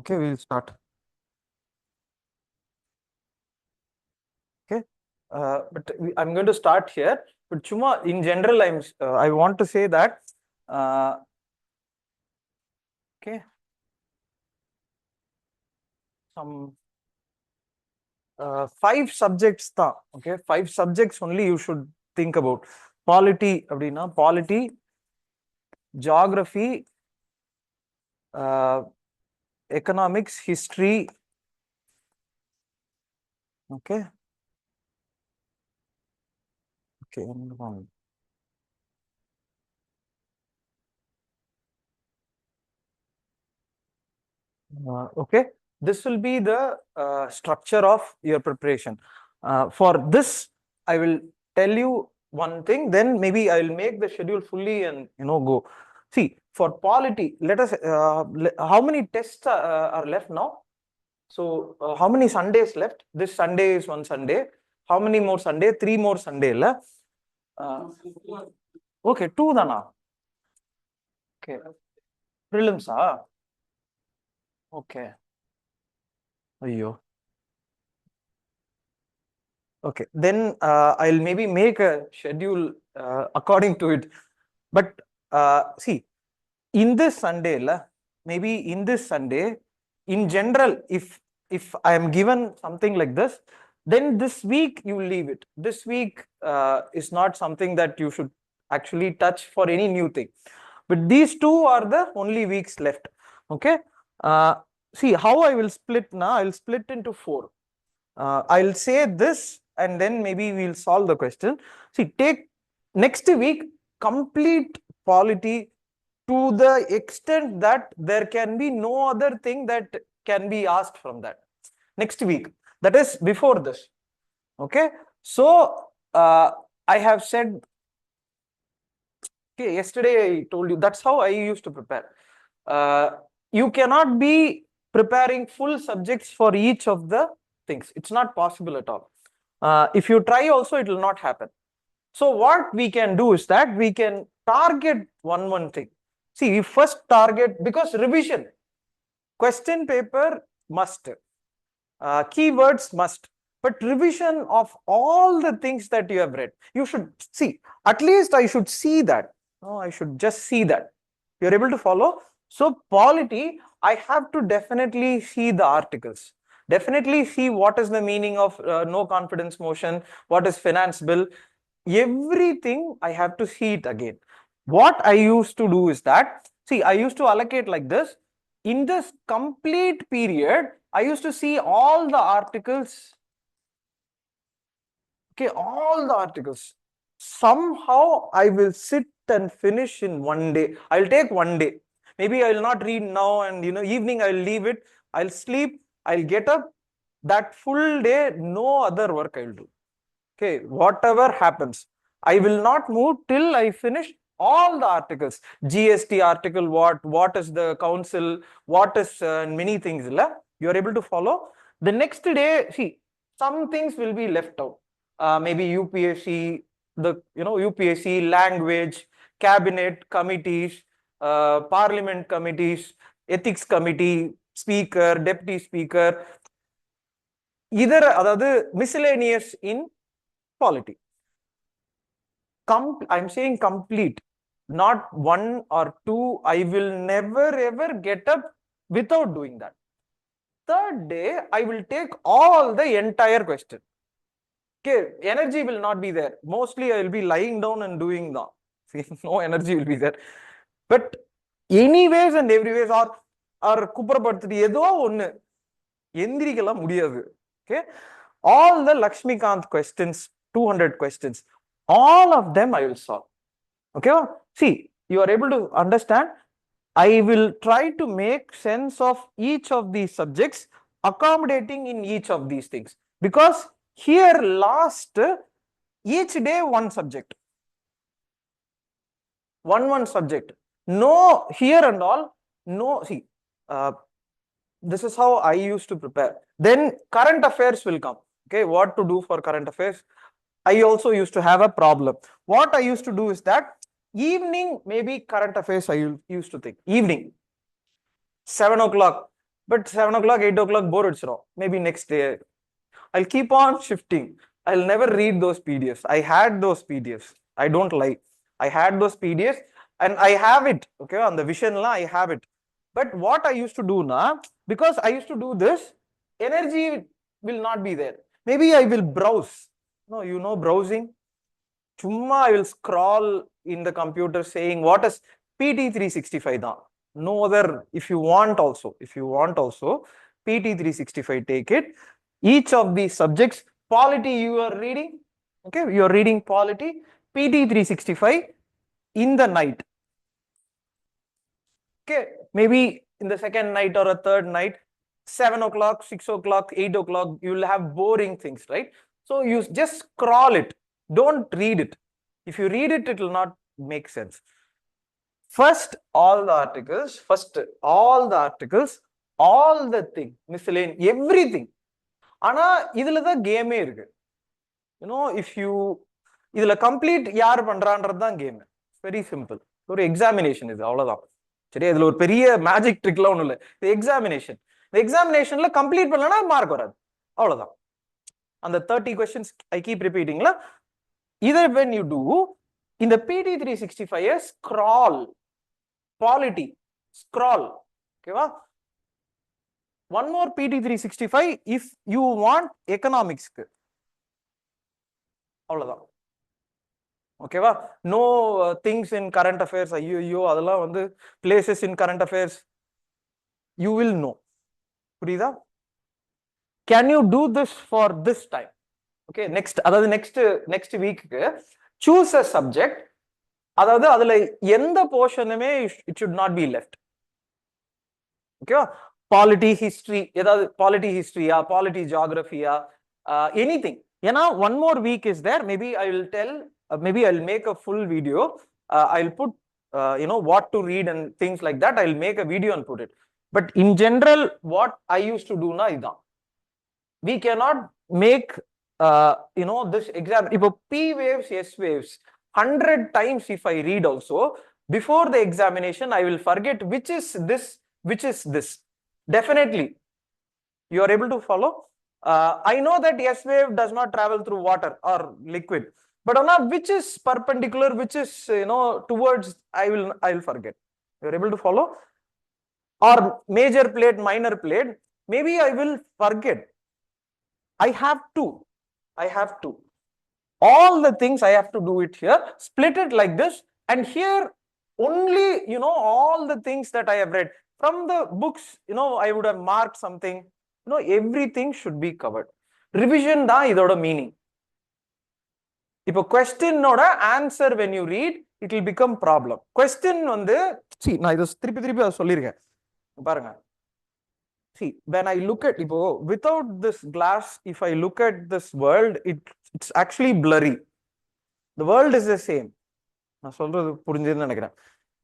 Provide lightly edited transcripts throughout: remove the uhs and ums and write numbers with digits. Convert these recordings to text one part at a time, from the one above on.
Okay, we'll start. Okay, I'm going to start here. But Chuma, in general, I want to say that okay, some 5 subjects okay, 5 subjects only you should think about. Polity, abdina, polity, geography, economics, history. Okay. Okay. Okay, this will be the structure of your preparation. For this, I will tell you one thing, then maybe I will make the schedule fully and go. See, for polity, let us, how many tests are left now? So, how many Sundays left? This Sunday is one Sunday. How many more Sunday? 3 more Sunday. Okay, 2 dana. Okay. Prelims, okay. Ayyo. Okay, then I'll maybe make a schedule according to it. But see, in this Sunday, maybe in this Sunday, in general, if I am given something like this, then this week you leave it. This week is not something that you should actually touch for any new thing. But these two are the only weeks left. Okay. See how I will split now. I'll split into 4. I'll say this and then maybe we'll solve the question. See, take next week complete polity to the extent that there can be no other thing that can be asked from that. Next week, that is before this. Okay, so I have said, okay, yesterday I told you that's how I used to prepare. You cannot be preparing full subjects for each of the things. It's not possible at all. If you try also, it will not happen. So what we can do is that we can target one thing. See, we first target, because revision, question paper must, keywords must, but revision of all the things that you have read, you should see, at least I should see that. No, I should just see that. You're able to follow? So polity, I have to definitely see the articles. Definitely see what is the meaning of no confidence motion, what is finance bill. Everything I have to see it again. What I used to do is that, see, I used to allocate like this. In this complete period, I used to see all the articles. Okay, all the articles. Somehow I will sit and finish in one day. I'll take one day. Maybe I will not read now and evening I'll leave it. I'll sleep. I'll get up. That full day, no other work I'll do. Okay, whatever happens, I will not move till I finish all the articles. GST article, what is the council, what is many things. You are able to follow. The next day, see, some things will be left out. Maybe UPSC, UPSC, language, cabinet committees, parliament committees, ethics committee, speaker, deputy speaker, either miscellaneous in polity. I'm saying complete, not 1 or 2. I will never ever get up without doing that. Third day, I will take all the entire question. Okay, energy will not be there. Mostly I will be lying down and doing that. No energy will be there. But anyways and everyways, or குப்புறப்படுத்திட்டு ஏதோ ஒண்ணு எந்திரிக்கலாம் முடியாது. Okay, all the Lakshmikant questions, 200 questions, all of them I will solve. Okay, see, you are able to understand. I will try to make sense of each of these subjects, accommodating in each of these things, because here last each day one subject, one subject, no here and all, no. See, this is how I used to prepare. Then current affairs will come. Okay, what to do for current affairs? I also used to have a problem. What I used to do is that evening, maybe current affairs I used to think. Evening, 7 o'clock, But 7 o'clock, 8 o'clock, bore wrong. Maybe next day. I'll keep on shifting. I'll never read those PDFs. I had those PDFs. I don't lie. I had those PDFs and I have it. Okay, on the vision la, I have it. But what I used to do now, because I used to do this, energy will not be there. Maybe I will browse. No, you know browsing. Chumma I will scroll in the computer saying what is PT 365 da. No other. If you want also, PT 365 take it. Each of these subjects, polity you are reading. Okay, you are reading polity. PT 365 in the night. Okay, maybe in the second night or a third night, 7 o'clock, 6 o'clock, 8 o'clock, you will have boring things, right? So you just scroll it. Don't read it. If you read it, it will not make sense. First, all the articles, all the thing, miscellaneous, everything. ஆனா இதுல தான் கேமே இருக்கு. You know, if you இதுல complete யார் பண்றான்றது தான் game. Very simple. ஒரு examination இது, அவ்வளவுதான். சரி, இதுல ஒரு பெரிய மேஜிக் ட்ரிக்லாம் ஒண்ணும் இல்லை. இது எக்ஸாமினேஷன். இந்த எக்ஸாமினேஷன்ல கம்ப்ளீட் பண்ணலன்னா மார்க் வராது, அவ்வளவுதான். அந்த 30 questions I keep repeatingல, either when you do in the PT 365 scroll polity, scroll, ஓகேவா? One more PT 365 if you want economicsக்கு, அவ்வளவுதான். ஓகேவா? No things in current affairs, ஐயோ அதெல்லாம் வந்து places in current affairs, you will know. புரியுதா? Can you do this for this time? Okay, next, அதாவது next வீக்கு சூஸ் அ சப்ஜெக்ட். அதாவது அதுல எந்த போர்ஷனுமே it should not be left. ஓகேவா? பாலிட்டி ஹிஸ்டரி, ஏதாவது பாலிட்டி ஹிஸ்டரியா, பாலிட்டி ஜியாகிரபியா, எனிதிங். ஏன்னா one more week is there. Maybe I will tell, maybe I'll make a full video. I'll put what to read and things like that. I'll make a video and put it. But in general, what I used to do na idan. We cannot make this exam. If P waves, S waves 100 times if I read also, before the examination I will forget which is this, which is this. Definitely you are able to follow. I know that S wave does not travel through water or liquid, but which is perpendicular, which is towards, I will forget. You are able to follow? Or major plate, minor plate, maybe I will forget. I have to all the things I have to do it here, split it like this, and here only all the things that I have read from the books, I would have marked something. Everything should be covered. Revision da idoda meaning. இப்போ கொஸ்டினோட answer when you read, it will become problem. Question வந்து, see, நான் இதை திருப்பி அதை சொல்லியிருக்கேன் பாருங்க. See, when I look at, இப்போ without this glass, if I look at this world, it's actually blurry. The world is the same. நான் சொல்றது புரிஞ்சதுன்னு நினைக்கிறேன்.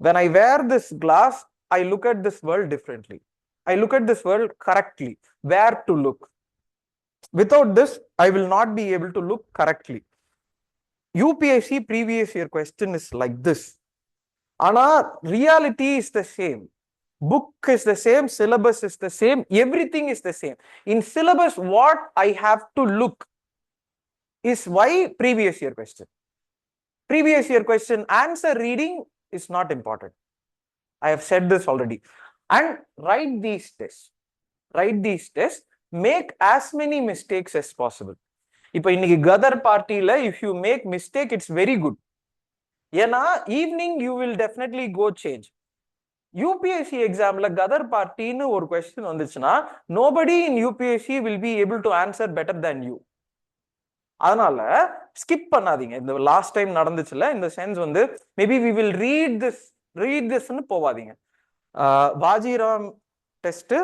When I wear this glass, I look at this world differently. I look at this world correctly. Where to look? Without this, I will not be able to look correctly. UPSC previous year question is like this. Ana reality is the same. Book is the same, syllabus is the same, everything is the same. In syllabus, what I have to look is why previous year question. Previous year question answer reading is not important. I have said this already. And write these tests. Make as many mistakes as possible. இப்போ இன்னைக்கு கதர் பார்ட்டியில if you make mistake, it's very good. ஏன்னா evening you will definitely go change. UPSC எக்ஸாம்ல கதர் பார்ட்டின்னு ஒரு question வந்துச்சுன்னா, nobody in UPSC will be able to answer better than you. அதனால skip பண்ணாதீங்க. இந்த லாஸ்ட் டைம் நடந்துச்சுல, இந்த சென்ஸ் வந்து மேபி வி வில் ரீட் திஸ்ன்னு போவாதீங்க. Vajiram test,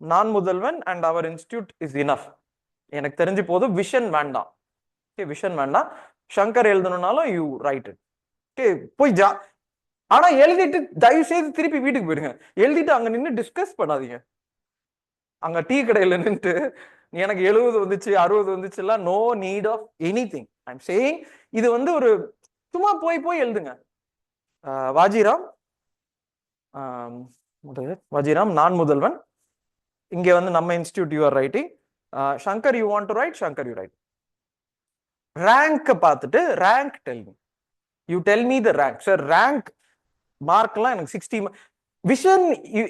Naan Mudhalvan and our institute is enough. எனக்கு தெரிஞ்சு போதும். விஷன் வேண்டாம். விஷன் வேண்டாம். Shankar எழுதணும்னாலும் you right it. போய் ஆனா எழுதிட்டு தயவு செய்து திருப்பி வீட்டுக்கு போயிடுங்க. எழுதிட்டு அங்க நின்று டிஸ்கஸ் பண்ணாதீங்க. அங்க டீ கடையில நின்று எனக்கு 70 வந்துச்சு 60 வந்துச்சு எல்லாம் no need of anything. I am saying, இது வந்து ஒரு சும்மா போய் எழுதுங்க. வாஜிராம், நான் முதல்வன், இங்கே வந்து நம்ம institute you are writing. Shankar, you want to write? Shankar, you write. Rank பார்த்துட்டு rank tell me. You tell me the rank. Sir rank மார்க்லாம் எனக்கு 60. விஷன்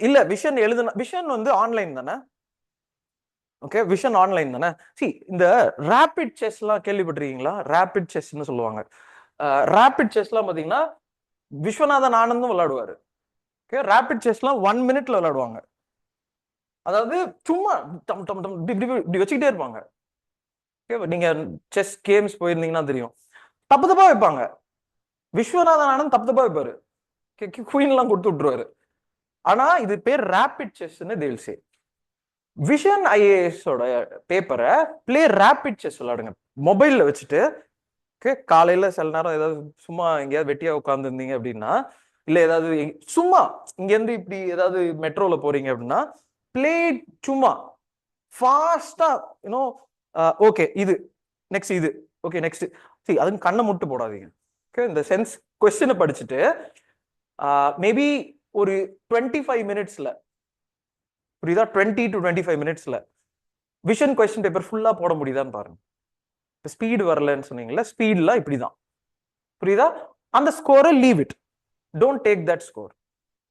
இல்ல, விஷன் எழுதுன விஷன் வந்து ஆன்லைன் தானே. ஓகே, விஷன் ஆன்லைன் தானே. சி இந்த rapid செஸ்லாம் கேள்விப்பட்டிருக்கீங்களா? ரேபிட் செஸ்ன்னு சொல்லுவாங்க. ரேபிட் செஸ்லாம் பாத்தீங்கன்னா விஸ்வநாதன் ஆனந்தும் விளையாடுவாரு. ஓகே, ரேபிட் செஸ்லாம் 1 minute விளையாடுவாங்க. அதாவது சும்மா டம் டம் டம் இப்படி வச்சுக்கிட்டே இருப்பாங்க. நீங்க செஸ் கேம்ஸ் போயிருந்தீங்கன்னா தெரியும். தப்பு தப்பா வைப்பாங்க. விஸ்வநாதன் ஆனந்த் தப்பு தப்பா வைப்பாரு. குயின் எல்லாம் கொடுத்து விட்டுருவாரு. ஆனா இது பேர் ரேபிட் செஸ்ன்னு தேல் சே. விஷன் ஐஏஎஸோட பேப்பரை பிளே ரேபிட் செஸ் விளையாடுங்க மொபைல்ல வச்சுட்டு. ஓகே, காலையில சில நேரம் ஏதாவது சும்மா எங்கேயாவது வெட்டியா உட்கார்ந்து இருந்தீங்க அப்படின்னா, இல்ல ஏதாவது சும்மா இங்க இருந்து இப்படி ஏதாவது மெட்ரோல போறீங்க அப்படின்னா, பிளே சும்மா ஃபாஸ்டா யூனோ. ஓகே இது நெக்ஸ்ட், இது ஓகே நெக்ஸ்ட். சி அதுன்னு கண்ணை முட்டு போடாதீங்க. ஓகே, இந்த சென்ஸ் கொஸ்டினை படிச்சுட்டு மேபி ஒரு 25 minutesல, புரியுதா? 20 to 25 minutesல விஷன் கொஸ்டின் பேப்பர் ஃபுல்லா போட முடியுதான்னு பாருங்க. ஸ்பீடு வரலன்னு சொன்னீங்கல்ல, ஸ்பீட்லாம் இப்படிதான். புரியுதா? அந்த ஸ்கோரை leave it, don't take that score.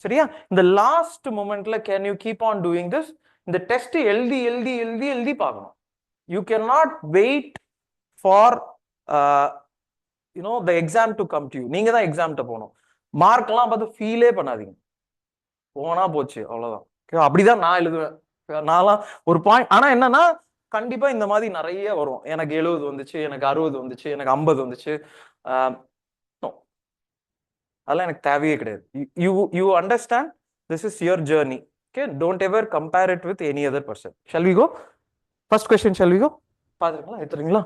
சரியா? இந்த லாஸ்ட் மொமெண்ட்ல can you keep on doing this. இந்த டெஸ்ட் எழுதி எழுதி எழுதி எழுதி பார்க்கணும். You can not wait for you know the exam to come to you. நீங்க தான் எக்ஸாம்கிட்ட போகணும். மார்க்லாம் பார்த்து ஃபீலே பண்ணாதீங்க. போனா போச்சு அவ்வளவுதான். அப்படிதான் நான் எழுதுவேன். நான்லாம் ஒரு பாயிண்ட். ஆனா என்னன்னா கண்டிப்பா இந்த மாதிரி நிறைய வரும். எனக்கு 70 வந்துச்சு, எனக்கு 60 வந்துச்சு, எனக்கு 50 வந்துச்சு. அதெல்லாம் எனக்கு தேவையே கிடையாது. You understand this is your journey. Okay, don't ever compare it with any other person. Shall we go? First question shall we go? பாத்துருங்களா, எடுத்துறீங்களா?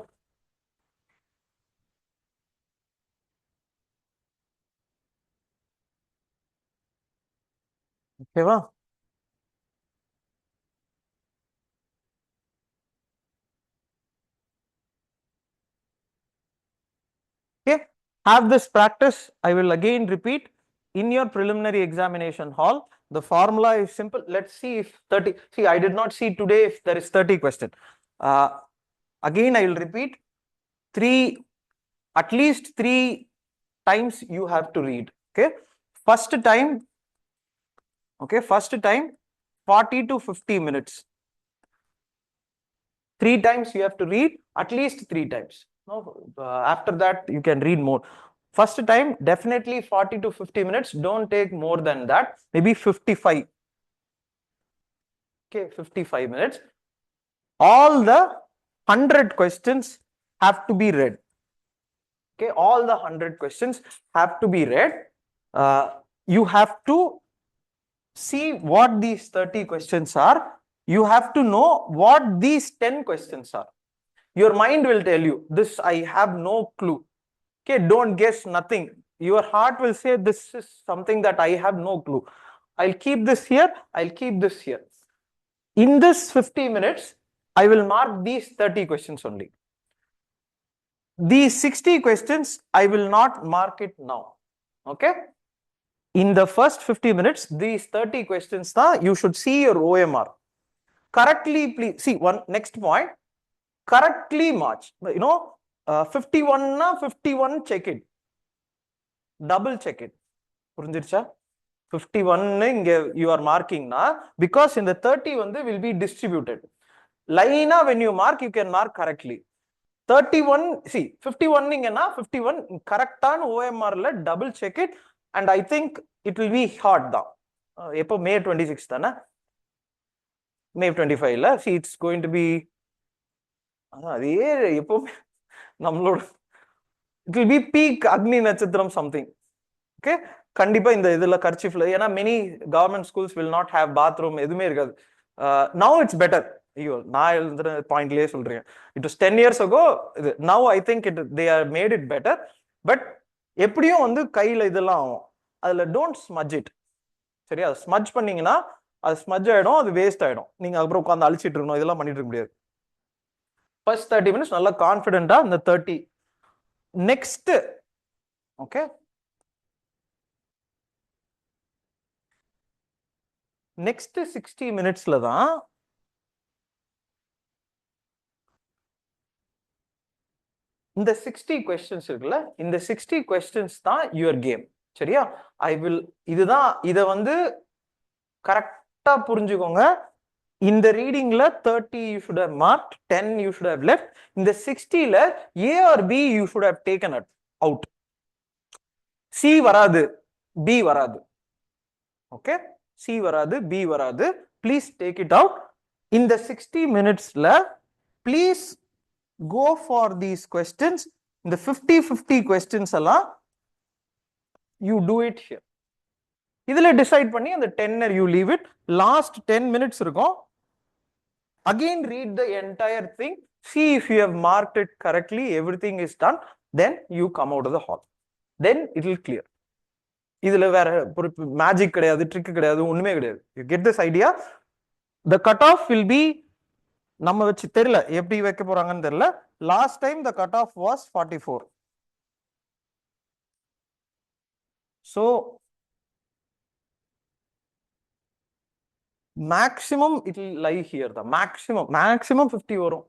ஓகேவா? Okay, have this practice. I will again repeat. In your preliminary examination hall, the formula is simple. Let's see if 30. See, I did not see today if there is 30 question. Again, I will repeat. At least three times you have to read. Okay, first time. Okay, first time 40 to 50 minutes. 3 times you have to read, at least 3 times. No, after that you can read more. First time definitely 40 to 50 minutes. Don't take more than that. Maybe 55. Okay, 55 minutes. All the 100 questions have to be read. Okay, all the 100 questions have to be read. You have to see what these 30 questions are. You have to know what these 10 questions are. Your mind will tell you, this I have no clue. Okay, don't guess nothing. Your heart will say, this is something that I have no clue. I'll keep this here, I'll keep this here. In this 50 minutes, I will mark these 30 questions only. These 60 questions, I will not mark it now. Okay? In the first 50 minutes, these 30 questions, you should see your OMR. Correctly, please. See, one next point. Correctly march. 51 na 51 check it. Double check it. புரிஞ்சிருச்சா? 51 இங்க you are marking na, because in the 30 will be distributed. Line when you mark, you can mark correctly. 31, see 51 இங்கன்னா 51 கரெக்டான OMR ல double check it, and I think it will be hard தான். எப்போ May 26 தானே? May 25 ல see it's going to be அதே எப்பவுமே நம்மளோட it will be peak அக்னி நட்சத்திரம் something. ஓகே, கண்டிப்பா இந்த இதுல கர்ச்சிஃப்ல, ஏன்னா many government schools will not have bathroom, எதுவுமே இருக்காது. Now it's better. ஐயோ, நான் எழுதுற பாயிண்ட்லயே சொல்றேன். It was 10 years ago. இது now I think they are made it better. But எப்படியும் கையில இதெல்லாம் ஆகும். அதுல டோன்ட் ஸ்மட்ஜ் இட். சரியா? ஸ்மட்ஜ் பண்ணீங்கன்னா அது ஸ்மட்ஜ் ஆயிடும், அது வேஸ்ட் ஆயிடும். நீங்க அப்புறம் உட்காந்து அழிச்சிட்டு இருக்கணும், இதெல்லாம் பண்ணிட்டு இருக்க முடியாது. ஃபர்ஸ்ட் 30 minutes நல்லா கான்ஃபிடென்ட்டா இந்த 30. நெக்ஸ்ட் ஓகே, நெக்ஸ்ட் 60 minutesல தான் இந்த 60 questions இருக்குல்ல, இந்த 60 questions தான் your game. சரியா? இதுதான், இதை வந்து கரெக்டா புரிஞ்சுக்கோங்க. இந்த ரீடிங்ல 30 you should have marked, 10 you should have left. இந்த 60ல A or B you should have taken it out. C வராது, B வராது. ஓகே, C வராது, B வராது. Please take it out. இந்த 60 minutesல please go for these questions. இந்த 50 questions எல்லாம் you do it here. இதுல decide பண்ணி அந்த 10 you leave it. Last 10 minutes இருக்கும். Again read the entire thing. See if you have marked it correctly, everything is done. Then you come out of the hall. Then it will clear. இதுல வேற magic கிடையாது, trick கிடையாது, ஒண்ணுமே கிடையாது. You get this idea? The cutoff will be, நம்ம வச்சு தெரியல எப்படி வைக்க போறாங்கன்னு தெரியல. Last time the cutoff was 44. So maximum it will lie here. The maximum 50 வரும்.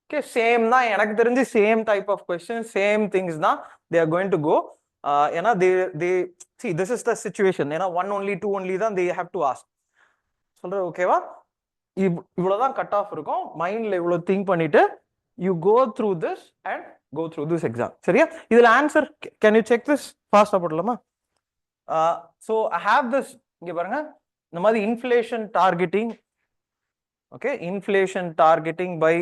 Okay, same தான், எனக்கு தெரிஞ்சு same type of questions, same things தான் they are going to go. ஏன்னா they see this is the situation. ஏன்னா 1 only 2 only தான் they have to ask. சொல்ற ஓகேவா? இவ்வளவுதான் கட் ஆஃப் இருக்கும். மைண்ட்ல இவ்வளவு திங்க் பண்ணிட்டு you go through this and go through this exam. சரியா? இதுல answer can you check this ஃபாஸ்டா போடலாமா? so I have this, இங்க பாருங்க, இந்த மாதிரி inflation targeting. Okay, inflation targeting by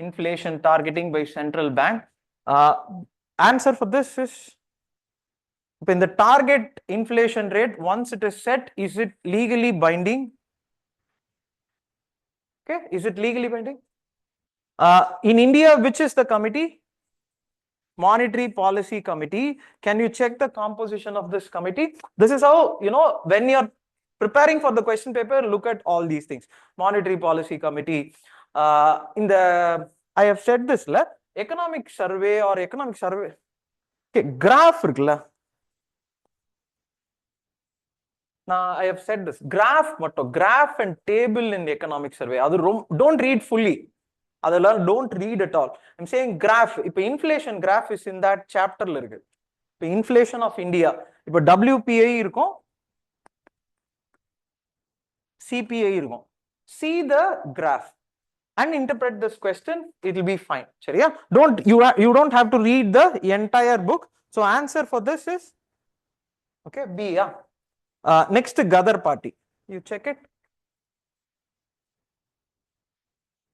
inflation targeting by central bank. Answer for this is, in the target inflation rate, once it is set, is it legally binding? Okay, is it legally binding? In India, which is the committee? Monetary Policy Committee. Can you check the composition of this committee? This is how, you know, when you're preparing for the question paper, look at all these things. Monetary Policy Committee. In the, I have said this, economic survey or economic survey. Okay, graph இருக்குல்ல, I have said this, graph and table in the economic survey. Don't read fully. Don't read at all. I'm saying graph. If inflation graph is in that chapter, inflation of India, if WPI இருக்கும், CPI இருக்கும். See the graph and interpret this question. It will be fine. சரியா? You don't have to read the entire book. So answer for this is okay, B. Yeah. Next, Gadar party. You check it.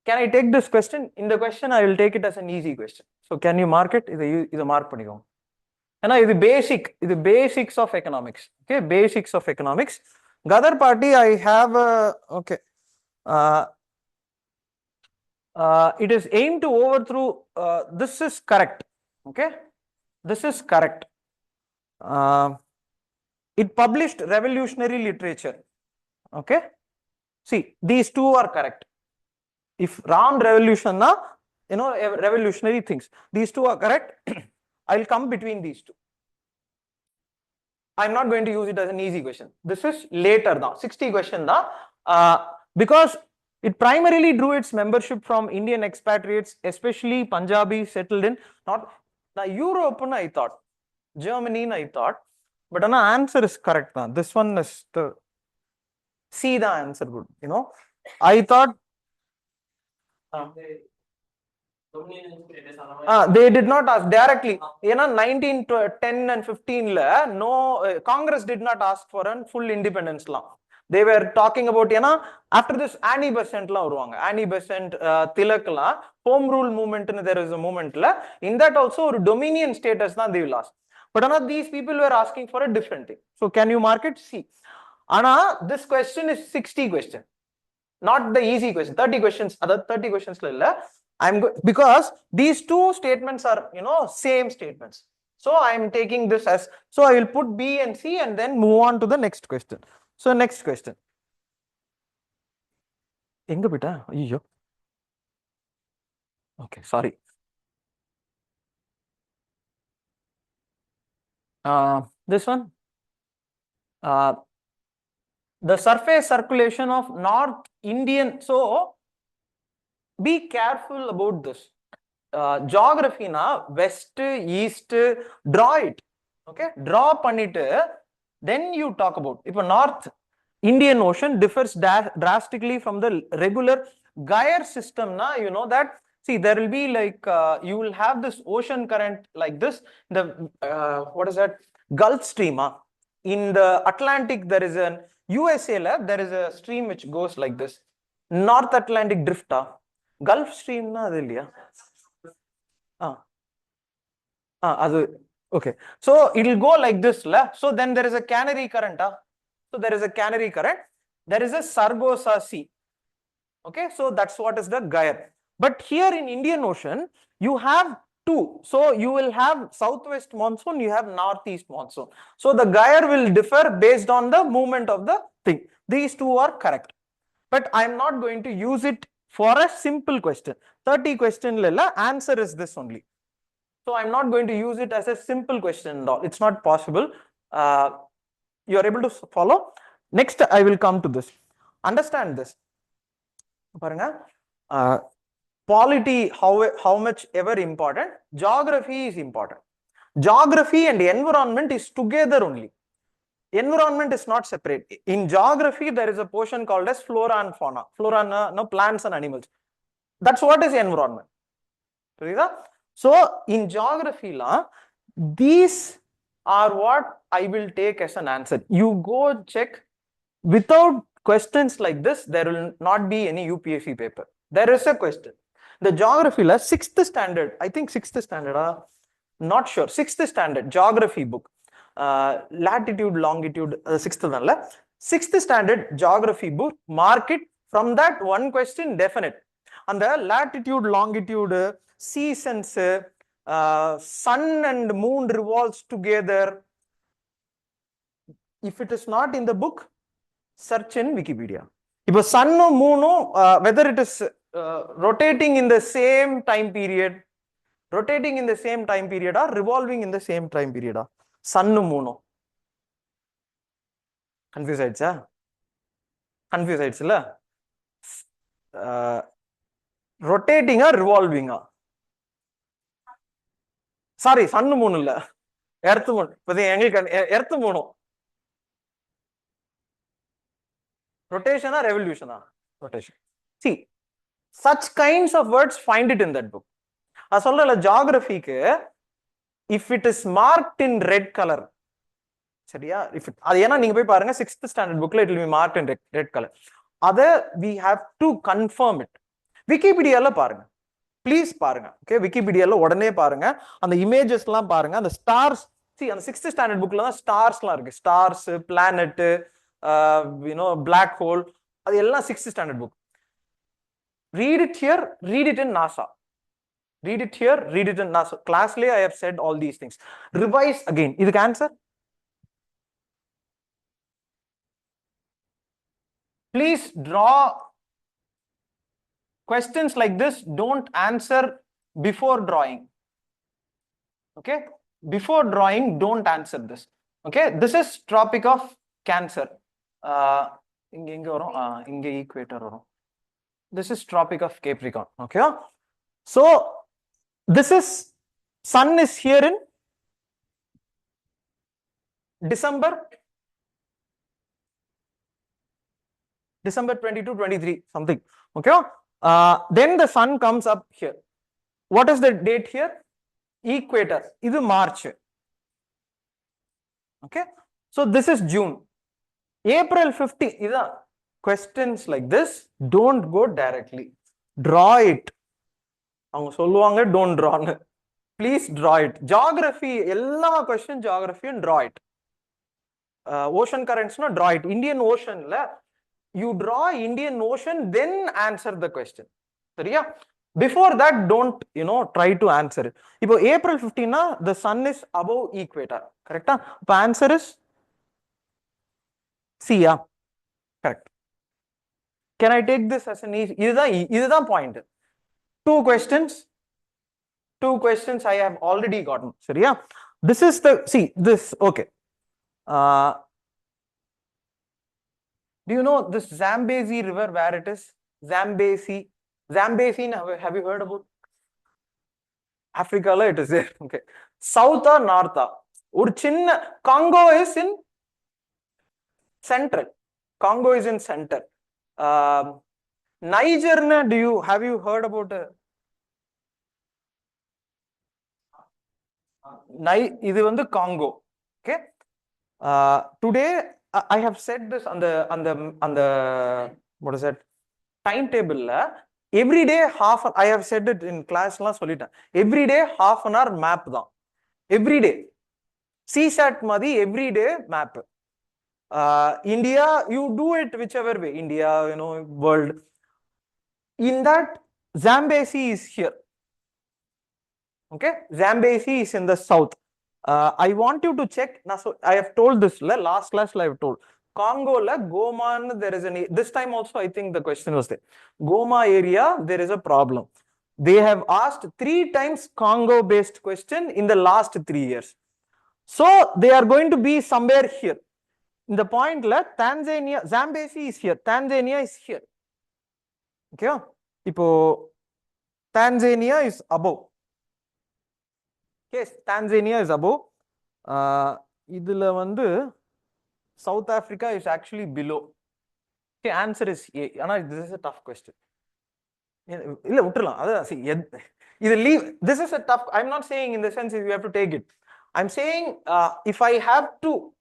Can I take this question? In the question, I will take it as an easy question. So can you mark it? This mark பண்ணிக்கோங்க. ஏன்னா இது basics of economics. Okay, basics of economics. Gadar party, I have okay. It is aimed to overthrow. This is correct. Okay, this is correct. It published revolutionary literature. Okay, see, these two are correct. If round revolution, you know, revolutionary things, these two are correct. I'll come between these two. I'm not going to use it as an easy question. This is later now, 60 question now, because it primarily drew its membership from Indian expatriates, especially Punjabi settled in not Europe. I thought Germany, I thought, but the answer is correct now. This one is the C, the answer good. You know, I thought. They did not ask directly. You know, 1910 and 15 no, Congress did not ask for a full independence law. They were talking about, you know, after this Annie Besant Annie Besant, Tilak home rule movement, there is a movement in that also dominion status they will ask. But these people were asking for a different thing. So can you mark it? C. Anna, this question is 60 question, not the easy question. 30 questions, other 30 questions because these two statements are, you know, same statements. So I am taking this as, so I will put B and C and then move on to the next question. So next question. Enga beta? Ayyo. Okay, sorry. This one. The surface circulation of North Indian. So be careful about this. Geography na west, east, draw it. Okay, draw பண்ணிட்டு then you talk about. இப்போ north Indian Ocean differs drastically from the regular gyre system na, you know that. See, there will be like you will have this ocean current like this, the what is that, Gulf Stream. In the Atlantic there is an USA la, there is a stream which goes like this, North Atlantic Drift. Gulf Stream na adu illaya. Okay, so it will go like this la. So then there is a Canary current. So there is a Canary current, there is a Sargasso Sea. Okay, so that's what is the gyre. But here in Indian Ocean you have two. So you will have southwest monsoon, you have northeast monsoon. So the gyre will differ based on the movement of the thing. These two are correct, but I am not going to use it for a simple question. 30 question lella answer is this only. So I'm not going to use it as a simple question at all. It's not possible. You are able to follow. Next I will come to this. Understand this. Paranga, polity, how much ever important, geography is important. Geography and environment is together only. Environment is not separate. In geography there is a portion called as flora and fauna. Flora, no, plants and animals. That's what is environment. So in geography la, these are what I will take as an answer. You go check. Without questions like this, there will not be any UPSC paper. There is a question. The geography la 6th standard, I think 6th standard, not sure, 6th standard geography book, latitude, longitude, 6th la, 6th standard geography book, mark it. From that one question definite. And the latitude, longitude, seasons, sun and moon revolves together. If it is not in the book, search in Wikipedia. If a sun or moon, whether it is rotating in the same time period, or revolving in the same time period, sun or moon. Confused, confused, rotating or revolving? Sorry, sun moon illa, earth moon. Earth moon. Rotation or revolution? Rotation. See, such kinds of words, find it in that book. As well as geography, if it is marked in red color, if it, 6th standard book, it will be marked in red color. Other, we have to confirm it. Wikipedia la paranga. Please paranga. Okay, Wikipedia la odane paranga. And the images la paranga. The stars. See, on the 6th standard book la stars la irukku. Stars, planet, you know, black hole. That's all 6th standard book. Read it here, read it in NASA. Read it here, read it in NASA. Classly, I have said all these things. Revise again. Is the answer? Please draw questions like this. Don't answer before drawing. Okay? Before drawing, don't answer this. Okay? This is Tropic of Cancer. Equator. This is Tropic of Capricorn. Okay? So, this is, sun is here in December 22, 23, something. Okay? Then the sun comes up here. What is the date here? Equator. This is March. Okay? So, this is June. April 15. Questions like this, don't go directly. Draw it. Don't draw. Please draw it. Geography, all question geography and draw it. Ocean currents, no, draw it. Indian Ocean, you draw Indian Ocean, then answer the question. Before that, don't, you know, try to answer it. If April 15, the sun is above equator. Correct? The answer is C. Correct. Can I take this as an easy? This is the point. Two questions I have already gotten. Sorry, yeah. This is the, see, this, okay. Do you know this Zambezi river, where it is? Zambezi Zambezi, have you heard about? Africa, it is there. Okay. South or north? Congo is in central. Congo is in center. Niger, have you heard about இது வந்து Congo. Okay. Today I have said this on the what is that timetable. Every day I have said it in class la சொல்லிட்டேன். Every day half an hour map தான். Every day. CSAT மாதிரி every day map. India, you do it whichever way. India, world. In that, Zambezi is here. Okay, Zambezi is in the south. I want you to check. I have told this last class. I have told Congo Goma. There is this time also. I think the question was there. Goma area. There is a problem. They have asked 3 times Congo-based question in the last 3 years. So they are going to be somewhere here. In the point, Tanzania, Zambezi is here. Tanzania is here. Okay. Ipo Tanzania is above. Yes, Tanzania is above. Idhula vandu South Africa is actually below. Okay, answer is A. This is a tough question. This is a tough. I'm not saying in the sense if you have to take it. I'm saying if I have to.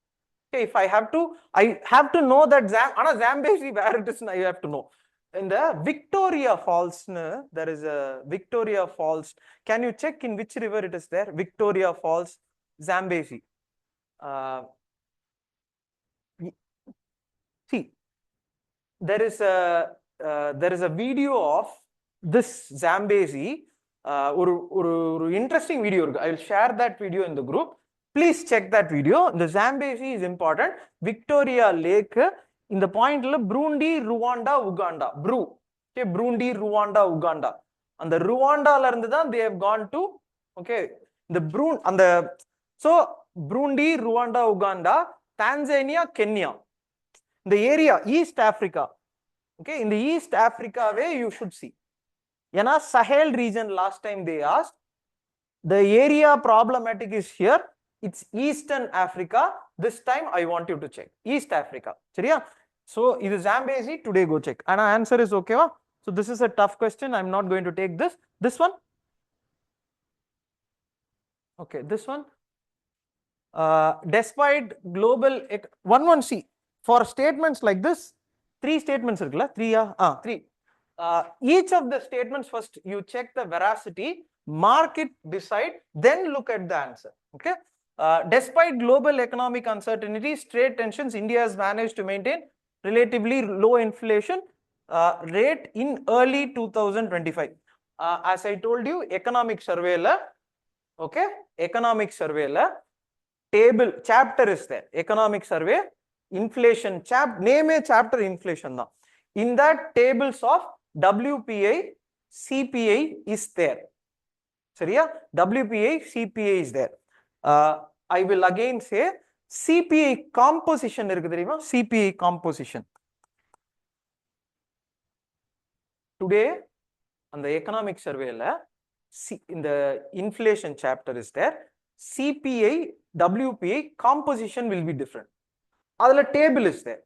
Okay, if I have to know that Zambezi where it is, you have to know. In the Victoria Falls, there is a Victoria Falls. Can you check in which river it is there? Victoria Falls, Zambezi. See, there is a video of this Zambezi. Interesting video. I will share that video in the group. Please check that video. The Zambezi is important. Victoria Lake. In the point, Burundi, Rwanda, Uganda. Okay, Burundi, Rwanda, Uganda. And the Rwanda, they have gone to, okay, the Burundi, and the, so Burundi, Rwanda, Uganda, Tanzania, Kenya. The area, East Africa. Okay, in the East Africa way, you should see. Yana Sahel region, last time they asked, the area problematic is here. It's Eastern Africa. This time I want you to check. East Africa. So, this is Zambezi. Today go check. And our answer is okay. So, this is a tough question. I'm not going to take this. This one? Okay, this one. Despite global... One, see. For statements like this, 3 statements. 3. Each of the statements, first you check the veracity, mark it, decide, then look at the answer. Okay. Despite global economic uncertainties, trade tensions, India has managed to maintain relatively low inflation rate in early 2025. As I told you, economic survey okay, economic survey table chapter is there. Economic survey, inflation name a chapter inflation now. In that tables of WPI, CPI is there. Seriya? WPI, CPI is there. I will again say CPI composition irukku theriyuma, CPI composition. Today on the economic survey in the inflation chapter is there, CPI, WPI composition will be different. Adala table is there.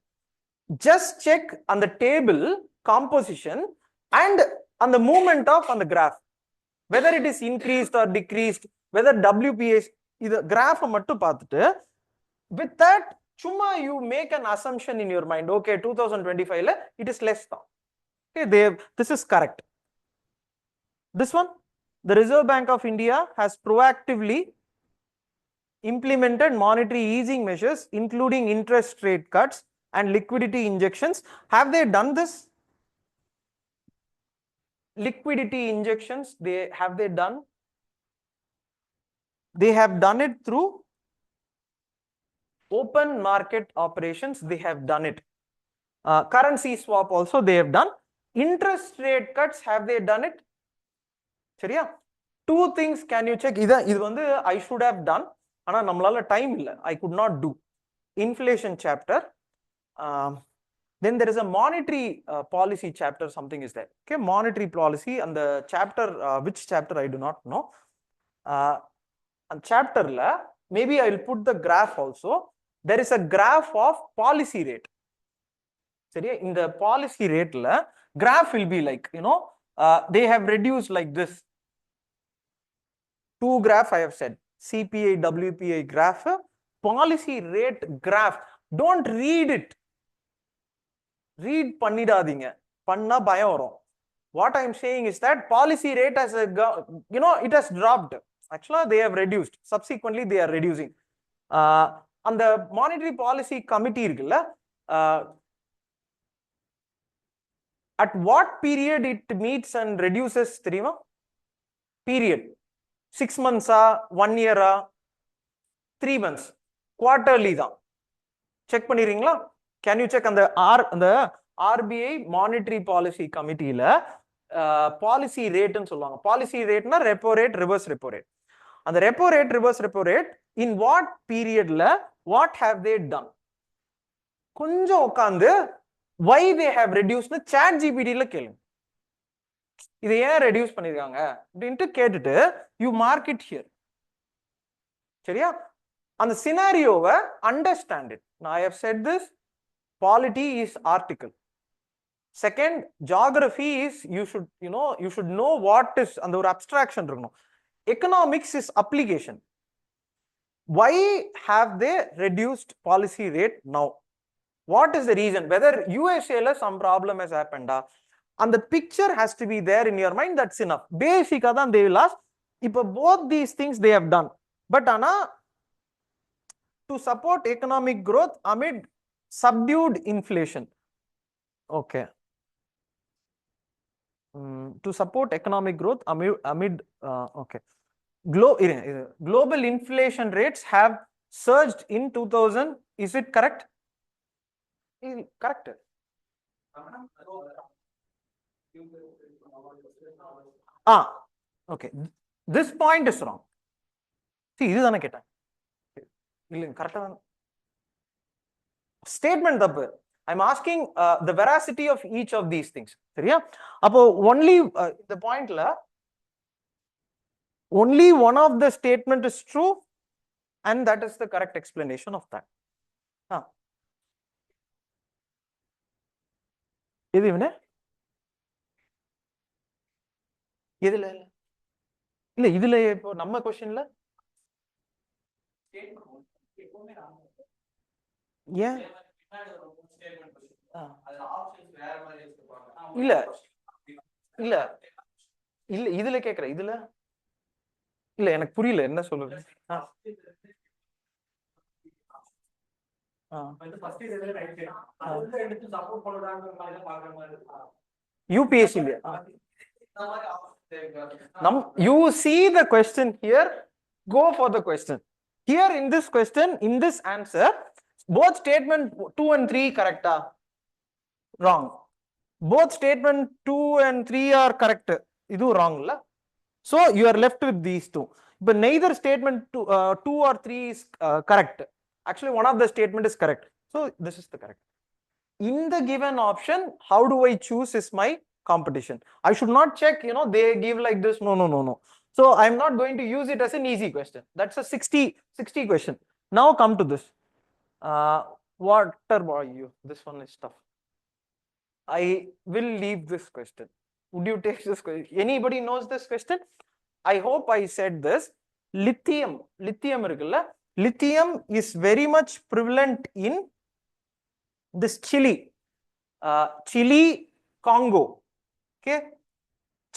Just check on the table composition and on the movement of on the graph, whether it is increased or decreased, whether WPI is the graph mattu paathuட்டு, with that chumma you make an assumption in your mind. Okay, 2025 it is less than. Okay, this is correct. This one, the Reserve Bank of India has proactively implemented monetary easing measures, including interest rate cuts and liquidity injections. Have they done this? Liquidity injections, have they done? They have done it through open market operations. They have done it. Currency swap also they have done. Interest rate cuts, have they done it? Seriya? 2 things can you check. Idu vandu I should have done. Ana nammalala time illa. I could not do. Inflation chapter. Then there is a monetary policy chapter, something is there. Okay, monetary policy, and the chapter, which chapter I do not know. And chapter la, maybe I will put the graph also. There is a graph of policy rate. In the policy rate la, graph will be like, they have reduced like this. Two graph I have said, CPI, WPI graph, policy rate graph. Don't read it. Read pannidadinga. Panna bayam varum. What I am saying is that policy rate has it has dropped. Actually, they have reduced. Subsequently, they are reducing. And the monetary policy committee, at what period it meets and reduces, period. 6 months, 1 year, 3 months, quarterly. Check pannirீங்களா? Can you check on the RBI monetary policy committee policy rate and சொல்லுவாங்க. Policy rate na repo rate, reverse repo rate. And the repo rate, reverse repo rate, in what period what have they done? கொஞ்சம் உட்கார்ந்து why they have reduced னு chat GPT ல கேளுங்க. இதை ஏன் reduce பண்ணிருக்காங்க அப்படின்ட்டு கேட்டுட்டு you mark it here. சரியா? அந்த scenario-வை understand it. Now I have said this. Polity is article. Second, geography is you should know what is and ஒரு abstraction இருக்கணும். Economics is application. Why have they reduced policy rate now? What is the reason? Whether USA la some problem has happened, and the picture has to be there in your mind. That's enough. Basic than they will ask. If both these things they have done, but to support economic growth amid subdued inflation. Okay. To support economic growth amid okay. Global inflation rates have surged in 2000. Is it correct? Correct. Okay. This point is wrong. See, this is ketta. Correct. Statement தப்பு. I'm asking the veracity of each of these things. சரியா? அப்போ only the point only one of the statement is true, and that is the correct explanation of that. எது இவனே? எதுல? இல்ல இதுல இப்போ நம்ம क्वेश्चनல ஏன் இல்ல இல்ல இல்ல இதுல கேக்குற இதுல இல்ல எனக்கு புரியல என்ன சொல்லுது. UPSC you see the question here, go for the question. Here in this question, in this answer, both statement 2 and 3 correct? Wrong. Both statement 2 and 3 are correct. Idu wrong la. So you are left with these two. But neither statement 2 or 3 is correct. Actually, one of the statement is correct. So this is the correct. In the given option, how do I choose is my competition. I should not check, they give like this. No. So I'm not going to use it as an easy question. That's a 60 question. Now come to this. Water boy, this one is tough. I will leave this question. Would you take this question? Anybody knows this question? I hope I said this. Lithium irukilla. Lithium is very much prevalent in this Chile, Congo. Okay,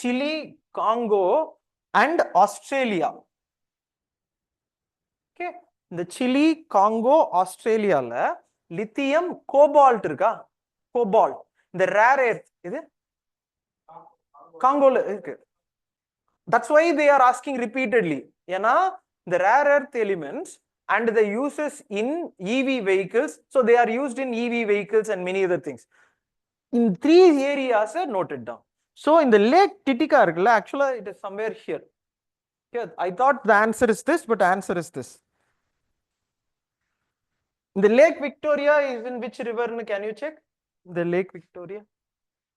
Chile, Congo, and Australia. Okay, the Chile, Congo, Australia la lithium, cobalt irukka. Cobalt, the rare earth idu Congo la irukku. That's why they are asking repeatedly. The rare earth elements and the uses in EV vehicles, so they are used in EV vehicles and many other things. In 3 areas are noted down. So in the Lake Titicaca, actually it is somewhere here. Here, I thought the answer is this, but the answer is this. The Lake Victoria is in which river? Can you check? The Lake Victoria.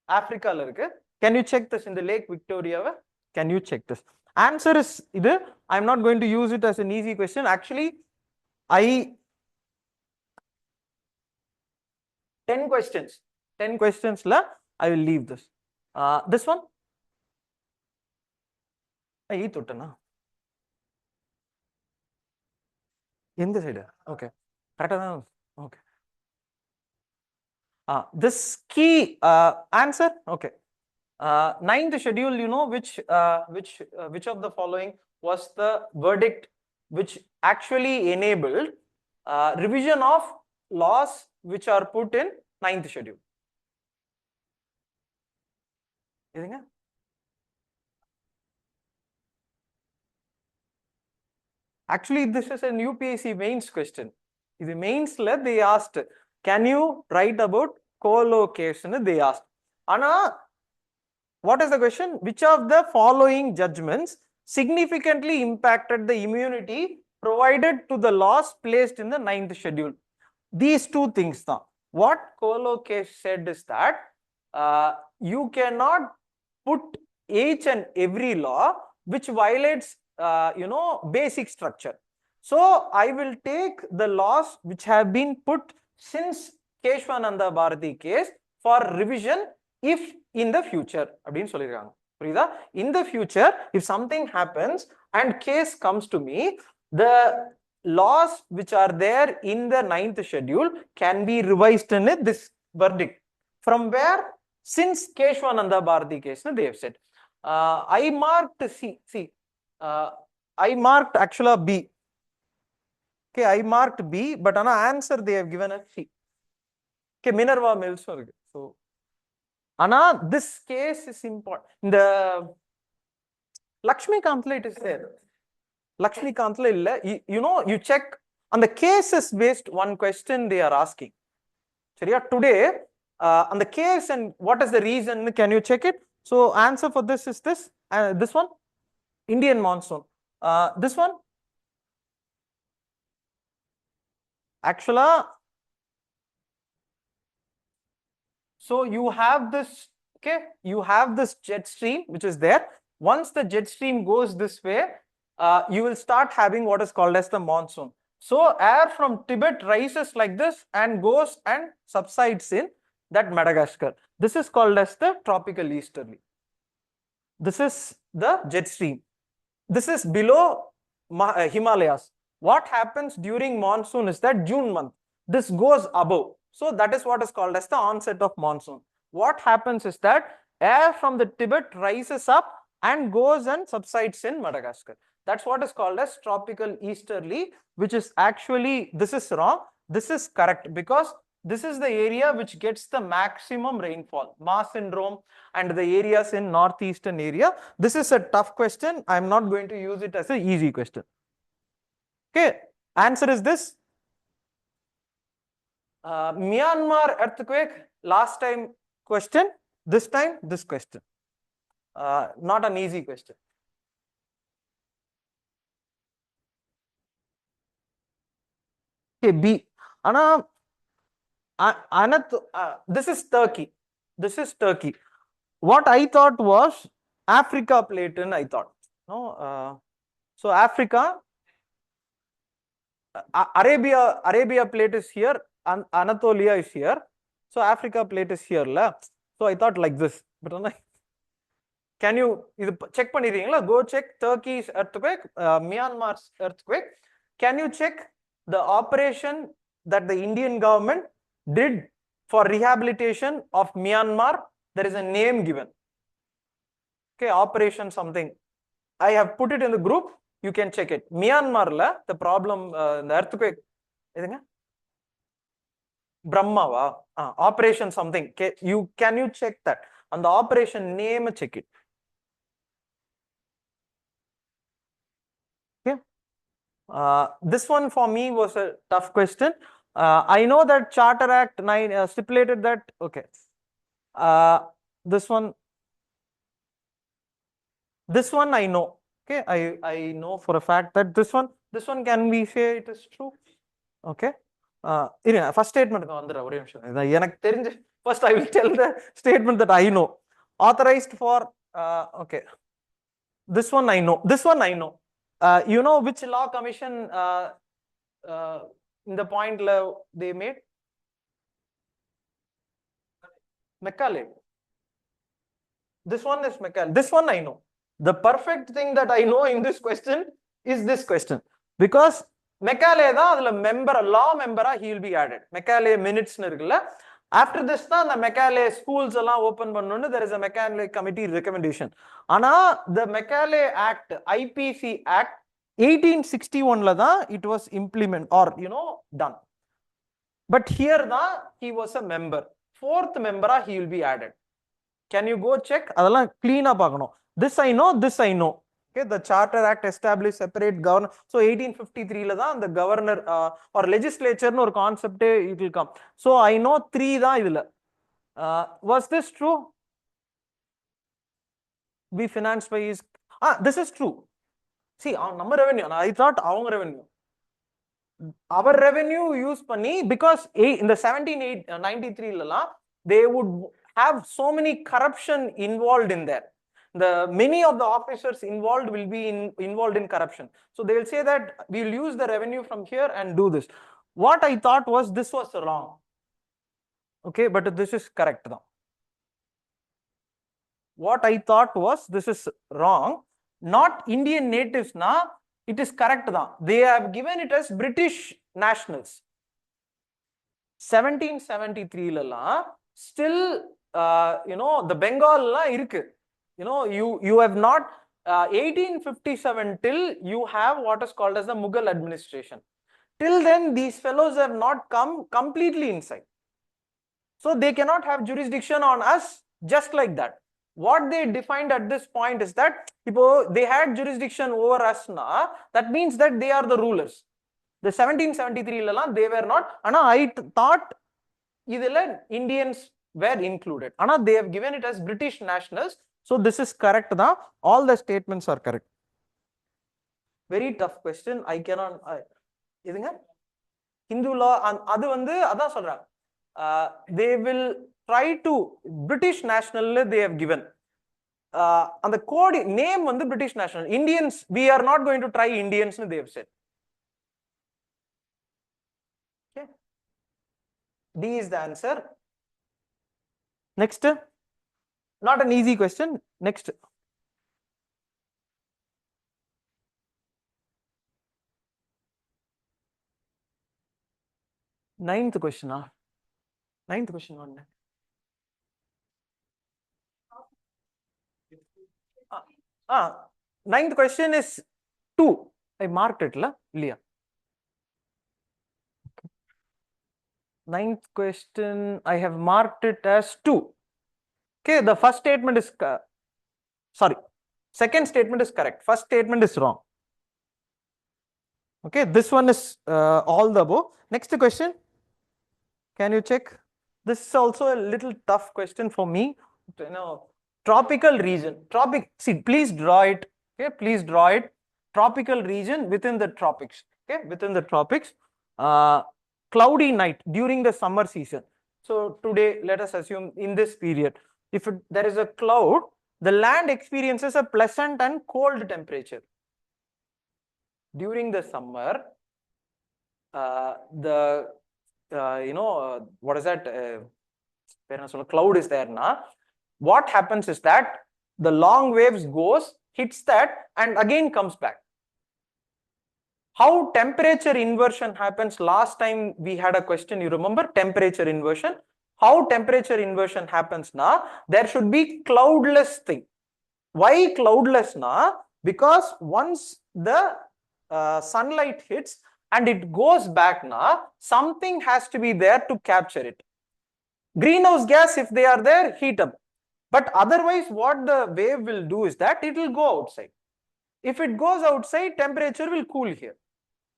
Africa la irukku. Can you check this in the Lake Victoria? Can you check this? Answer is idu. I'm not going to use it as an easy question. Actually, I 10 questions. 10 questions la I will leave this. This one. I tottana. In the side. Okay. Okay. This key answer. Okay. Ninth schedule, you know, which of the following was the verdict which actually enabled revision of laws which are put in ninth schedule? Actually, this is an UPSC mains question. In the mains, they asked, can you write about co-location? They asked. Anna, what is the question? Which of the following judgments significantly impacted the immunity provided to the laws placed in the ninth schedule? These two things. What co-location said is that you cannot put each and every law which violates basic structure. So I will take the laws which have been put since Keshwananda Bharati case for revision if in the future. In the future, if something happens and case comes to me, the laws which are there in the ninth schedule can be revised in this verdict. From where? Since Keshwananda Bharati case, they have said. I marked C. I marked actually B. Okay, I marked B, but an answer they have given as C. Okay, Minerva Mills. So, Anna, this case is important. The Lakshmi Kantla, it is there. Lakshmi Kantla, you know, you check on the cases based one question they are asking. Today, on the case and what is the reason, can you check it? So, answer for this is this. This one, Indian monsoon. This one, actually, so you have this, okay, you have this jet stream which is there. Once the jet stream goes this way, you will start having what is called as the monsoon. So air from Tibet rises like this and goes and subsides in that Madagascar. This is called as the tropical easterly. This is the jet stream. This is below Himalayas. What happens during monsoon is that June month, this goes above. So that is what is called as the onset of monsoon. What happens is that air from the Tibet rises up and goes and subsides in Madagascar. That's what is called as tropical easterly, which is actually, this is wrong. This is correct because this is the area which gets the maximum rainfall, Mars syndrome and the areas in northeastern area. This is a tough question. I'm not going to use it as an easy question. Okay, answer is this. Myanmar earthquake, last time question, this time this question. Not an easy question. Okay, B. Anna, this is Turkey. This is Turkey. What I thought was Africa plate, and I thought. No, so Africa, Arabia plate is here, and Anatolia is here. So Africa plate is here. So I thought like this. But can you check pannireenga? Go check Turkey's earthquake, Myanmar's earthquake. Can you check the operation that the Indian government did for rehabilitation of Myanmar? There is a name given. Okay, operation something. I have put it in the group. You can check it. Myanmar, the problem, the earthquake. Brahma, operation something. Can you check that? On the operation name, check it. Okay. This one for me was a tough question. I know that Charter Act 9 stipulated that. Okay. This one I know. Okay, I know for a fact that this one can we say it is true? Okay. First statement. First First, I will tell the statement that I know. Authorized for, okay. This one I know. This one I know. You know which law commission in the point they made? Macaulay. This one is Macaulay. This one I know. The perfect thing that I know in this question is this question. Because Macaulay da member, law member, he will be added. Macaulay minutes nirukla. After this, the Macaulay schools open pannonu, there is a Macaulay committee recommendation. Ana the Macaulay Act, IPC Act, 1861 la it was implemented or done. But here he was a member. Fourth member he will be added. Can you go check? Adala clean up agano. This I know, this I know. Okay, the Charter Act established separate governor. So 1853 la the governor or legislature no concept it will come. So I know 3 da idula. Was this true? Be financed by his this is true. See, our number revenue. I thought our revenue. Our revenue use panni because in the 1793 la they would have so many corruption involved in there. Many of the officers involved will be involved in corruption. So they will say that we will use the revenue from here and do this. What I thought was this was wrong. Okay, but this is correct now. What I thought was this is wrong. Not Indian natives na. It is correct now. They have given it as British nationals. 1773 la still the Bengal la irukku. You have not 1857 till you have what is called as the Mughal administration. Till then these fellows have not come completely inside. So they cannot have jurisdiction on us just like that. What they defined at this point is that they had jurisdiction over us na, that means that they are the rulers. The 1773 la they were not. Ana I thought Indians were included. Ana they have given it as British nationals. So this is correct na. All the statements are correct. Very tough question. I cannot. Hindu law and adu adan solranga. They will try to British national they have given. And the code name on the British national. Indians, we are not going to try Indians, they have said. Okay. D is the answer. Next. Not an easy question. Next. Ninth question. Ninth question one. Ninth question is 2. I marked it, Leah. Okay. Ninth question, I have marked it as 2. Okay, the first statement is sorry. Second statement is correct. First statement is wrong. Okay, this one is all the above. Next question. Can you check? This is also a little tough question for me. Tropical region. See, please draw it. Okay, please draw it. Tropical region within the tropics. Okay, within the tropics. Cloudy night during the summer season. So today, let us assume in this period, if there is a cloud, the land experiences a pleasant and cold temperature. During the summer, what is that? Cloud is there now. What happens is that the long waves goes, hits that, and again comes back. How temperature inversion happens? Last time we had a question, you remember? Temperature inversion. How temperature inversion happens now? There should be cloudless thing. Why cloudless now? Because once the sunlight hits and it goes back now, something has to be there to capture it. Greenhouse gas, if they are there, heat up. But otherwise, what the wave will do is that it will go outside. If it goes outside, temperature will cool here.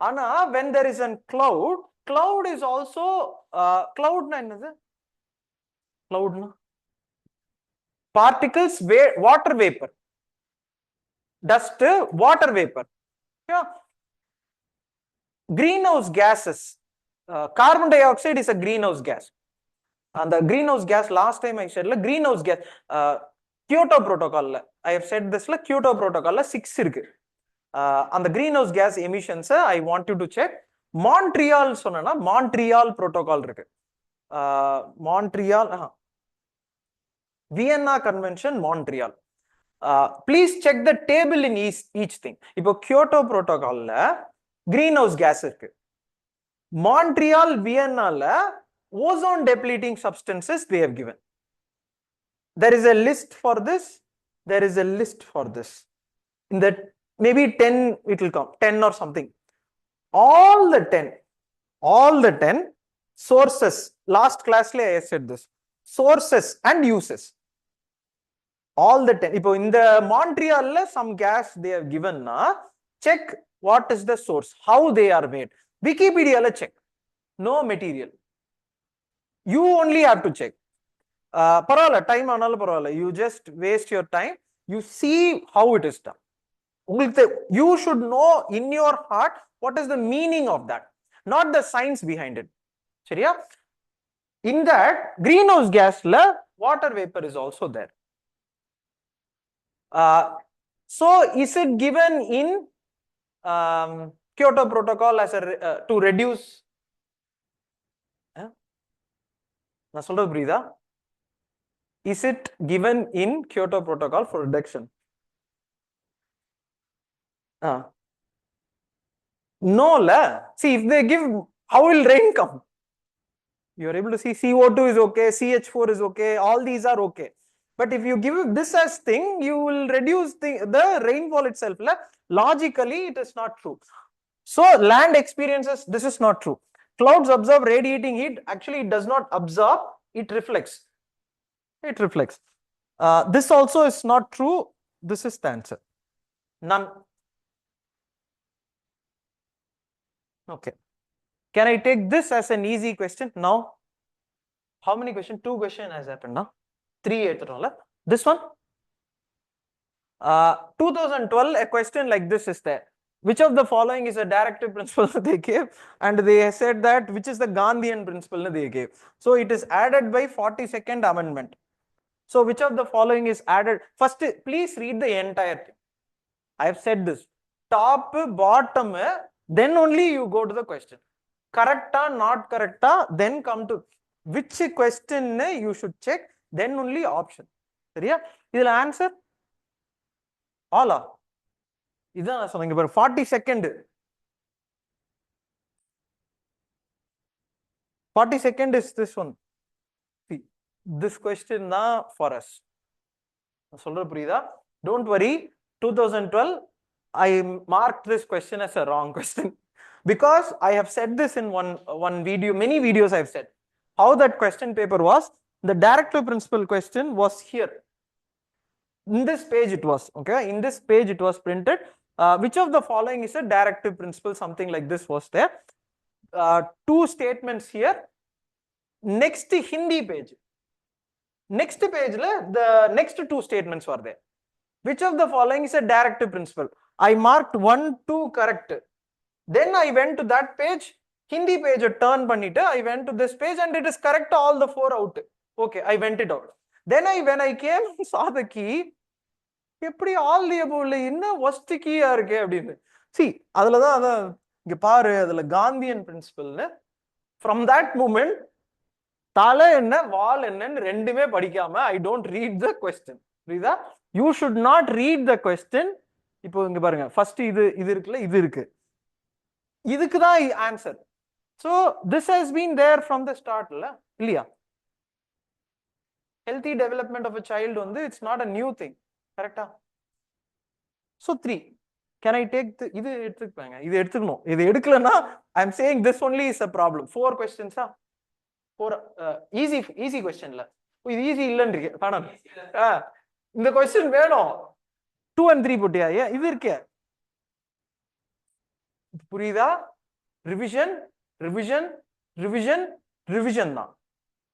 Ana, when there is a cloud is also cloud. Particles, water vapor. Dust, water vapor. Yeah. Greenhouse gases. Carbon dioxide is a greenhouse gas. And the greenhouse gas, last time I said, greenhouse gas, Kyoto Protocol, I have said this, Kyoto Protocol, 6 irukku. On the greenhouse gas emissions, I want you to check. Montreal, Montreal Protocol. Montreal, Vienna Convention, Montreal. Please check the table in each thing. Now, Kyoto Protocol, greenhouse gas. Montreal, Vienna, ozone depleting substances they have given. There is a list for this. There is a list for this. In that, maybe 10 it will come, 10 or something. All the 10 sources. Last class I said this. Sources and uses. All the 10. In the Montreal, some gas they have given. Check what is the source, how they are made. Wikipedia check. No material. You only have to check. Time analu you just waste your time. You see how it is done. You should know in your heart what is the meaning of that, not the science behind it. Seriya? In that, greenhouse gas, water vapor is also there. So, is it given in Kyoto Protocol as a to reduce? Is it given in Kyoto Protocol for reduction? No, la. See, if they give, how will rain come? You are able to see CO2 is okay, CH4 is okay, all these are okay. But if you give this as thing, you will reduce the rainfall itself. La. Logically, it is not true. So, land experiences, this is not true. Clouds absorb radiating heat. Actually, it does not absorb, it reflects. It reflects. This also is not true. This is the answer. None. Okay. Can I take this as an easy question now? How many questions? 2 questions has happened now. 3 this one. 2012, a question like this is there. Which of the following is a directive principle they gave? And they said that which is the Gandhian principle they gave. So it is added by 42nd amendment. So which of the following is added? First, please read the entire thing. I have said this. Top, bottom, then only you go to the question. Correcta, not correcta, then come to which question you should check, then only option. Seriya? This answer? All. This is 42nd. 42nd is this one. See, this question na for us. Don't worry. 2012, I marked this question as a wrong question because I have said this in one video, many videos I have said. How that question paper was, the directive principle question was here. In this page it was, okay, in this page it was printed. Which of the following is a directive principle? Something like this was there. 2 statements here. Next Hindi page. Next page, the next 2 statements were there. Which of the following is a directive principle? I marked 1, 2 correct. Then I went to that page, Hindi page turn pannita, I went to this page and it is correct all the 4 out. Okay, I went it out. Then when I came, saw the key. எப்படி all the above என்ன worst key இருக்கு அப்படின்னு. See, அதுலதான் அதான் இங்க பாரு, அதுல Gandhian பிரின்சிபல்னு. From that moment, தலை என்ன வால் என்னன்னு ரெண்டுமே படிக்காம I don't read the question. புரியுதா? You should not read the question. இப்போ இங்க பாருங்க, first இது இருக்குல்ல, இது இருக்கு. இதுக்கு தான் answer. So this has been there from the start இல்ல, இல்லையா? Healthy development of a child வந்து it's not a new thing. Correct? So 3. Can I take the இது எடுத்துப்பாங்க, இது எடுத்துக்கணும். இது எடுக்கலனா I am saying this only is a problem. 4 questions 4 easy question இல்ல. இது ஈஸி இல்லன்றீங்க பாடம். இந்த question வேணும். 2 and 3 போட்டியா? இது இருக்கே. புரியுதா? ரிவிஷன் ரிவிஷன் ரிவிஷன் ரிவிஷன் தான்.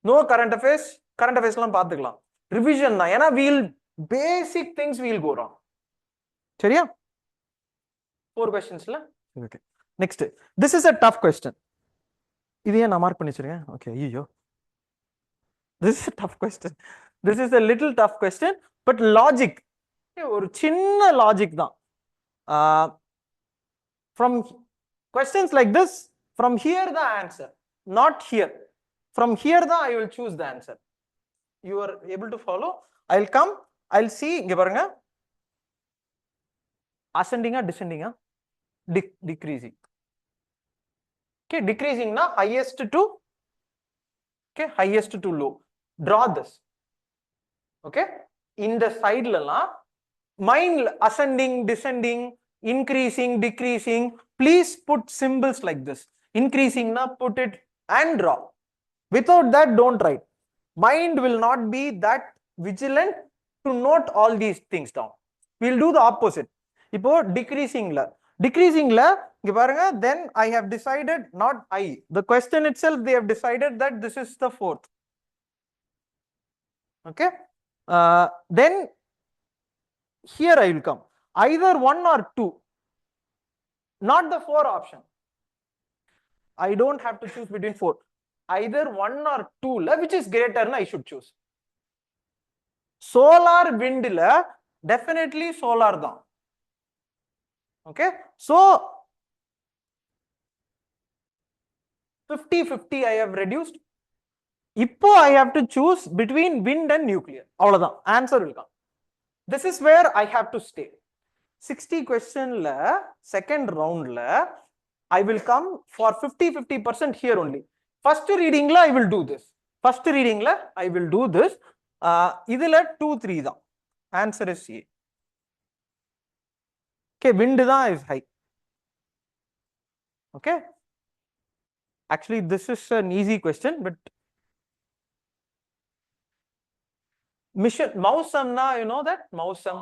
நோ கரண்ட் அஃபேர்ஸ்லாம் பார்த்துக்கலாம். ரிவிஷன் தான். ஏன்னா basic things will go wrong. சரியா? 4 questionsல. Okay. Next. This is a tough question. இது ஏன் நான் மார்க் பண்ணி வச்சிருக்கேன்? Okay, ஐயோ. This is a tough question. This is a little tough question, but logic. ஒரு சின்ன logic தான். From questions like this, from here the answer, not here. From here the I will choose the answer. You are able to follow? I'll come, I'll see. இங்க பாருங்க, ascending or descending? Decreasing. Okay, decreasing na highest to, okay, highest to low. Draw this. Okay, in the side la mind ascending, descending, increasing, decreasing. Please put symbols like this. Increasing na put it and draw. Without that, don't write. Mind will not be that vigilant to note all these things down. We'll do the opposite. இப்போ decreasing la இங்க பாருங்க, then I have decided, not I, the question itself, they have decided that this is the fourth. Okay, then here I will come, either 1 or 2, not the 4 option. I don't have to choose between 4. Either 1 or 2 la, which is greater, I should choose. Solar wind la definitely solar தான். Okay, so 50-50 I have reduced. இப்போ I have to choose between wind and nuclear. அவ்வளவுதான், answer will come. This is where I have to stay. 60 question la second round la I will come for 50-50% here only. First reading la I will do this. First reading la I will do this. இதுல 2-3 தான். Answer is C. Okay, wind தான் is high. Okay, actually this is an easy question, but mission mausam na, you know that mausam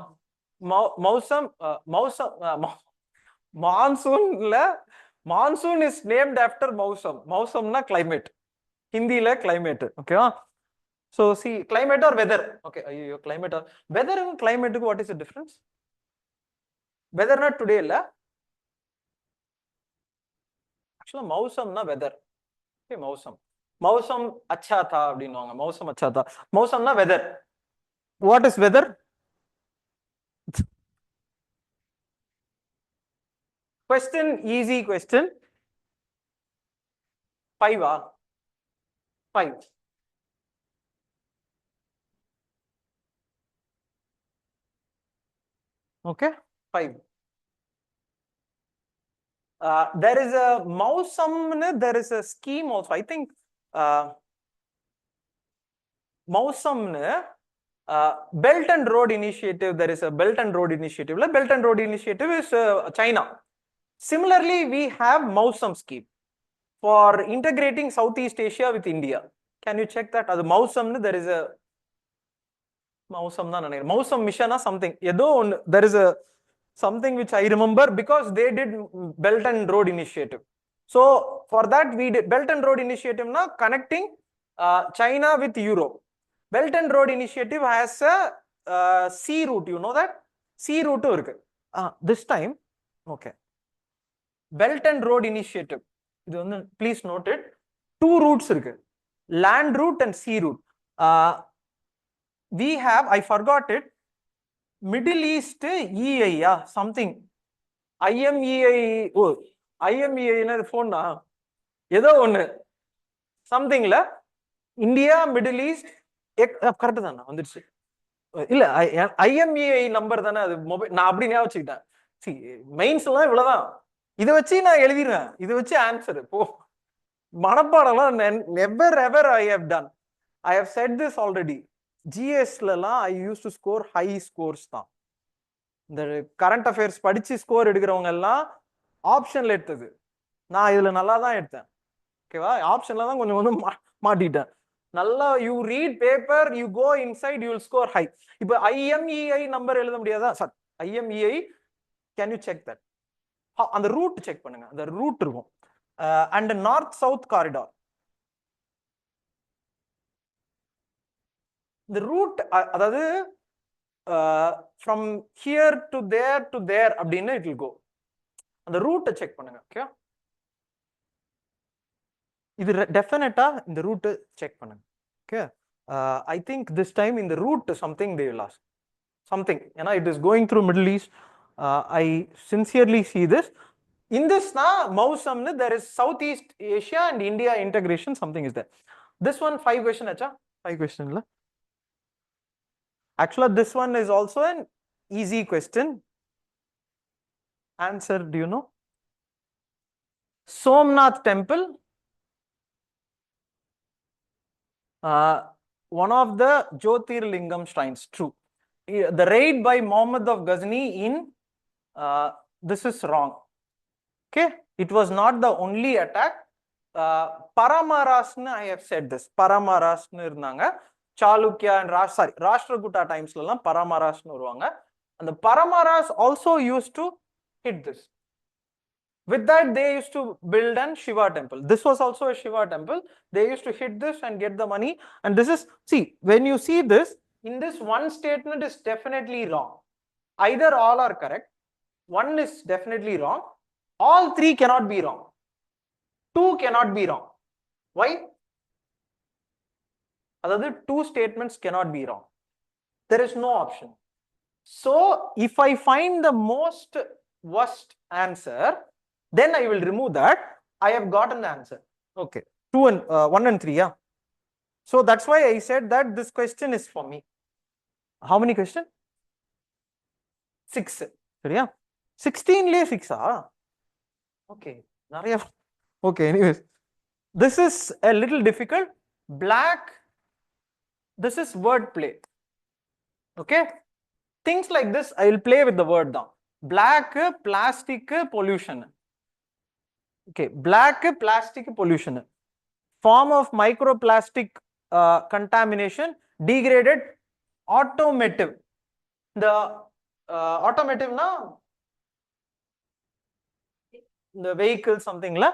monsoon la, monsoon is named after mausam na climate, Hindi la climate. Okay, so see, climate or weather. Okay, climate or weather and climate, what is the difference? Weather not today la, actually mausam na weather. Okay, mausam acha tha அப்படினுவாங்க, mausam acha tha. Mausam na weather. What is weather? Question, easy question. 5 5. Okay, 5. There is a mausam, there is a scheme also. I think mausam Belt and Road Initiative, there is a Belt and Road Initiative. Belt and Road Initiative is China. Similarly, we have mausam scheme for integrating Southeast Asia with India. Can you check that? As mausam, there is a mausam mission or something. There is a something which I remember because they did Belt and Road Initiative. So for that we did Belt and Road Initiative na connecting China with Europe. Belt and Road Initiative has a sea route, you know that? Sea route irukku. This time, okay. Belt and Road Initiative, please note it, 2 routes irukku, land route and sea route. We have, I forgot it, Middle East EI, something. IMEI, oh, IMEI na phone na. Edo one. Something la. India, Middle East, correct தானா வந்துருச்சு இல்ல, IMEI number தானே அது, mobile நான் அப்படி ஞாபகம் வச்சுக்கிட்டேன். C mains எல்லாம் இவ்வளவுதான், இதை வச்சு நான் எழுதிடுவேன், இதை வச்சு ஆன்சர். இப்போ மனப்பாடம்லாம் never ever I have done. I have said this already. ஜிஎஸ்லாம் I used to score high scores தான். இந்த கரண்ட் அஃபேர்ஸ் படிச்சு ஸ்கோர் எடுக்கிறவங்க எல்லாம் ஆப்ஷன்ல எடுத்தது, நான் இதுல நல்லா தான் எடுத்தேன். ஓகேவா, ஆப்ஷன்ல தான் கொஞ்சம் கொஞ்சம் மாட்டிட்டேன். நல்லா you read paper, you go inside, you will score high. இப்போ IMEI நம்பர் எழுத முடியாதா சார்? IMEI, can you check that? அந்த ரூட் செக் பண்ணுங்க, அந்த ரூட் இருக்கும். அண்ட் நார்த் சவுத் காரிடார், இந்த ரூட், அதாவது ஃப்ரம் ஹியர் டு தேர் அப்படின்னு இட் வில் கோ. அந்த ரூட்டை செக் பண்ணுங்க. ஓகே, இது டெஃபினட்டா இந்த ரூட் செக் பண்ணுங்க. Okay, I think this time in the route something they will ask. Something, it is going through Middle East. I sincerely see this. In this Mausamne, there is Southeast Asia and India integration, something is there. This one, 5 question, acha? 5 question. Actually, this one is also an easy question. Answer, do you know? Somnath temple. One of the Jyotirlingam shrines, true. The raid by Muhammad of Ghazni in, this is wrong. Okay, it was not the only attack. Paramarasna, I have said this. Paramarasna irundanga. Chalukya and Rashtrakuta times la Paramarasna varuvanga. And the Paramaras also used to hit this. With that, they used to build an Shiva temple. This was also a Shiva temple. They used to hit this and get the money. And this is, see, when you see this, in this one statement is definitely wrong. Either all are correct. One is definitely wrong. All 3 cannot be wrong. 2 cannot be wrong. Why? Other 2 statements cannot be wrong. There is no option. So, if I find the most worst answer, then I will remove that. I have gotten the answer. Okay. 2 and 1 and 3, yeah. So that's why I said that this question is for me. How many questions? 6. Yeah. 16 lay 6. Okay. Okay, anyways. This is a little difficult. Black. This is word play. Okay. Things like this, I will play with the word down. Black plastic pollution. Okay, black plastic pollution. Form of microplastic contamination, degraded automotive. The automotive na, the vehicle something la,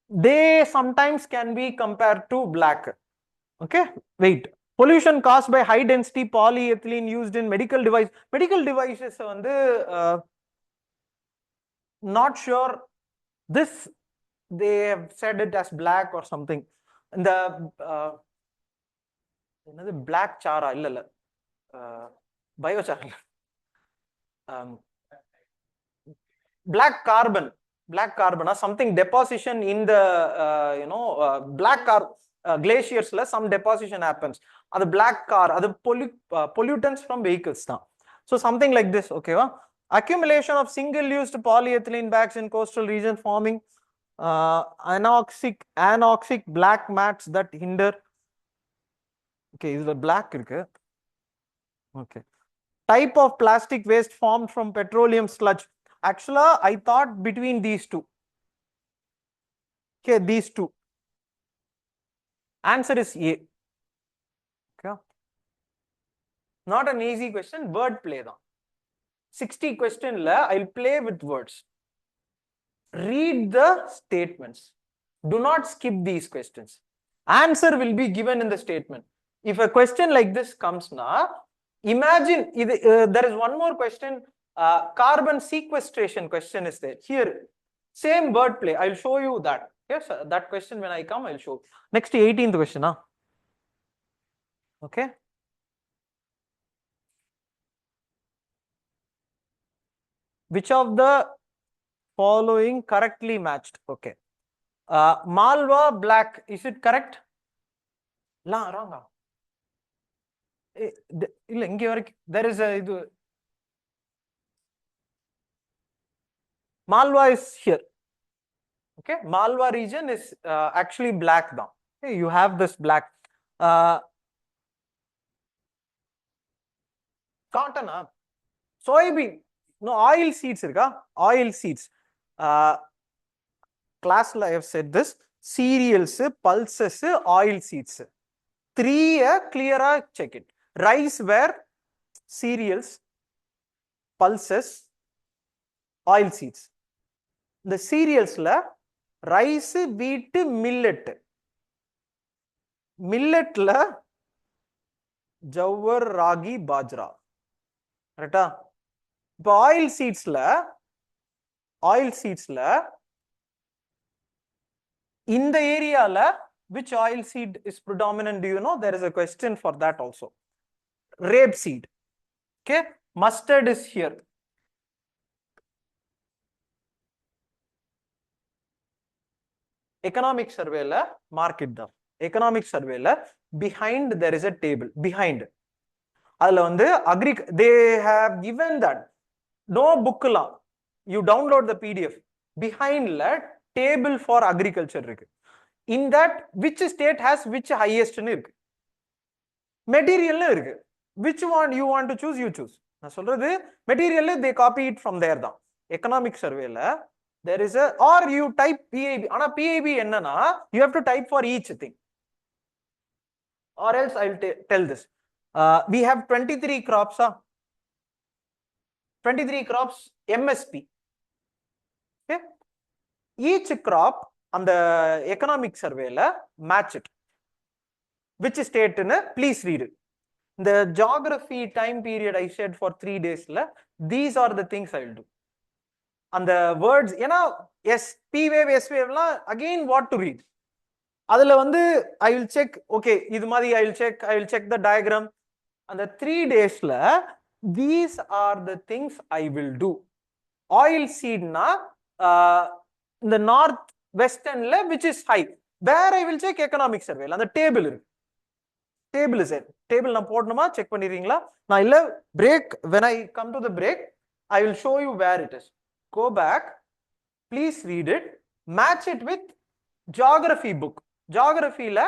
they sometimes can be compared to black. Okay, wait. Pollution caused by high density polyethylene used in medical device. Medical devices not sure. This they have said it as black or something. And the black chara illa biochar. Black carbon or something deposition in the black glaciers la some deposition happens. The black car, the pollutants from vehicles now. So something like this. Okay, accumulation of single used polyethylene bags in coastal region forming anoxic black mats that hinder. Okay, is the black irukku? Okay. Type of plastic waste formed from petroleum sludge. Actually, I thought between these 2. Okay, these 2. Answer is A. Okay. Not an easy question, word play though. 60 question la, I'll play with words. Read the statements. Do not skip these questions. Answer will be given in the statement. If a question like this comes now, imagine there is one more question. Carbon sequestration question is there. Here, same word play. I'll show you that. Yes, that question when I come, I'll show. Next 18th question. Okay. Which of the following correctly matched? Okay. Malwa black, is it correct? La, wrong. There is a Malwa is here. Okay, Malwa region is actually black now. Okay, you have this black. Cotton, soybean, no, oil seeds, oil seeds. Class I have said this. Cereals, pulses, oil seeds. 3 clear, check it. Rice were cereals, pulses, oil seeds. The cereals la rice, wheat, millet. Millet la jawar, ragi, bajra. Right? Oil seeds la in the area la which oil seed is predominant? Do you know? There is a question for that also. Rapeseed. Okay, mustard is here. Economic survey la market da. Economic survey la behind there is a table. Behind. Adla vandu they have given that. No book la. You download the PDF. Behind la table for agriculture இருக்கு. In that, which state has which highest னு இருக்கு. Material இருக்கு. Which one you want to choose, you choose. நான் சொல்றது material they copy it from there தான். Economic survey la there is a, or you type PIB. ஆனா PIB என்னன்னா you have to type for each thing. Or else I will tell this. We have 23 crops. 23 crops MSP. Okay. Each crop on the economic survey la match it. Which state in please read it. The geography time period I said for 3 days la, these are the things I will do. And the words, you know, yes, P wave, S wave la, again what to read. Adula vandu I will check, okay, idu mari I will check the diagram. And the 3 days la, these are the things I will do. Oil seed na in the north western la, which is high, where I will check economic survey la, the table irukku. Table is it. Table na podnuma check பண்ணிரீங்களா? நான் இல்ல break, when I come to the break I will show you where it is. Go back, please read it, match it with geography book. Geography la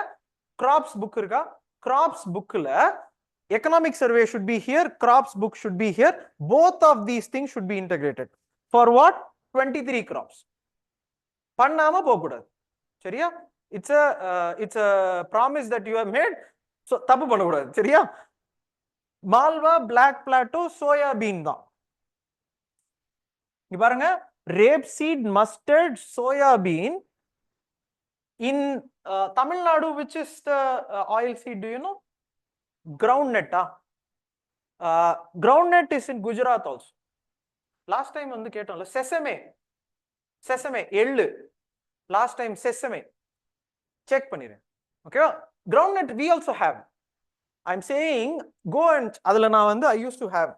crops book irka. Crops book la economic survey should be here, crops book should be here. Both of these things should be integrated. For what? 23 crops. பண்ணாம போக கூடாது. சரியா? It's a promise that you have made. So தப்பு பண்ண கூடாது. சரியா? Malwa, black plateau, soya bean தான். இங்க பாருங்க, rapeseed, mustard, soya bean. In Tamil Nadu, which is the oil seed, do you know? Groundnut. Groundnut is in Gujarat also. Last time வந்து கேட்டோம்ல, sesame, எள்ளு. Last time sesame. Check பண்ணிரேன். Okay? Groundnut we also have. I'm saying go and adula na vandu I used to have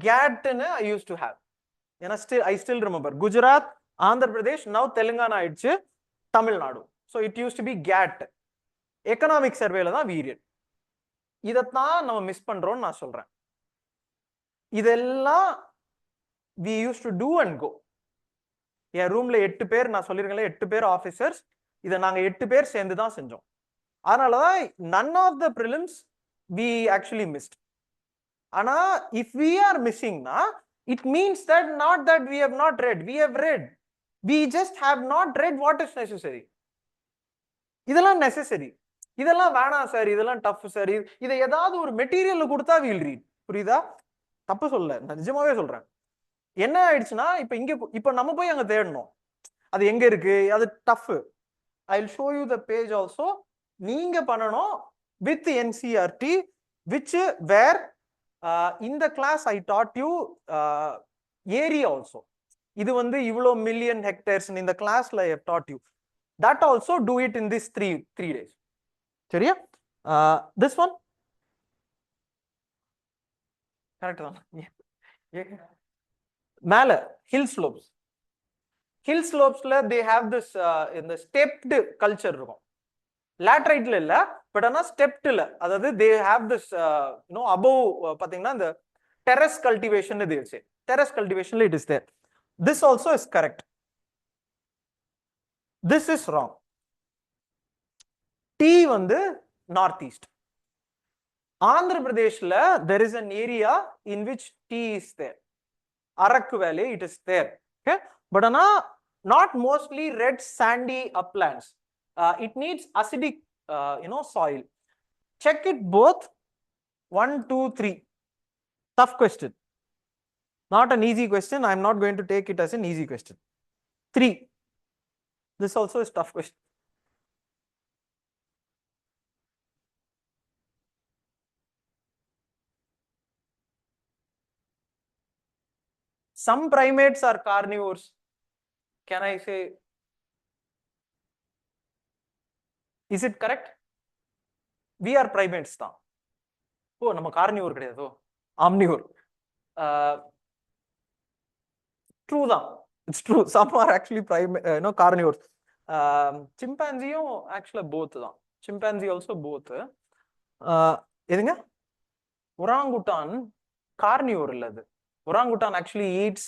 gat nu I used to have. I still remember Gujarat, Andhra Pradesh, now Telangana aichu, Tamil Nadu. So it used to be gat. Economic survey la da period. idatha nama miss pandrom na solren. Idella we used to do and go. என் ரூம்ல 8 பேர், நான் சொல்லிருக்கேன்ல 8 பேர் officers, இதை நாங்க 8 பேர் சேர்ந்து தான் செஞ்சோம். அதனாலதான் none of the prelims we actually missed. ஆனா if we are missing na, it means that not that we have not read, we have read, we just have not read what is necessary. இதெல்லாம் necessary, இதெல்லாம் வேணாம் sir, இதெல்லாம் tough sir, இதை ஏதாவது ஒரு material கொடுத்தா we'll read. புரியுதா? தப்பு சொல்ல, நான் நிஜமாவே சொல்றேன். என்ன ஆயிடுச்சுன்னா இப்ப நம்ம போய் அங்க தேடணும், அது எங்க இருக்கு, அது tough. I will show you the page also. நீங்க பண்ணணும் with NCERT, which where in the class I taught you area also. இது வந்து இவ்வளோ மில்லியன் ஹெக்டேர்ஸ் இந்த கிளாஸ்ல I have taught you. That also do it in this three days. சரியா? This one correct தான். மேல hill slopesல they have this இந்த stepped culture இருக்கும். lateriteல இல்ல, பட் ஆனா steppedல, அதாவது they have this above பாத்தீங்கன்னா இந்த terrace cultivation இது இருக்கு. terrace cultivationல it is there. This also is correct. This is wrong. T வந்து northeast. Andhra Pradeshல there is an area in which tea is there. Arakku Valley, it is there. Okay, but not mostly red sandy uplands. It needs acidic soil. Check it both. 1 2 3. Tough question, not an easy question. I'm not going to take it as an easy question. 3. This also is tough question. Some primates are carnivores. Can I say Is it correct? We are primates தான். ஓ நம்ம carnivore கிடையாதோ, ஆம்னிவோர். True தான். It's true. Some are actually carnivores. Chimpanzee actually both தான். Chimpanzee also both. எதுங்க? Orangutan carnivore இல்ல அது. Orangutan actually eats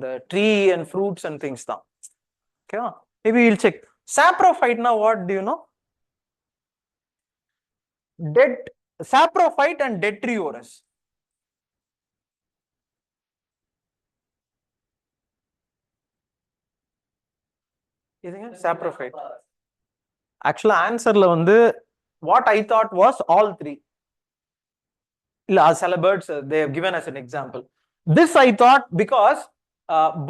the tree and fruits and things தான். Okay, maybe we'll check. Saprophyte na what do you know? Saprophyte and detrivorous. எதுங்க saprophyte? Actually answerல வந்து what I thought was all three. இல்ல சில birds they have given as an example. This I thought because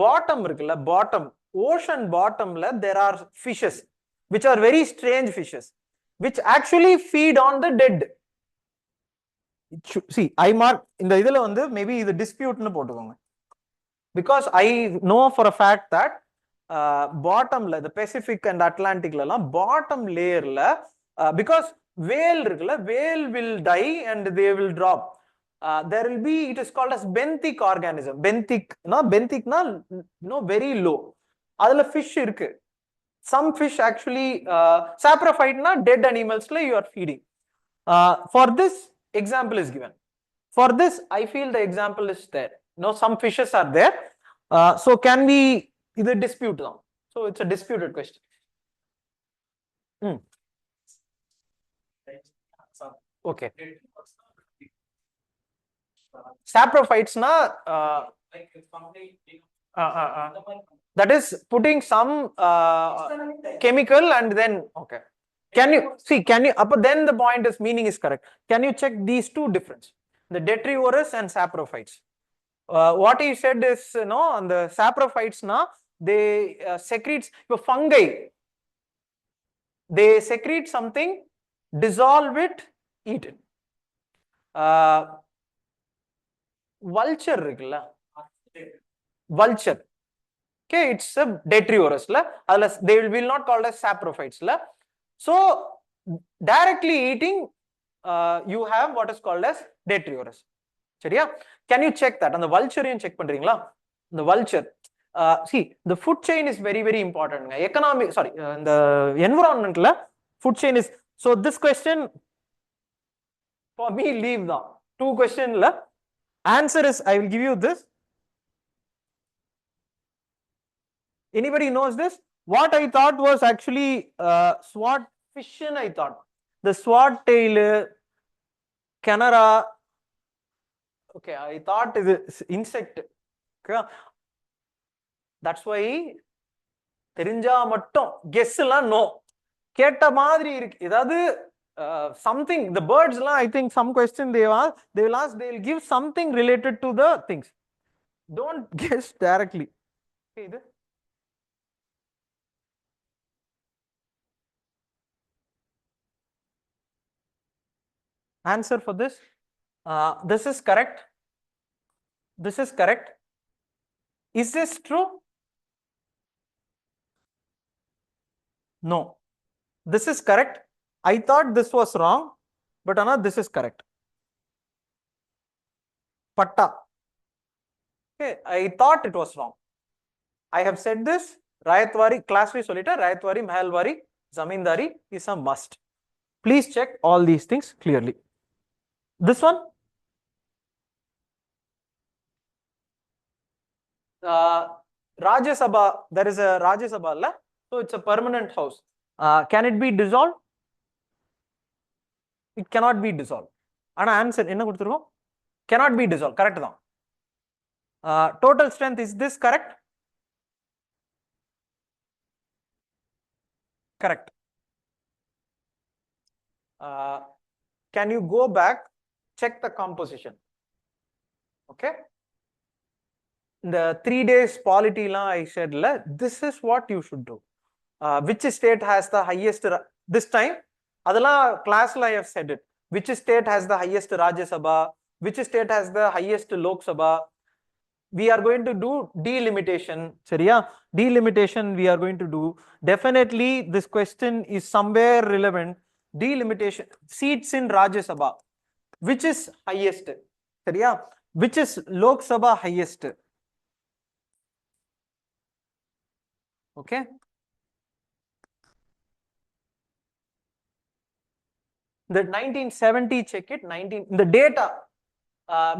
bottom இருக்குல்ல, bottom ocean bottomல there are fishes which are very strange fishes which actually feed on the dead. See, I mark இந்த இதுல வந்து maybe இது dispute னு போட்டுக்கோங்க, because I know for a fact that bottomல the Pacific and Atlantic la bottom layer la because whale இருக்குல்ல, whale will die and they will drop. There will be, it is called as benthic organism. Benthic na very low. அதுல fish இருக்கு. Some fish actually saprophyte na dead animals la you are feeding. For this example is given. For this I feel the example is there. Some fishes are there. So can we either dispute them? So it's a disputed question. Okay. Saprophytes na that is putting some chemical and then okay. Can you see? Then the point is meaning is correct. Can you check these two difference? The detrivorous and saprophytes. What he said is on the saprophytes na they secretes fungi. They secrete something, dissolve it, eat it. Vulture இருக்குல்ல, vulture, okay, it's a detrivorous la, they will not called as saprophytes la. So directly eating you have what is called as detrivorous. சரியா? Can you check that? And the vulture check பண்றீங்களா? The vulture, see, the food chain is very very important. Economic, sorry, the environment la food chain is. So this question for me leave the two question la. Answer is, I will give you this. Anybody knows this? What I thought was actually sword fission. I thought the sword tail, canara. Okay, I thought it is insect. Okay, that's why தெரிஞ்சா மட்டும் guess எல்லாம் no. கேட்ட மாதிரி இருக்கு ஏதாவது something. The birds la, I think some question they will ask, they will give something related to the things. Don't guess directly. Okay, this answer for this, this is correct. This is correct. Is this true? No, this is correct. I thought this was wrong, but Anna, this is correct. Patta. Okay, I thought it was wrong. I have said this. Rayatwari class we solita, Rayatwari, Mahalwari, Zamindari is a must. Please check all these things clearly. This one, Rajya Sabha, there is a Rajya Sabha la, so it's a permanent house. Can it be dissolved? It cannot be dissolved. Ana answer enna kuduthirukkom? Cannot be dissolved. Correct da. Total strength, is this correct? Correct. Can you go back, check the composition? Okay, the 3 days polity la I said la, this is what you should do. Which state has the highest this time? Adala class la I have said it. Which state has the highest Rajya Sabha? Which state has the highest Lok Sabha? we are going to do delimitation. Seriya? Delimitation we are going to do. Definitely this question is somewhere relevant. Delimitation, seats in Rajya Sabha, which is highest? Seriya? Which is Lok Sabha highest? Okay. The 1970, check it. The data,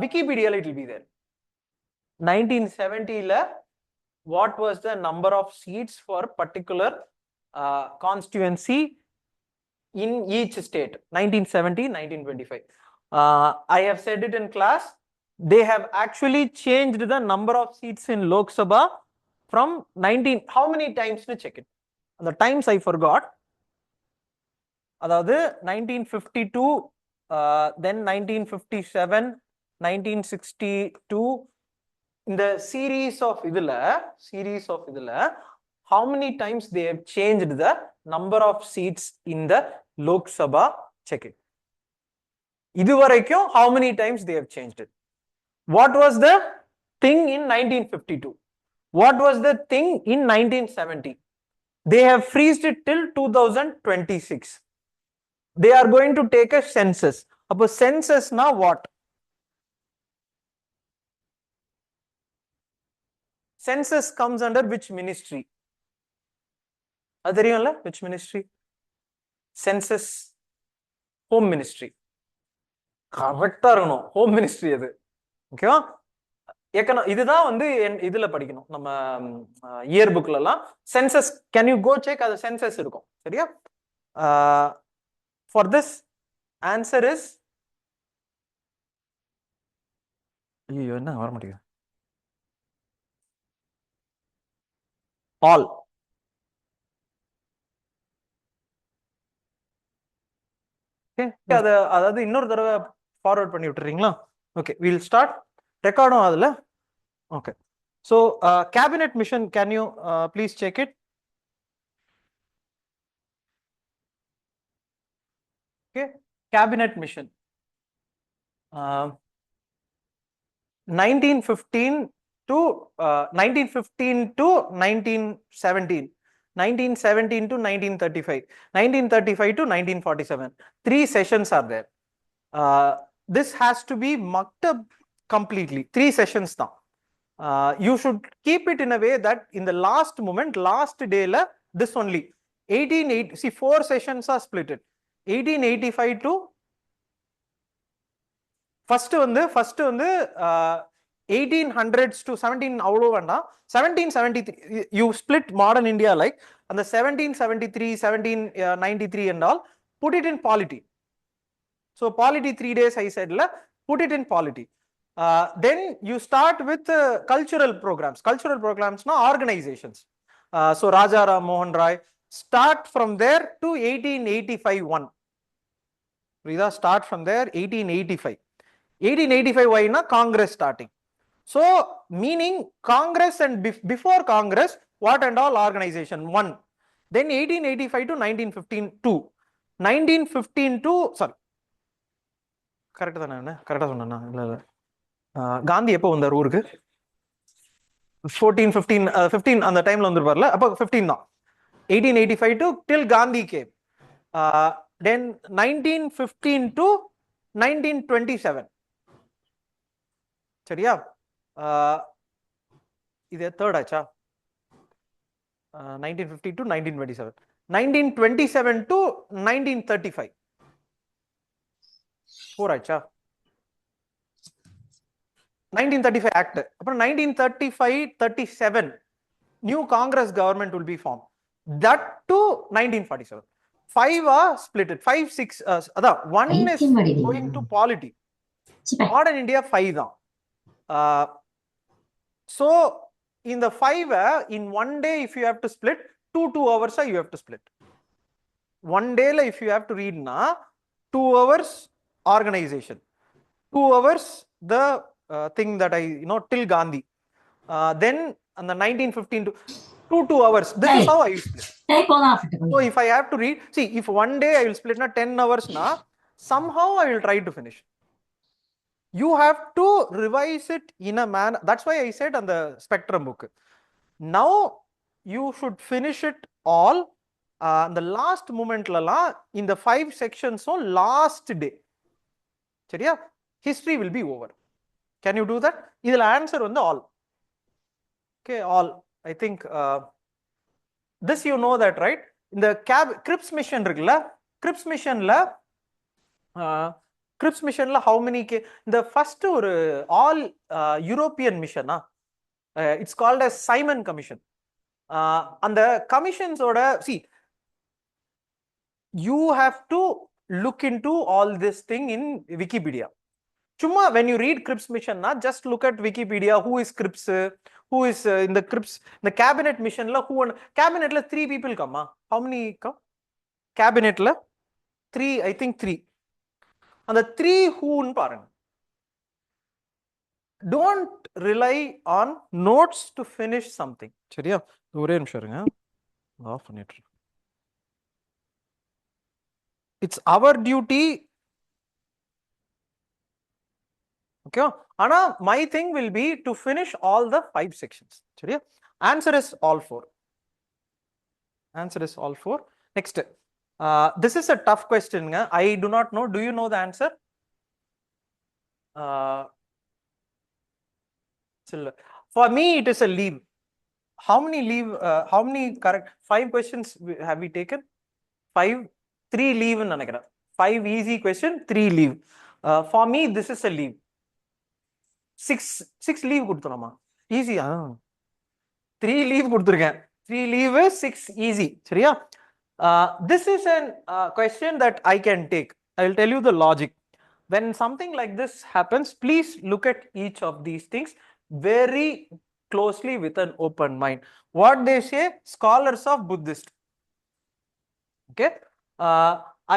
Wikipedia it will be there. 1970 what was the number of seats for particular constituency in each state? 1970, 1925. I have said it in class. They have actually changed the number of seats in Lok Sabha from 19. How many times to check it? The times I forgot. அதாவது 1952, then 1957, 1962, in the series of idula, how many times they have changed the number of seats in the Lok Sabha? Check it. Iduvaraikkum, how many times they have changed it? What was the thing in 1952? What was the thing in 1970? They have freezed it till 2026. They are going to take a census. Appo census na what? Census comes under which ministry? Adhariyalla, which ministry? Census, Home Ministry. Correct no, Home Ministry adu. Okay va? இதுதான் வந்து இதுல படிக்கணும் நம்ம year புக்ல எல்லாம். Census, can you go check, அது census இருக்கும். சரியா? For this, answer is என்ன வர மாட்டேங்குது. All. Okay, அதாவது இன்னொரு தடவை ஃபார்வர்ட் பண்ணி விட்டுறீங்களா? Okay, we'll start. ரெக்கார்டும் அதுல. Okay, so cabinet mission, can you please check it? Okay, cabinet mission. 1915 to 1917, 1917 to 1935, 1935 to 1947. 3 sessions are there. This has to be mucked up completely. 3 sessions now. You should keep it in a way that in the last moment, last day la, this only 1880. See, 4 sessions are split it. 1885 to first வந்து 1800s to 17 அவ்வளோ வேண்டாம். 1773 you split modern India like, and the 1773, 1793 and all, put it in polity. So polity 3 days I said la, put it in polity. Then you start with cultural programs. Cultural programs na organizations. So Raja Ram Mohan Roy, start from there to 1885 1. Rida, start from there 1885. 1885 why na? Congress starting. So meaning Congress and before Congress, what and all organization? 1. Then 1885 to 1915 2. 1915 to, sorry, correct தானே? கரெக்டா சொன்னா? இல்ல காந்தி எப்போ வந்தார் ஊருக்கு? 14 15 அந்த டைம்ல வந்துருப்பார்ல, அப்போ 15 தான். 1885 to till Gandhi came. Then 1915 to 1927. சரியா? இது third ஆச்சா? 1950 to 1927. 1927 to 1935. 4 ஆச்சா? 1935 Act. அப்புறம் 1935-37 new Congress government will be formed. That to 1947. 5 are split it. 5, 6. அதான் 1 is going to polity. Modern India 5 தான். So in the 5, in one day if you have to split, 2 hours you have to split. One day if you have to read na, 2 hours organization, 2 hours the thing that I till Gandhi. Then on the 1915 to 2 hours. This is how I will split. So if I have to read, see, if one day I will split na 10 hours na, somehow I will try to finish. you have to revise it in a manner. That's why I said on the spectrum book, now you should finish it all. The last moment in the 5 sections, so last day சரியா, history will be over. Can you do that? இதுல answer வந்து all. Okay, all. I think this you know that, right? இந்த Cripps mission இருக்குல்ல, Cripps missionல how many the first ஒரு all European mission it's called as Simon Commission. அந்த commissions ஓட see, you have to look into all this thing in Wikipedia. Chumma when you read Cripps mission just look at Wikipedia, who is Cripps, who is in the Cripps, the cabinet mission la who, cabinet la 3 people come. How many come cabinet la? 3, I think 3. And the 3 who nu paranga. Don't rely on notes to finish something. சரியா, ஒரே நிமிஷம் இருங்க, of பண்ணிட்டு. It's our duty. Okay, Anna, my thing will be to finish all the 5 sections. சரியா, answer is all 4. Answer is all 4. Next, this is a tough question. I do not know. Do you know the answer? For me, it is a leave. How many leave? How many correct? 5 questions have we taken? 5, 3 leave in Nanagara. 5 easy question, 3 leave. For me, this is a leave. 6 leave கொடுத்தோமா? Easy. 3 leave கொடுத்துருக்கேன். 3 leave is 6 easy. சரியா? This is a question that I can take. I will tell you the logic. When something like this happens, please look at each of these things very closely with an open mind. What they say, scholars of Buddhist. Okay,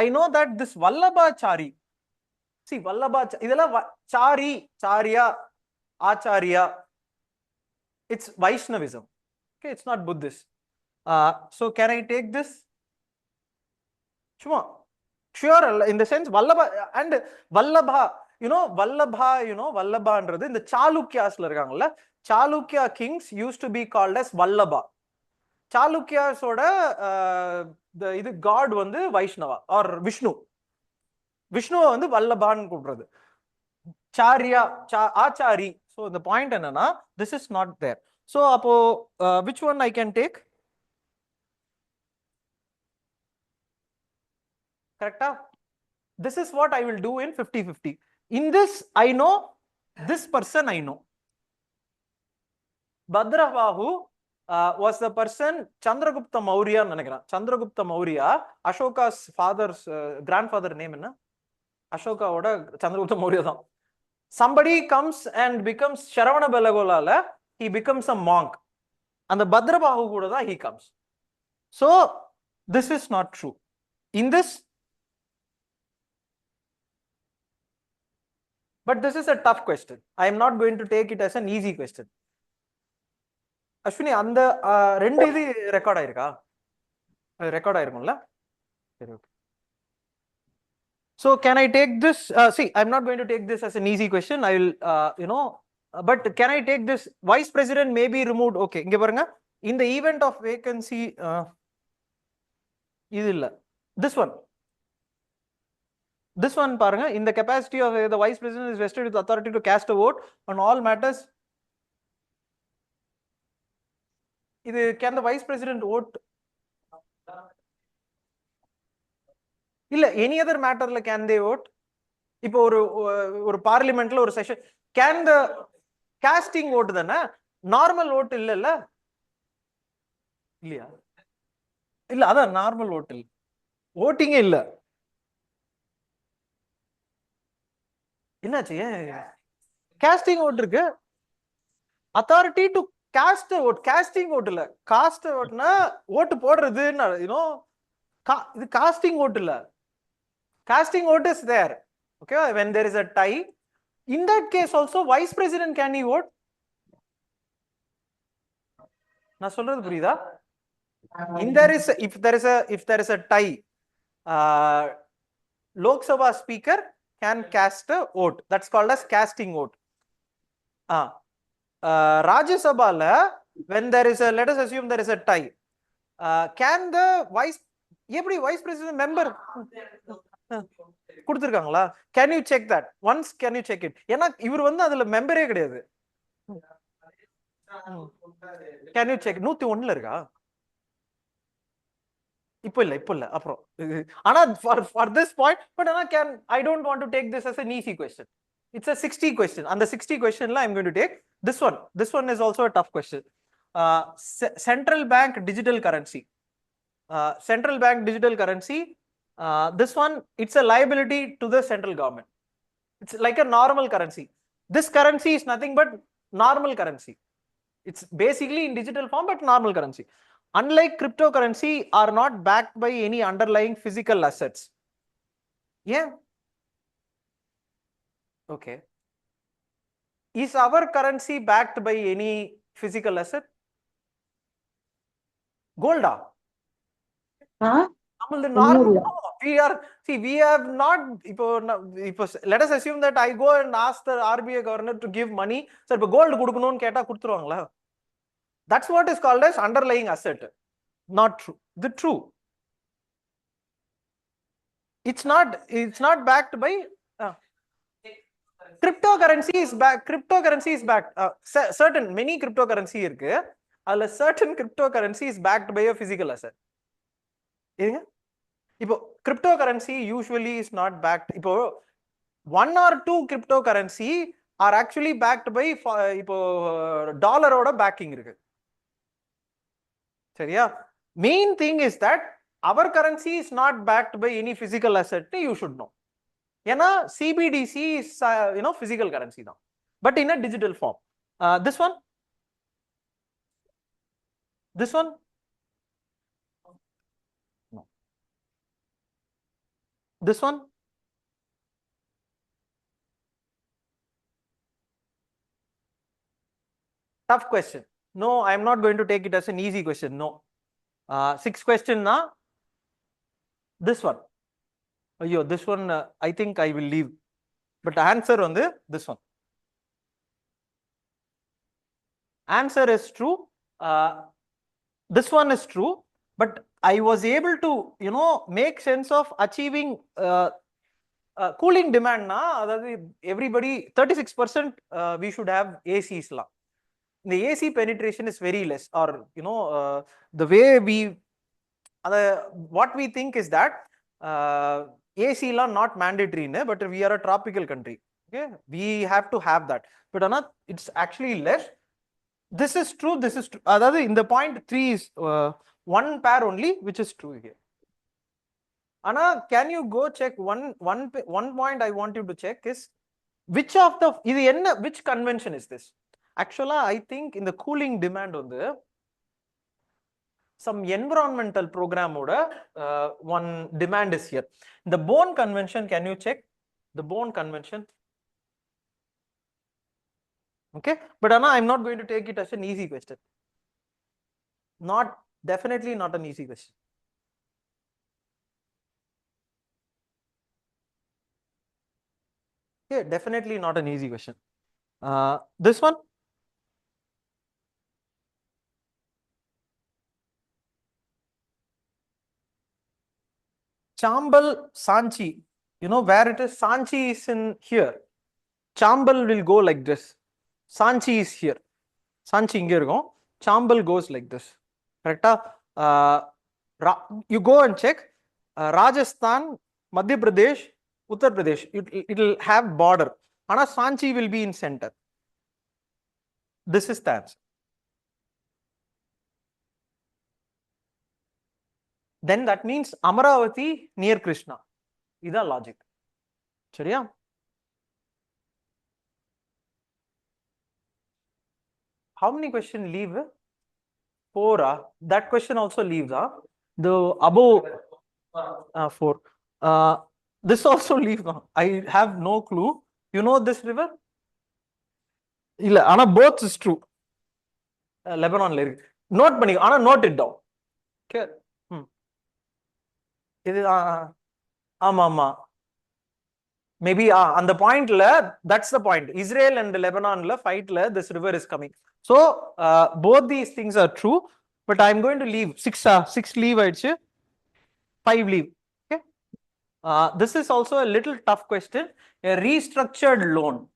I know that this Vallabhachari, see Vallabhachari, idella Chari, Charya, Acharya, it's Vaishnavism. Okay, it's not Buddhist. So can I take this? Sure, in the sense Vallabha and Vallabha, you know Vallabha andradhu in the Chalukyas la irukangalla. Chalukya kings used to be called as Vallabha. Chalukyas oda the god வந்து Vaishnava or Vishnu. Vishnu வந்து Vallabhan கூப்பிடுறது. Charya, Achari. So the point என்னன்னா, this is not there. So அப்போ which one I can take? Correct? This is what I will do in 50-50. In this, I know this person. I know Bhadrabahu was the person Chandragupta Maurya nanikiran. Chandragupta Maurya, Ashoka's father's grandfather name enna? Ashoka oda Chandragupta Maurya da. Somebody comes and becomes Sharavana Belagolala, he becomes a monk. And the Bhadrabahu kuda da he comes. So this is not true. In this, but this is a tough question. I am not going to take it as an easy question. Ashwini, அந்த ரெண்டு இது record ஆயிருக்கா? Record ஆயிருக்கும்ல? சரி, okay. So can I take this? See, I'm not going to take this as an easy question. I will, but can I take this? Vice President may be removed. Okay, இங்க பாருங்க. In the event of vacancy, இது இல்ல. This one பாருங்க. In the capacity of the Vice President is vested with authority to cast a vote on all matters. இது can the Vice President vote? இல்ல, any other matterல can they vote? இப்போ ஒரு பார்லிமெண்ட்ல ஒரு session can the casting vote தானே, normal vote இல்ல இல்லையா? இல்ல, அதான் நார்மல் vote இல்ல, voting இல்ல. என்னாச்சு? casting vote இருக்கு, authority to cast a vote. Casting vote இல்ல, cast a vote னா vote போடுறதுன்னு, இது casting vote இல்ல. Casting vote is there. Okay, when there is a tie, in that case also Vice President can he vote? நான் சொல்றது புரியுதா? If there is a tie, Lok Sabha Speaker can cast a vote. That's called as casting vote. Rajya Sabha, when there is a, let us assume there is a tie, can the vice president member கொடுத்திருக்காங்களா? Can you check that once? Can you check it? ஏன்னா இவர் வந்து அதுல மெம்பரே கிடையாது. Can you check? 101ல இருக்கா? இப்போ இல்ல அப்புறம் ஆனா for this point, but ஆனா I don't want to take this as an easy question. It's a 60 question. And the 60 question I'm going to take this one. This one is also a tough question. Central bank digital currency. Central bank digital currency. This one, it's a liability to the central government. It's like a normal currency. This currency is nothing but normal currency. It's basically in digital form, but normal currency. Unlike cryptocurrency, are not backed by any underlying physical assets. Yeah. Okay. Is our currency backed by any physical asset? Gold? Normal. We have not. Let us assume that I go and ask the RBI governor to give money. Sir, gold kudukanonu ketta kuduthruvaangala. That's what is called as underlying asset. Not true. The true. It's not backed by. Cryptocurrency is backed. Certain many cryptocurrency irukku. A certain cryptocurrency is backed by a physical asset. Cryptocurrency usually is not backed. One or two cryptocurrency are actually backed by dollar oda backing irukku. Seriya? Main thing is that our currency is not backed by any physical asset. You should know. Yena CBDC is physical currency now, but in a digital form. This one. No. This one. Tough question. No, I am not going to take it as an easy question. No. 6th question na. This one. This one I think I will leave. But answer on this one. Answer is true. This one is true. But I was able to, make sense of achieving cooling demand na. Everybody 36% we should have ACs la. The AC penetration is very less, or the way what we think is that AC law not mandatory, but we are a tropical country. Okay, we have to have that, but it's actually less. This is true. In the point 3 is one pair only, which is true here. Anna, can you go check one point I want you to check is which convention is this? Actually, I think in the cooling demand on some environmental program order, one demand is here. The Bonn Convention, can you check the Bonn Convention? Okay, but Anna, I'm not going to take it as an easy question. Definitely not an easy question. Yeah, definitely not an easy question. This one. Chambal Sanchi, where it is. Sanchi is in here. Chambal will go like this. Sanchi is here. Sanchi inge irukum. Chambal goes like this. Correct? You go and check. Rajasthan, Madhya Pradesh, Uttar Pradesh. It will have border. Ana Sanchi will be in center. This is the answer. Then that means Amaravati near Krishna. Ida logic. Chariya? How many questions leave? 4. That question also leaves. The above 4. This also leaves. I have no clue. You know this river? Illa, ana both is true. Lebanon la irukku. Note panni, ana note it down. Okay. இது ஆமா Maybe on the point, that's the point. Israel and Lebanon fight, this river is coming. So both these things are true, but I'm going to leave six leave, 5 leave. Okay. This is also a little tough question. A restructured loan.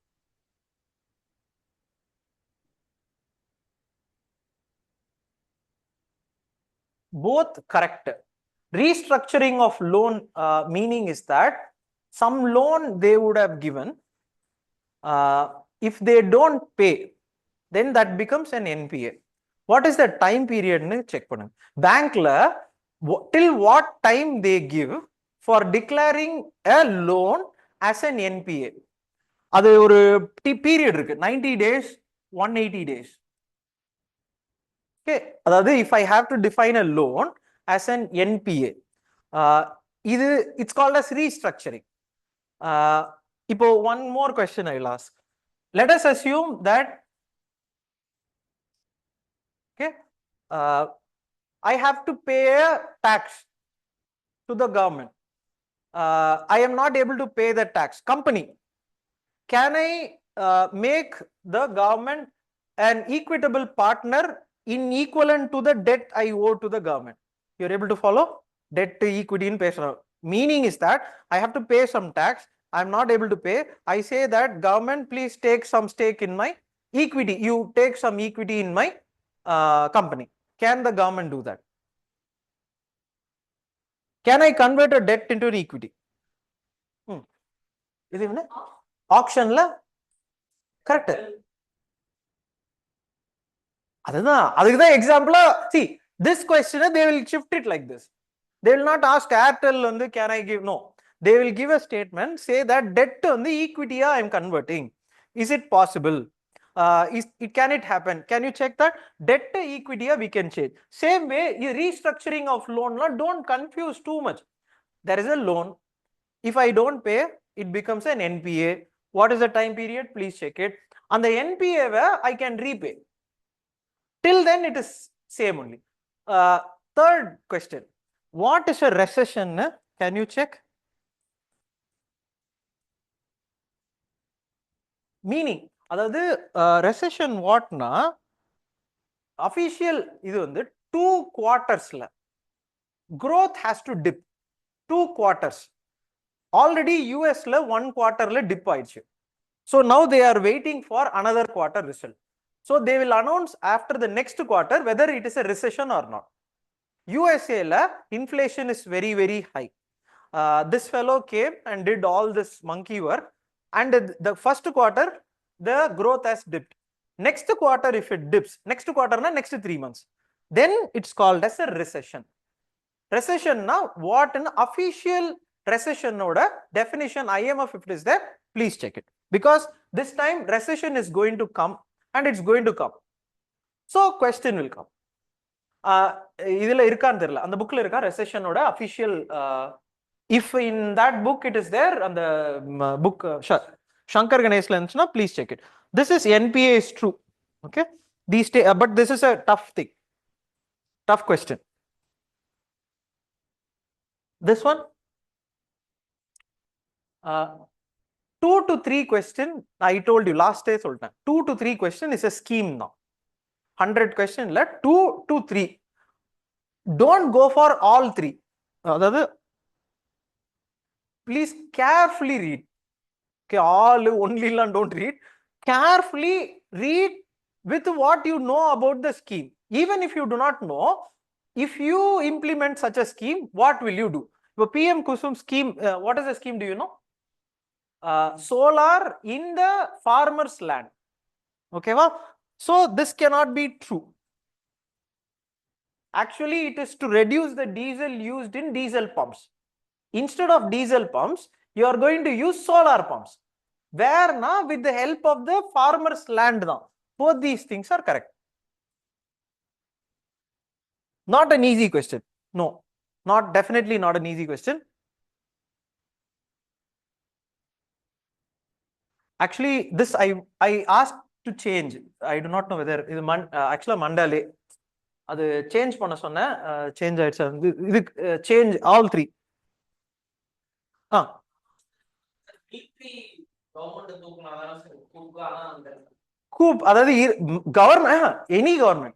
Both correct. Restructuring of loan meaning is that some loan they would have given. If they don't pay, then that becomes an NPA. What is the time period? Check பண்ணுங்க. Bankல till what time they give for declaring a loan as an NPA? அது ஒரு period இருக்கு. 90 days, 180 days. Okay. அதாவது if I have to define a loan as an NPA, it's called as restructuring. இப்போ one more question I will ask. Let us assume that I have to pay a tax to the government. I am not able to pay the tax. Company, can I make the government an equitable partner in equivalent to the debt I owe to the government? You're able to follow? Debt to equity in personal. Meaning is that I have to pay some tax. I'm not able to pay. I say that government, please take some stake in my equity. You take some equity in my company. Can the government do that? Can I convert a debt into an equity? Is it auction la? Correct. That's example. See, this question they will shift it like this. They will not ask Airtel can I give? No. They will give a statement, say that debt on the equity I am converting. Is it possible? Can it happen? Can you check that? Debt to equity we can change. Same way, restructuring of loan, don't confuse too much. There is a loan. If I don't pay, it becomes an NPA. What is the time period? Please check it. On the NPA, I can repay. Till then, it is same only. Third question. What is a recession? Can you check? Meaning, அதாவது recession whatனா official இது வந்து 2 quartersல growth has to dip 2 quarters. Already USல 1 quarterல dip ஆயிடுச்சு. So now they are waiting for another quarter result. So they will announce after the next quarter whether it is a recession or not. USA la inflation is very, very high. This fellow came and did all this monkey work, and the first quarter the growth has dipped. Next quarter, if it dips, next quarter na next 3 months, then it's called as a recession. Recession now, what an official recession oda definition IMF if it is there, please check it, because this time recession is going to come and it's going to come. So question will come. இதுல இருக்கான்னு தெரியல, அந்த புக்ல இருக்கா recession oda official? If in that book it is there, on the book Shankar Ganeshla, please check it. This is NPA is true. Okay, these but this is a tough thing, tough question. This one, 2 to 3 question. I told you last day, 2 to 3 question is a scheme now. 100 question, 2 to 3. Don't go for all 3. Please carefully read. Okay, all only don't read. Carefully read with what you know about the scheme. Even if you do not know, if you implement such a scheme, what will you do? The PM Kusum scheme, what is the scheme? Do you know? Solar in the farmer's land. Okay, well, so this cannot be true. Actually, it is to reduce the diesel used in diesel pumps. Instead of diesel pumps, you are going to use solar pumps. Where now, with the help of the farmer's land now. Both these things are correct. Not an easy question. No, definitely not an easy question. Actually, this I asked to change. I do not know whether இது actually Mandale அது change பண்ண சொன்ன change ஆயிடுச்சு. இது change all 3. coup அதாவது government, any government,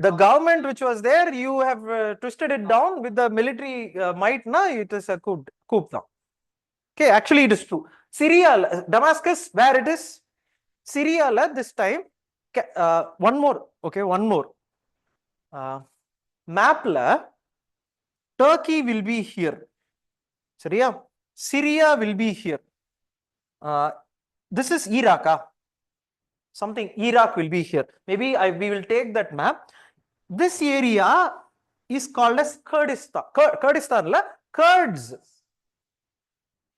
the government which was there, you have twisted it down with the military might na, it is a coup தான். Okay, actually it is true. Syria, Damascus, where it is, Syria this time, one more, okay, one more. Map Turkey will be here. Syria, Syria will be here. This is Iraq. Something Iraq will be here. Maybe we will take that map. This area is called as Kurdistan. Kurdistan la Kurds.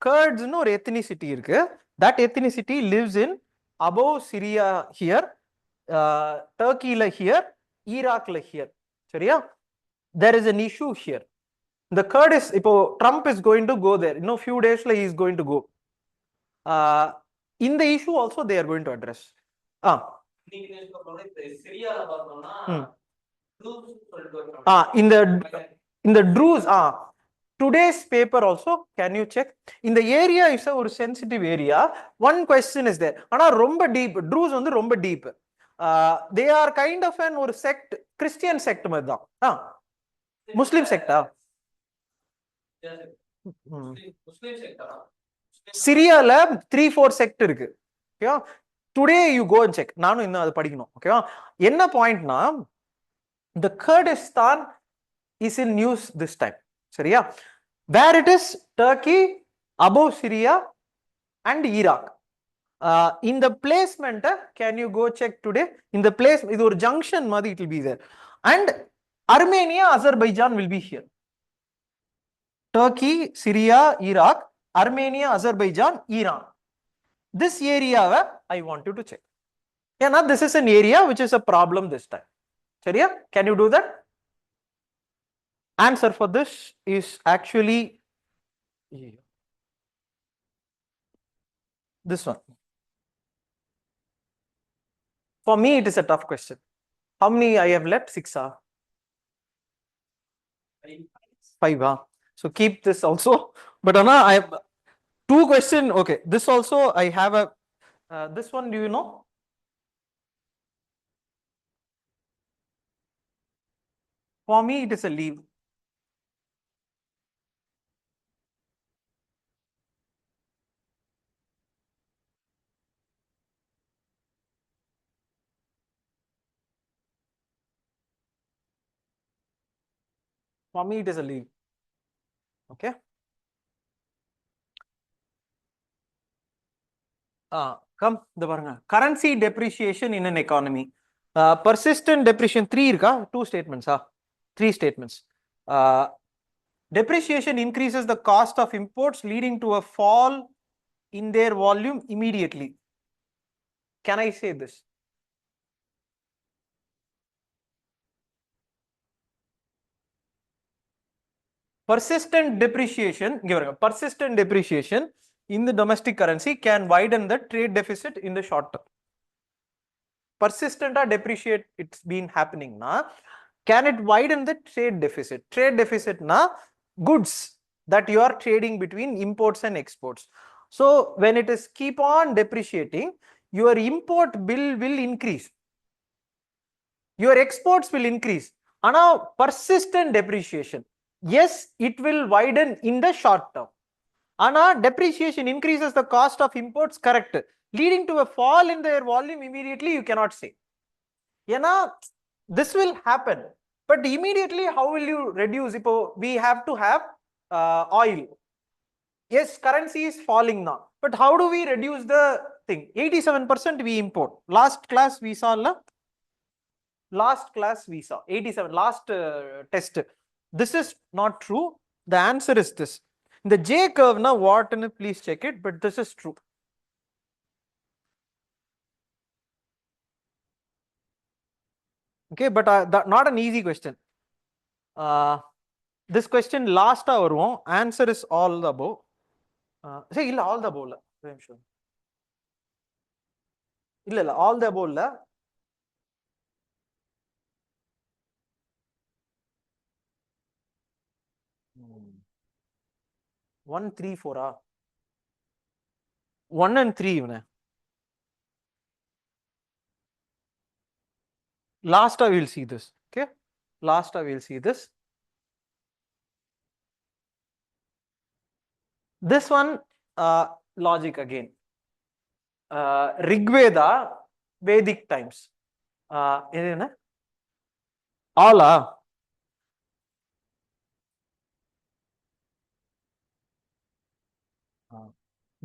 Kurds no ethnicity irukku. That ethnicity lives in above Syria here, Turkey la here, Iraq la here. சரியா? There is an issue here. The Kurds, இப்போ Trump is going to go there. Few days la he is going to go. In the issue also they are going to address. In the Druze, today's paper also, can you check? In the area is a sensitive area. One question is there. Ana romba deep. Druze வந்து ரொம்ப deep. They are kind of an ஒரு sect, Christian sect மாதிரி தான். Muslim sect. Syria 3-4 sect இருக்கு. Okay? Today you go and check. நானும் இன்னும் அது படிக்கணும். Okay? என்ன பாயிண்ட்னா, the Kurdistan is in news this time. சரியா? Where it is, Turkey, above Syria and Iraq. In the placement, can you go check today? In the place, இது ஒரு junction மாதிரி it will be there. And Armenia, Azerbaijan will be here. Turkey, Syria, Iraq, Armenia, Azerbaijan, Iran. This area I want you to check. Yeah, now this is an area which is a problem this time. சரியா? Can you do that? Answer for this is actually this one. For me, it is a tough question. How many I have left? 6. 5. So keep this also. But Anna, I have 2 questions. Okay, this also I have a. This one, do you know? For me, it is a leave. For me, it is a leave. Okay. Come the பாருங்க. Currency depreciation in an economy. Persistent depreciation 3 இருக்கா? 2 statements. 3 statements. Depreciation increases the cost of imports, leading to a fall in their volume immediately. Can I say this? Persistent depreciation in the domestic currency can widen the trade deficit in the short term. Persistent or depreciate, it's been happening na. Can it widen the trade deficit? Trade deficit na goods that you are trading between imports and exports. So when it is keep on depreciating, your import bill will increase. Your exports will increase. Ana persistent depreciation, yes, it will widen in the short term. Ana depreciation increases the cost of imports, correct, leading to a fall in their volume immediately, you cannot say. Yena, this will happen, but immediately how will you reduce? We have to have oil. Yes, currency is falling now, but how do we reduce the thing? 87% we import. Last class we saw 87, last test. This is not true. The answer is this. The J curve now, what, please check it, but this is true. Okay, but not an easy question. This question last hour, answer is all the above. Say illa all the above la. Illa all the above la. 1, 3, 4. 1 and 3 இவனே. Last I will see this. Okay, last I will see this. This one logic again. Rigveda, Vedic times. இது என்ன? All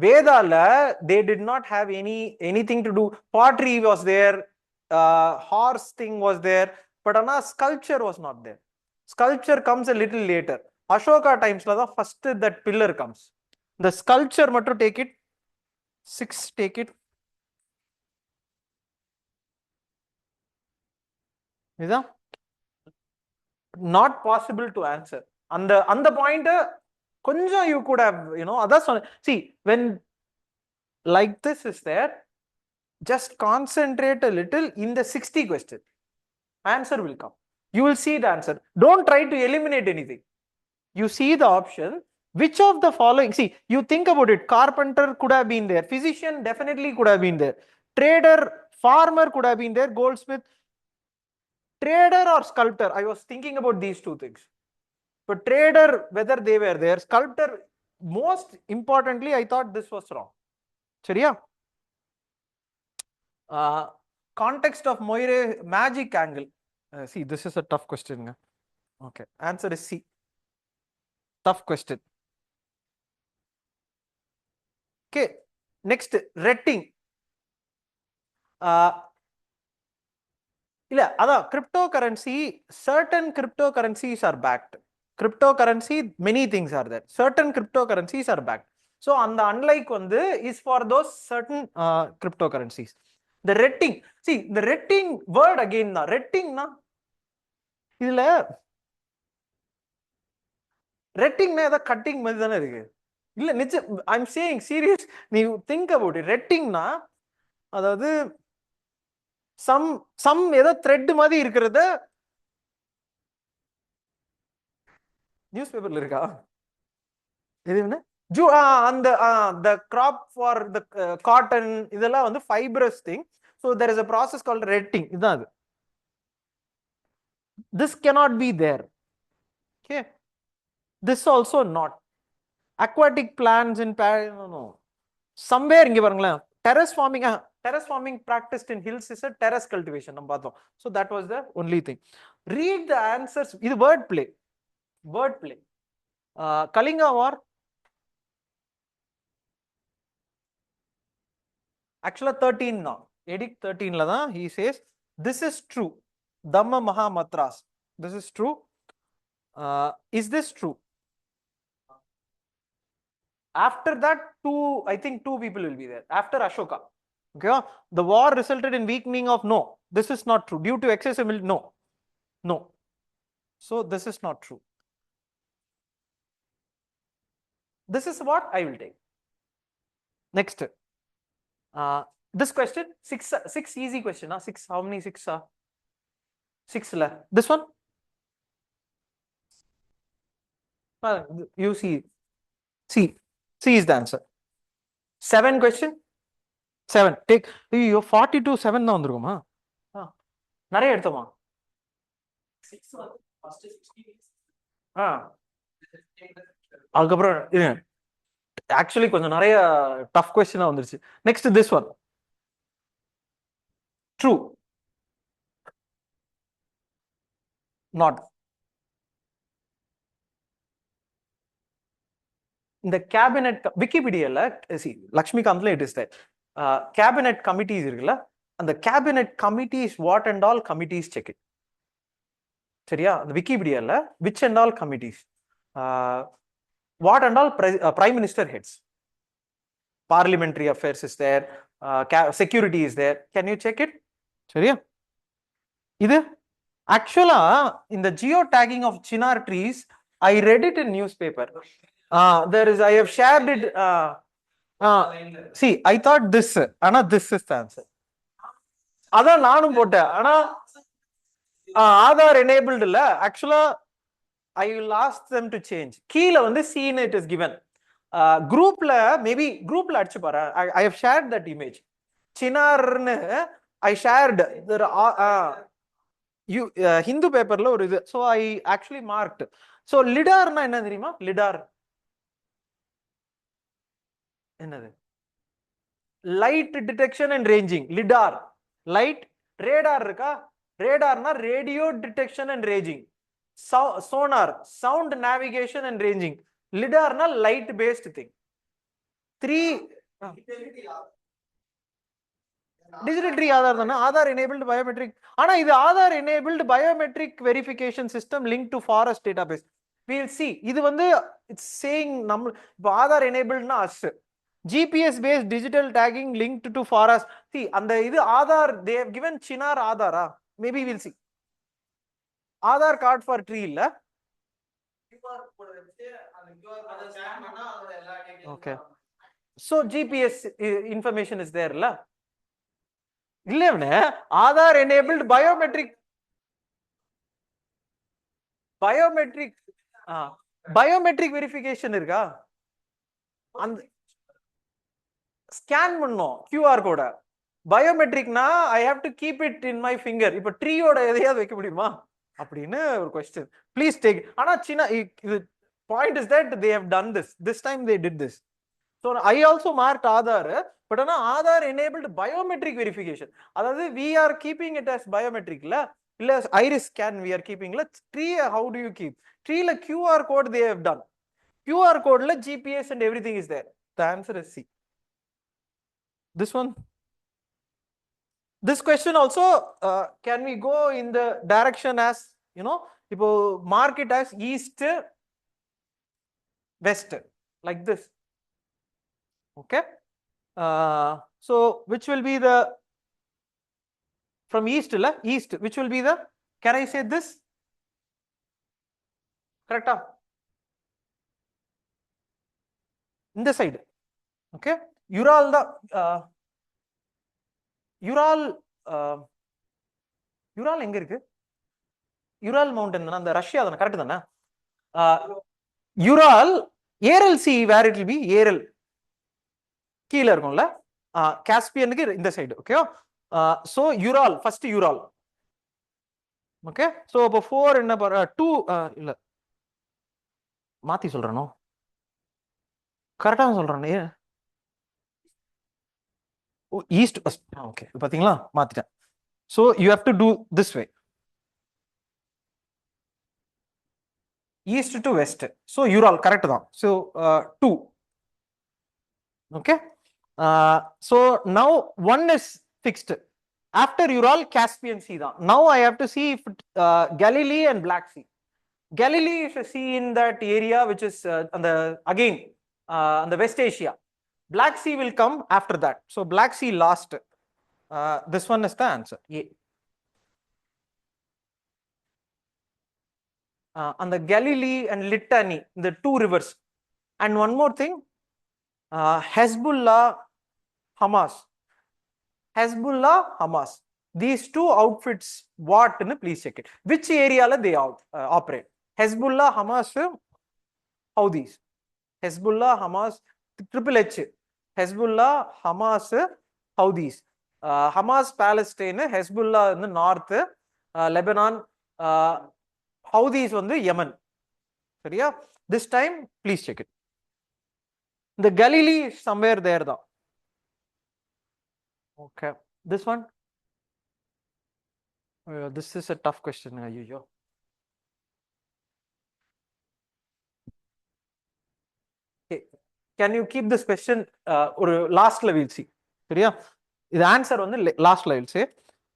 Vedala, they did not have anything to do. Pottery was there, horse thing was there, but sculpture was not there. Sculpture comes a little later. Ashoka times la first that pillar comes. The sculpture mattu take it. 6 take it. Is that not possible to answer? On the point, konja you could have, that's one. See, when like this is there, just concentrate a little in the 60 question. Answer will come. You will see the answer. Don't try to eliminate anything. You see the option. Which of the following? See, you think about it. Carpenter could have been there. Physician definitely could have been there. Trader, farmer could have been there. Goldsmith. Trader or sculptor? I was thinking about these two things. But trader, whether they were there. Sculptor, most importantly, I thought this was wrong. Chariya? Context of Moire magic angle. See, this is a tough question. Okay, answer is C. Tough question. Okay, next, retting. Cryptocurrency, certain cryptocurrencies are backed. Cryptocurrency, many things are there. Certain cryptocurrencies are backed. So, unlike one is for those certain cryptocurrencies. The retting, see, the retting word again, retting na. Retting na cutting madana irukku. இல்ல நிச்சயம் I'm saying serious. You think about it. Retting na அதாவது some ஏதோ thread மாதிரி இருக்குறத news பேப்பர்ல இருக்கா? இது என்ன? அந்த the crop for the cotton இதெல்லாம் வந்து fibrous thing. So there is a process called retting. இதுதான் அது. This cannot be there. Okay. This also not. Aquatic plants in Paris, no. Somewhere inge parungalena. Terrace farming practiced in hills is a terrace cultivation. So that was the only thing. Read the answers. This is word play. Kalinga War. Actually 13 now. Edict 13 la he says this is true. Dhamma Mahamatras. This is true. Is this true? After that, I think two people will be there. After Ashoka. Okay. The war resulted in weakening of no. This is not true. Due to excessive milk, no. No. So this is not true. This is what I will take. Next. This question, six easy question. Six, how many 6 are? 6 la. This one? You see. C is the answer. 7 question. 7. Take. You 42 7 na vandirukuma. Nariya edutoma. 6 first 60. அதுக்கப்புறம் actually கொஞ்சம் நிறைய tough question வந்துருச்சு. Next this one. True. Not. In the cabinet, Wikipedia, see, Lakshmikantla it is there. Cabinet committees, and the cabinet committees, what and all committees check it. Seriya, the Wikipedia, which and all committees, what and all prime minister heads. Parliamentary affairs is there, security is there. Can you check it? Seriya? This actually in the geotagging of chinar trees, I read it in newspaper. There is, I have shared it. See, I thought this, Anna, this is the answer. Adha naanum potta, Anna, Aadhaar enabled illa. Actually, I will ask them to change. Keela on the scene it is given. குரூப்ல maybe குரூப்ல அடிச்சு பாரு. I have shared that image. சினார்னு I shared Hindu பேப்பர்ல ஒரு இது. So I actually marked. So லிடார்னா என்ன தெரியுமா? Lidar என்னது? Light detection and ranging. Lidar light. Radar இருக்கா? ரேடார்னா radio detection and ranging. Sonar sound navigation and ranging. லிடார்னா light based thing. Digital tree Aadhaar தானே? Aadhaar enabled biometric. ஆனா இது Aadhaar enabled biometric verification system link to forest database. we'll see. இது வந்து it's saying நம்ம இப்போ ஆதார் எனேபிள்ட்னா as GPS based digital tagging linked to forest. See, and the Aadhaar, they have given Chinar Aadhaar. Maybe we'll see. Aadhaar card for tree, illa? Okay. So GPS information is there, la? Aadhaar enabled biometric verification irka. And scan பண்ணனும் QR கோட. பயோமெட்ரிக்னா I have to keep it in my finger. இப்போ ட்ரீயோட எதையாவது வைக்க முடியுமா அப்படின்னு ஒரு question. Please take. ஆனா சின்ன point is that they have done this. This time they did this. So I also marked Aadhaar, but ஆனா Aadhaar enabled biometric verification. அதாவது we are keeping it as biometric இல்ல iris scan we are keeping tree. How do you keep? Tree la QR code they have done. QR code la GPS and everything is there. The answer is C. This one. This question also, can we go in the direction as, இப்போ mark it as east, west, like this. Okay. So which will be the, from east, east, which will be the, can I say this? Correct? In the side. Okay. Ural the Ural எங்க இருக்கு? Ural mountain தான, அந்த Russia தான, correct தானே? Ural, Aral Sea, where it will be? Aral கீழ இருக்கும்ல, காஸ்பியனுக்கு இந்த side. Okay. So Ural, first Ural. Okay. So அப்ப 4 என்ன பாரு, 2 இல்ல மாத்தி சொல்றேனோ, கரெக்ட்டா சொல்றேனே. East west. Okay, பாத்தீங்களா மாத்திட்டேன். So you have to do this way, east to west. So Ural correct தான். So 2. Okay. So now 1 is fixed. After Ural, Caspian Sea தான். Now I have to see if Galilee and Black Sea. Galilee is a sea in that area which is again on the West Asia. Black Sea will come after that. So Black Sea last. This one is the answer. A. On the Galilee and Litani, the 2 rivers. And one more thing, Hezbollah, Hamas. Hezbollah, Hamas. These 2 outfits, what? Please check it. Which area they operate? Hezbollah, Hamas, Houthis. Hezbollah, Hamas, triple H. Hezbollah, Hamas, Houthis. Hamas, Palestine, Hezbollah in the north, Lebanon, Houthis on the Yemen. சரியா? This time, please check it. The Galilee is somewhere there though. Okay. This one? This is a tough question. Okay. Can you keep this question or last level see? சரியா? The answer on the last level say.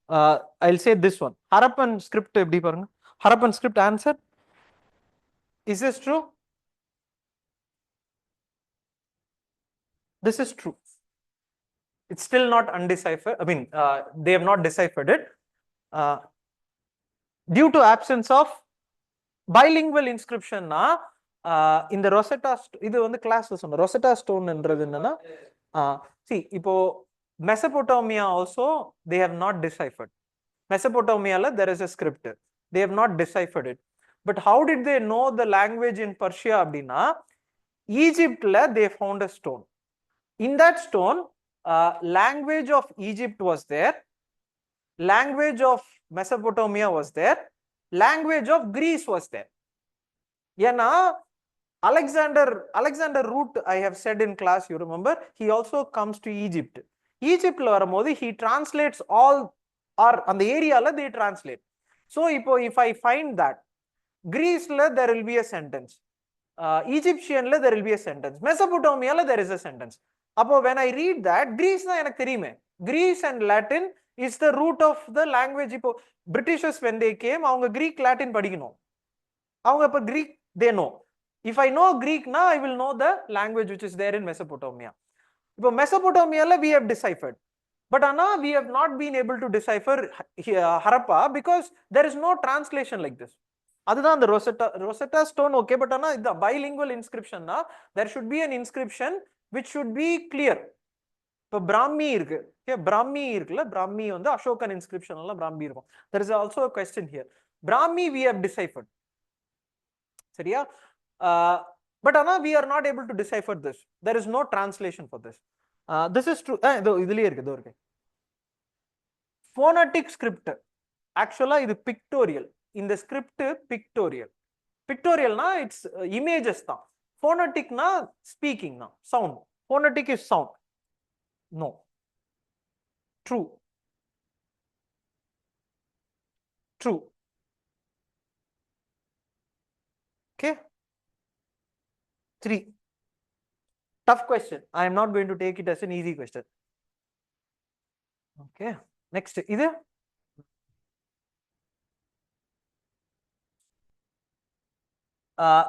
I'll say this one. Harappan script எப்படி பாருங்க. Harappan script answer. Is this true? This is true. It's still not undeciphered. I mean, they have not deciphered it. Due to absence of bilingual inscription, in the Rosetta, இது வந்து கிளாஸ்ல சொன்ன Rosetta stone என்றது என்னன்னா, see, இப்போ Mesopotamia also they have not deciphered. Mesopotamia there is a script. They have not deciphered it. But how did they know the language in Persia அப்படின்னா, Egypt they found a stone. In that stone, language of Egypt was there, language of Mesopotamia was there, language of Greece was there. Yeah, Alexander root I have said in class, you remember, he also comes to Egypt. Egypt he translates all, or on the area they translate. So if I find that Greece there will be a sentence, Egyptian there will be a sentence, Mesopotamia there is a sentence. When I read that, Greece Greece and Latin is the root of the language. Britishers when they came, Greek Latin padikano. Greek they know. If I know Greek now, I will know the language which is there in Mesopotamia. Mesopotamia we have deciphered, but we have not been able to decipher Harappa because there is no translation like this. Other than the Rosetta Stone, okay, but the bilingual inscription, there should be an inscription which should be clear. Brahmi irukku. Okay, Brahmi irukla, Brahmi on the Ashokan inscription, Brahmi irukum. There is also a question here. Brahmi we have deciphered. Seriya? But we are not able to decipher this. There is no translation for this. This is true. Phonetic script. Actually, it is pictorial. In the script, pictorial. Pictorial na it's images na. Phonetic na speaking na sound. Phonetic is sound. No. True. True. Okay. 3. Tough question. I am not going to take it as an easy question. Okay. Next. Either.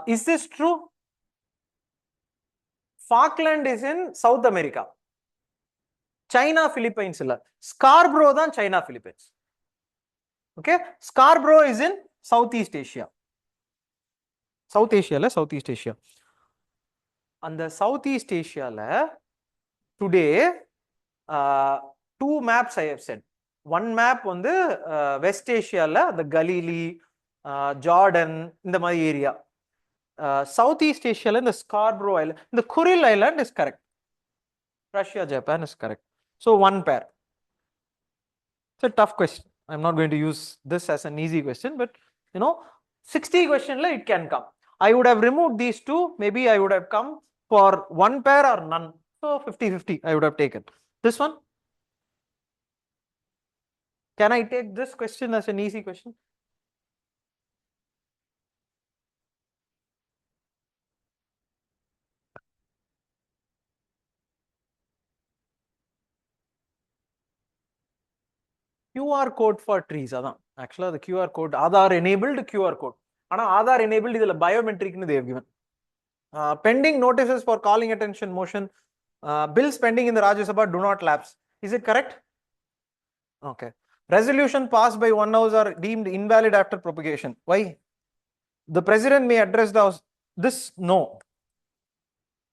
Is this true? Falkland is in South America. China, Philippines. Scarborough than China, Philippines. Okay. Scarborough is in Southeast Asia. Southeast Asia. And the Southeast Asia, today, 2 maps I have said. One map on the West Asia, the Galilee, Jordan, in the area. Southeast Asia, the Scarborough Island, the Kuril Island is correct. Russia, Japan is correct. So 1 pair. It's a tough question. I'm not going to use this as an easy question, but 60 question it can come. I would have removed these 2. Maybe I would have come for 1 pair or none. So 50-50 I would have taken. This one. Can I take this question as an easy question? QR code for trees. Actually, the QR code, Aadhaar enabled QR code. Aadhaar enabled is biometric they have given. Pending notices for calling attention motion. Bills pending in the Rajya Sabha do not lapse. Is it correct? Okay. Resolution passed by one house are deemed invalid after propagation. Why? The president may address the house. This, no.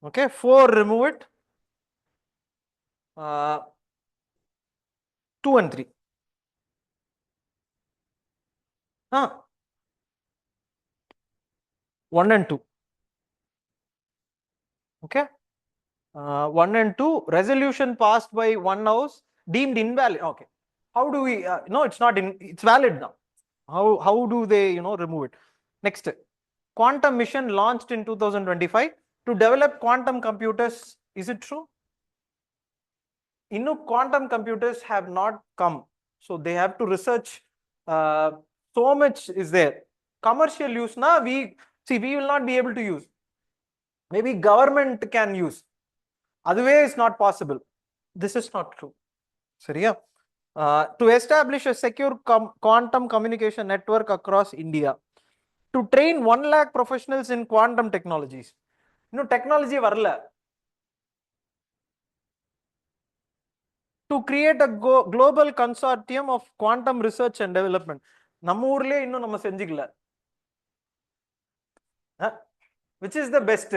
Okay. 4, remove it. 2 and 3. 1 and 2. Okay. 1 and 2, resolution passed by one house deemed invalid. Okay. How do we, no, it's not, it's valid now. How do they, remove it? Next, quantum mission launched in 2025 to develop quantum computers. Is it true? Quantum computers have not come. So they have to research. So much is there. Commercial use, we will not be able to use. Maybe government can use. Otherwise, it's not possible. This is not true. Seriya? To establish a secure quantum communication network across India. To train 1 lakh professionals in quantum technologies. Technology varla. To create a global consortium of quantum research and development. Namurle inno nama senjikla. Which is the best?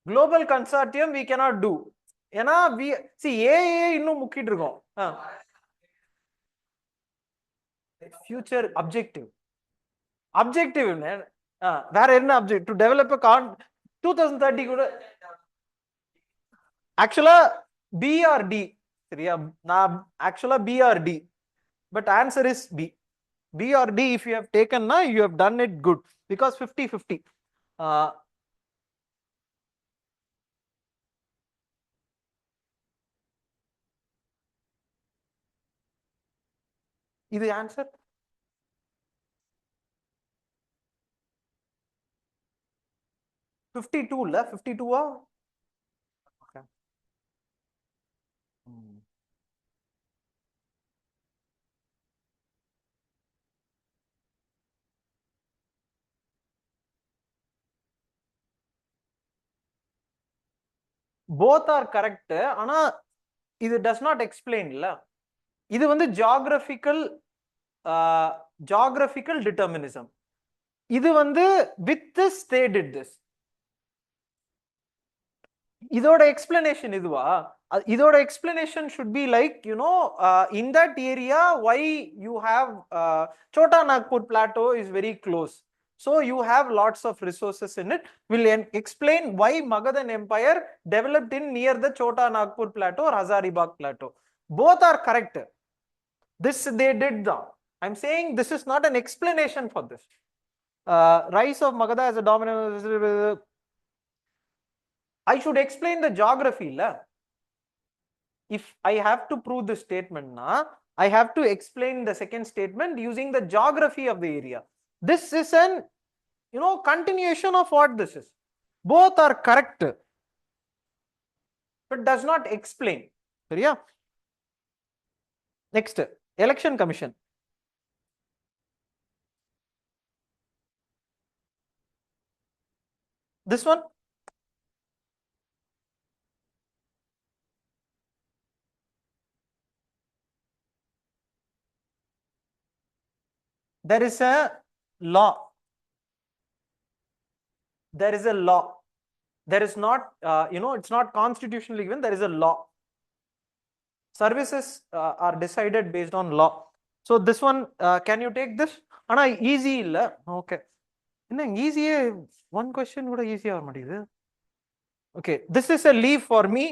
Global consortium we cannot do. We see future objective. Objective. Where objective? To develop a 2030 கூட ஆக்சுவலா B or D சரியா நான் ஆக்சுவலா B or D but answer is B or D if you have taken na you have done it good because 50-50 இது answer 52 இல்ல 52 okay both are correct ஆனா இது does not explain இல்ல இது வந்து geographical determinism இது வந்து with this they did this இதோட explanation இதுவா இதோட explanation should be like in that area why you have Chota Nagpur plateau is very close so you have lots of resources in it will explain why Magadhan empire developed in near the Chota Nagpur plateau or Hazaribagh plateau both are correct this they did though I'm saying this is not an explanation for this rise of Magadha as a dominant I should explain the geography la if I have to prove this statement na I have to explain the second statement using the geography of the area this is an continuation of what this is both are correct but does not explain சரியா next election commission this one there is a law there is a law there is not it's not constitutionally given there is a law services are decided based on law so this one can you take this ana easy illa okay enna easy one question kuda easy ஆக மாட்டேங்குது okay this is a leave for me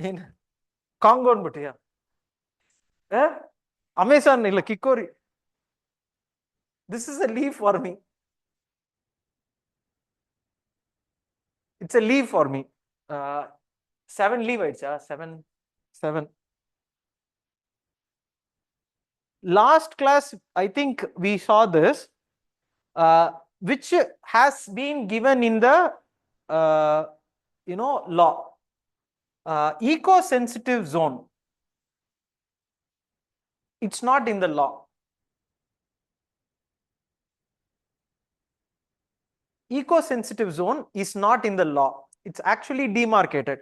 in Congo butiya Amazon illa Kikori this is a leave for me it's a leave for me 7 leave aicha 7 last class I think we saw this which has been given in the law eco sensitive zone it's not in the law eco sensitive zone is not in the law it's actually demarcated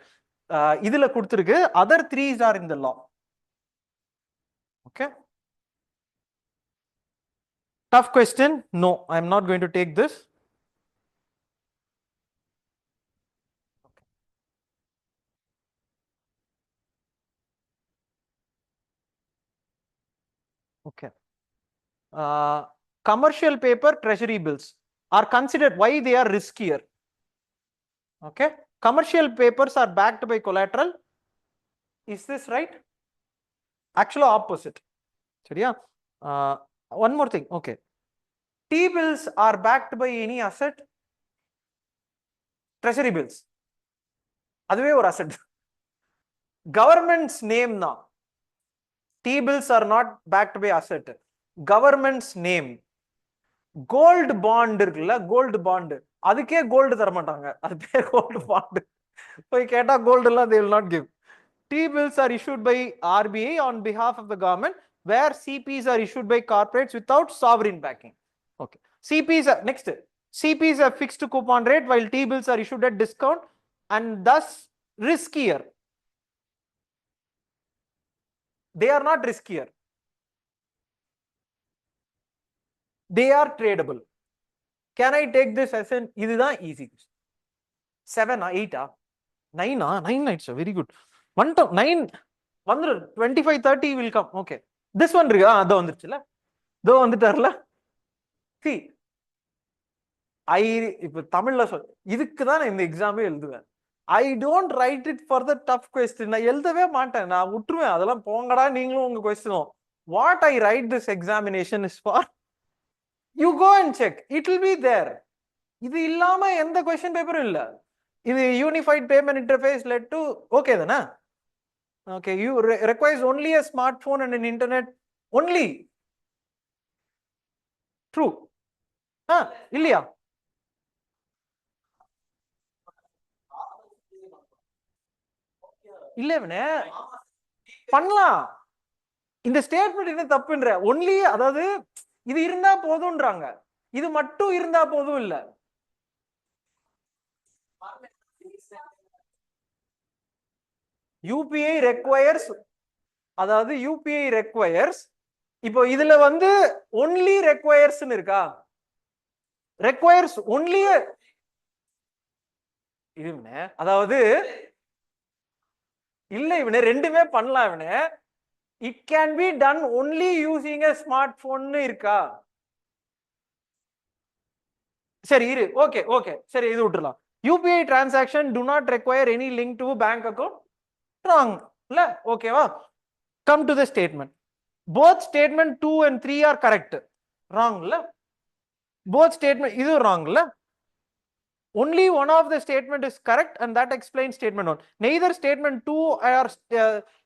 idhula kuduthirukku other threes are in the law okay tough question no I am not going to take this okay commercial paper treasury bills are considered why they are riskier okay commercial papers are backed by collateral is this right actually opposite சரியா one more thing okay T bills are backed by any asset treasury bills அதுவே ஒரு asset government's name na T bills are not backed by asset government's name gold bond இருக்குல்ல gold bond அதுக்கே gold தர மாட்டாங்க அது பேர் gold bond போய் கேட்டா gold எல்லாம் they will not give T bills are issued by RBI on behalf of the government where CPs are issued by corporates without sovereign backing okay CPs are next CPs have fixed coupon rate while T bills are issued at discount and thus riskier they are not riskier they are tradable can I take this as an இதுதான் easy 7 8 9 9 nights very good 9 வந்துரு 25 30 will come okay this one இருக்கு அதோ வந்துருச்சுல தோ வந்துட்டார்ல see ஐ இப்ப தமிழ்ல இதுக்கு தான் நான் இந்த எக்ஸாமே எழுதுவேன். I don't write it for the tough question. நான் எழுதவே மாட்டேன், நான் விட்டுருவேன். அதெல்லாம் போங்கடா நீங்களும் உங்க கொஸ்டினும். What I write this examination is for you go and check, it will be there. இது இல்லாம எந்த கொஸ்டின் பேப்பரும் இல்ல. இது unified payment interface let to okay தானே? Okay, you requires only a smartphone and an internet only. True. இல்லையா? இல்லவனே பண்ணலாம். இந்த ஸ்டேட்மெண்ட் என்ன தப்புன்ற? ஒன்லி, அதாவது இது இருந்தா போதும்ன்றாங்க. இது மட்டும் இருந்தா போதும் இல்ல. யூபிஐ requires, அதாவது யூபிஐ requires, இப்போ இதுல வந்து only requires இருக்கா? requires only, இதுவனே அதாவது இல்ல இவனே ரெண்டுமே பண்ணலாம் இவனே. It can be done only using a smartphone இருக்கா? சரி இரு, ஓகே ஓகே சரி, இது விட்டுறலாம். UPI transaction do not require any link to bank account. wrong இல்ல, ஓகேவா? come to the statement. both statement 2 and 3 are correct. wrong இல்ல? both statement இது wrong இல்ல? only one of the statement is correct and that explains statement 1. neither statement 2 or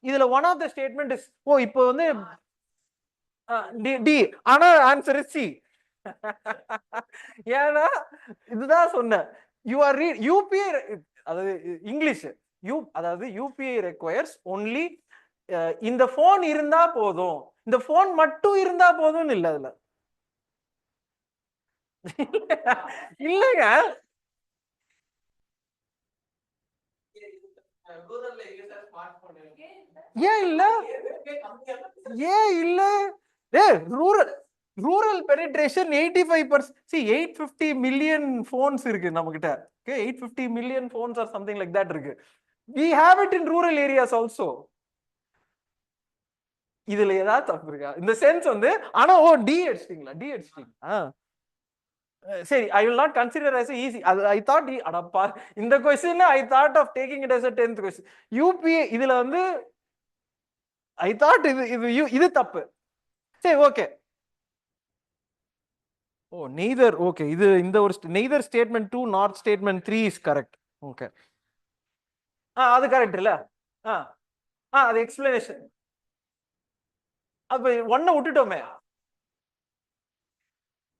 இதுல one of the statement is, ஓ இப்போ வந்து D, ஆனா answer is C. ஏன்னா இதுதான் சொன்னேன், யூ ஆர் ரீட் யூபிஐ, அதாவது இங்கிலீஷ் அதாவது யூபிஐ ரெக்வயர்ஸ் ஒன்லி, இந்த போன் இருந்தா போதும், இந்த போன் மட்டும் இருந்தா போதும் இல்ல. அதுல இல்லங்க, ஏன் இல்ல, ஏன் இல்ல? Rural penetration 85%. see 850 million phones இருக்கு நம்ம கிட்ட. okay, 850 million phones or something like that இருக்கு. we have it in rural areas also. இதுல ஏதாவது தப்பு இருக்கா இந்த சென்ஸ் வந்து? ஆனா ஓ டி அடிச்சிட்டீங்களா? டி அடிச்சிட்டீங்களா? சரி, I will not consider as easy. I thought அடப்பா இந்த question I thought of taking it as a 10th question. UPA இதுல வந்து I thought இது தப்பு. சரி ஓகே. ஓ neither, ஓகே, இது இந்த ஒரு neither statement 2 nor statement 3 is correct. Okay, அது கரெக்ட் இல்ல? அது எக்ஸ்பிளனேஷன். அப்ப ஒன்ன விட்டுட்டோமே.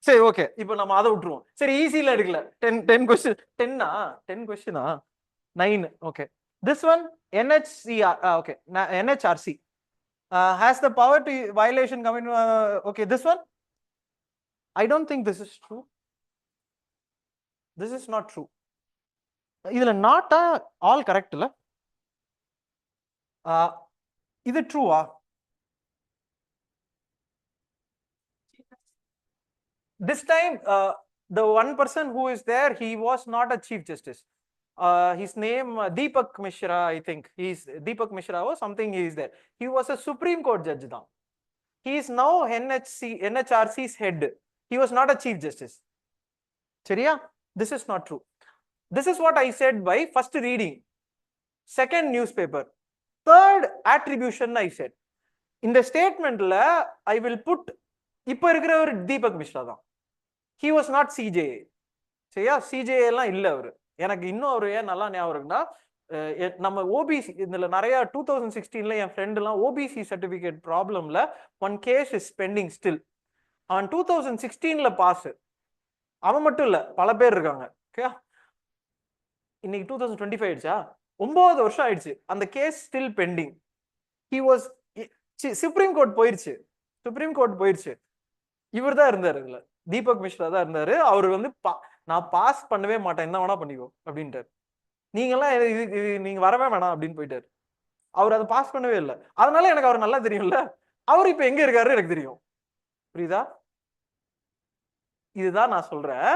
சரி ஓகே, இப்போ நம்ம அதை விட்டுருவோம். சரி ஈஸில எடுக்கல. 10 question 10 கொஸ்டினா 9. Okay, this one NHCR, okay, NHRC has the power to violation coming. Okay, this one I don't think this is true. This is not true. இதுல not all correct இல்ல? இது ட்ரூவா? this time the one person who is there, he was not a chief justice. His name Deepak Mishra, I think. He's Deepak Mishra or something. He is there. He was a Supreme Court judge then. He is now NHRC's head. He was not a chief justice. சரியா? This is not true. This is what I said by first reading, second newspaper, third attribution. I said in the statement la I will put இப்ப இருக்கிற ஒரு தீபக் மிஸ்ரா தான். he was not CJA. சரியா? CJA எல்லாம் இல்ல அவரு. எனக்கு இன்னும் அவரு ஏன் நல்லா ஞாபகம் இருக்குன்னா, நம்ம ஓபிசி இதுல நிறைய 2016ல என் ஃப்ரெண்ட் எல்லாம் ஓபிசி சர்டிபிகேட் ப்ராப்ளம்ல one case is pending still. அவன் 2016ல பாஸ். அவன் மட்டும் இல்ல, பல பேர் இருக்காங்க. ஓகே, இன்னைக்கு 2025 ஆயிடுச்சா? 9 வருஷம் ஆயிடுச்சு. அந்த case still pending. he was Supreme Court போயிருச்சு. சுப்ரீம் கோர்ட் போயிருச்சு. இவர் தான் இருந்தாரு, இதுல தீபக் மிஸ்ரா தான் இருந்தாரு. அவரு வந்து நான் பாஸ் பண்ணவே மாட்டேன், என்ன வேணா பண்ணிக்கோ அப்படின்ட்டாரு. நீங்கெல்லாம் நீங்க வரவே வேணாம் அப்படின்னு போயிட்டாரு. அவர் அதை பாஸ் பண்ணவே இல்லை. அதனால எனக்கு அவர் நல்லா தெரியும்ல. அவர் இப்ப எங்க இருக்காரு எனக்கு தெரியும். புரியுதா? இதுதான் நான் சொல்றேன்,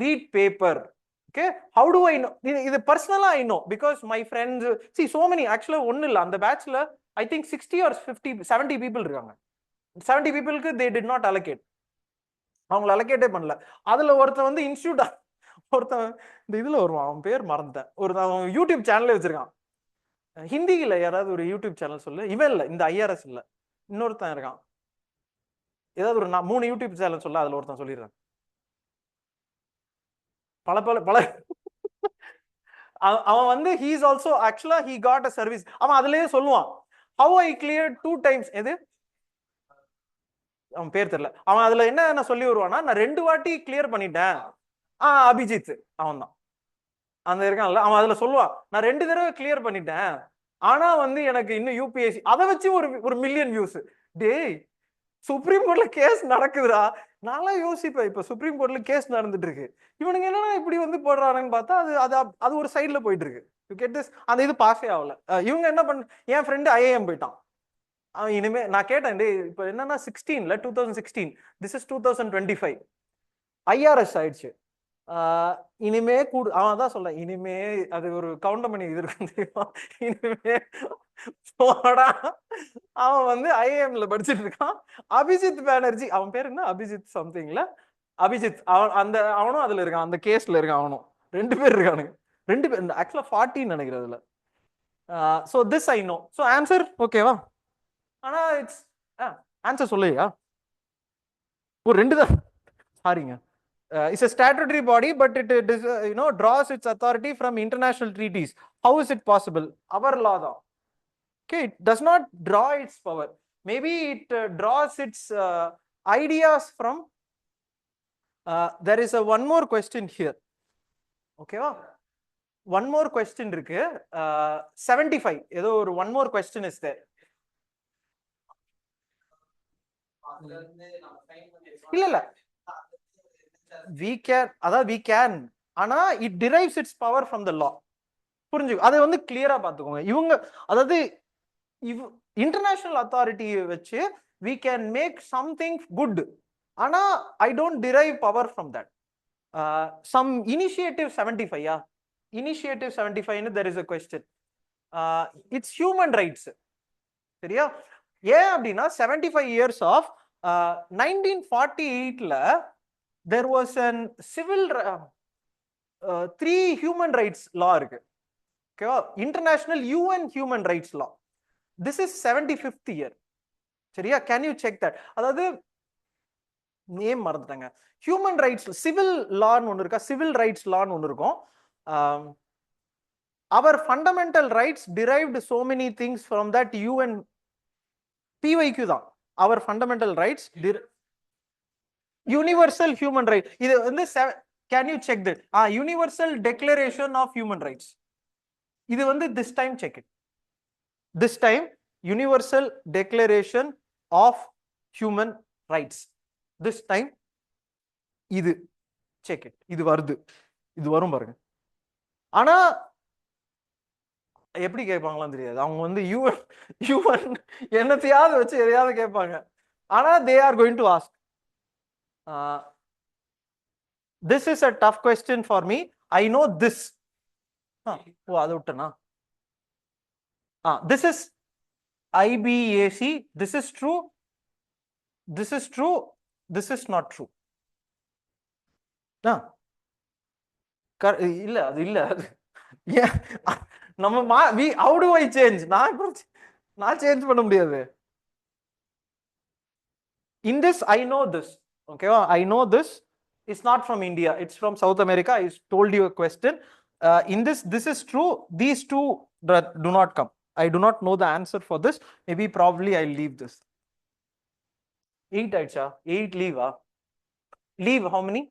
read paper. Okay, how do I know? இது பர்சனலா I know because my friends see so many. actually ஒண்ணு இல்ல, அந்த பேட்ச்ல I think 60 or 50 70 people இருக்காங்க. 70 peopleக்கு they did not allocate. அவங்களை அலோகேட்டே பண்ணல. அதுல ஒருத்தர் வந்து இன்ஸ்டியூட் ஒருத்தன் இந்த இதுல வருவான், அவன் பேர் மறந்துட்டேன், ஒரு அவன் யூடியூப் சேனலே வச்சிருக்கான். ஹிந்தியில யாராவது ஒரு யூடியூப் சேனல் சொல்லு. இவன் இல்ல, இந்த ஐஆர்எஸ் இல்ல, இன்னொருத்தன் இருக்கான். ஏதாவது ஒரு 3 யூடியூப் சேனல் சொல்ல, அதுல ஒருத்தன் சொல்லிடுறேன். பல பல பல அவன் வந்து he is also actually he got a service. அவன் அதுலயே சொல்லுவான், how I cleared 2 times. எது அவன் பேர் தெரியல. அவன் அதுல என்ன சொல்லி வருவானா, நான் 2 வாட்டி கிளியர் பண்ணிட்டேன். அபிஜித், அவன் தான் அந்த இருக்கான்ல, அவன் அதுல சொல்லுவான், நான் 2 தடவை கிளியர் பண்ணிட்டேன், ஆனா வந்து எனக்கு இன்னும் யூபிஎஸ்சி. அதை வச்சு ஒரு மில்லியன் வியூஸ். டேய், சுப்ரீம் கோர்ட்ல கேஸ் நடக்குதுடா. நான்லாம் யோசிப்பேன், இப்ப சுப்ரீம் கோர்ட்ல கேஸ் நடந்துட்டு இருக்கு, இவனுங்க என்னன்னா இப்படி வந்து போடுறானுன்னு பார்த்தா அது அது அது ஒரு சைட்ல போயிட்டு இருக்கு. You get this. அந்த இது பாஸே ஆகல. இவங்க என்ன பண்ண, என் ஃப்ரெண்டு ஐஏஎம் போயிட்டான். அவன் இனிமே நான் கேட்டேன், டே இப்ப என்னன்னா 16ல 2016, திஸ் இஸ் 2025, ஐஆர்எஸ் ஆயிடுச்சு. இனிமே அவன் தான் சொல்ல, இனிமே அது ஒரு கவுண்டமணி இது இருக்கும் தெரியுமா, இனிமே போடா. அவன் வந்து ஐஏஎம்ல படிச்சுட்டு இருக்கான். அபிஜித் பானர்ஜி, அவன் பேர் என்ன, அபிஜித் சம்திங்ல, அபிஜித், அவனும் அதுல இருக்கான், அந்த கேஸ்ல இருக்கான் அவனும். 2 பேர் இருக்கானுங்க, 2 பேர் ஆக்சுவலா 40 நினைக்கிறேன் அதுல. So this I know. So answer ஓகேவா? ஆனா இட்ஸ் ஆன்சர் சொல்லையா? ஒரு 2 தான், சாரிங்க. It's a statutory body, but it draws its authority from international treaties. How is it possible? Our law da. Okay, it does not draw its power. Maybe it draws its ideas from. There is one more question here. Okay va? One more question இருக்கு. 75 ஏதோ ஒரு one more question is there. இல்ல we can, ஆனா it derives its power from the law. புரிஞ்சு, அதை வந்து கிளியரா பாத்துக்கோங்க. இவங்க அதாவது இன்டர்நேஷனல் அத்தாரிட்டியை வச்சு we can make something good, ஆனா I don't derive power from that. Some initiative 75, initiative 75 there is a question. It's human rights. சரியா? ஏன் அப்படின்னா 75 years of 1948ல there was an civil 3 human rights law இருக்கு. ஓகேவா? International UN human rights law. This is 75th year. சரியா? Can you check that? அதாவது name மறந்துட்டாங்க. Human rights civil லான்னு ஒன்று இருக்கா, சிவில் ரைட்ஸ் லான்னு ஒன்று இருக்கும். Our fundamental rights derived so many things from that UN PYQ தான். Our fundamental rights universal human right. இது வந்து can you check that? Universal Declaration of Human Rights. இது வந்து this time check it. This time Universal Declaration of Human Rights. This time இது check it. இது வருது, இது வரும் பாருங்க. ஆனா எப்படி கேட்பாங்களான்னு தெரியாது. அவங்க வந்து யூஎன் என்னத்தையாவது வச்சு எதையாவது கேட்பாங்க. ஆனா they are going to ask. This is a tough question for me. I know this. அது விட்டனா? This is IBAC. This is true. This is true. This is not true. இல்ல அது இல்ல. நம்ம how do I change? நான் change பண்ண முடியாது. In this I know this. Okay, I know this. It's not from India, it's from South America. I told you a question. In this is true. These two do not come. I do not know the answer for this. Maybe probably I'll leave this. 8 aicha 8 leave. Leave how many?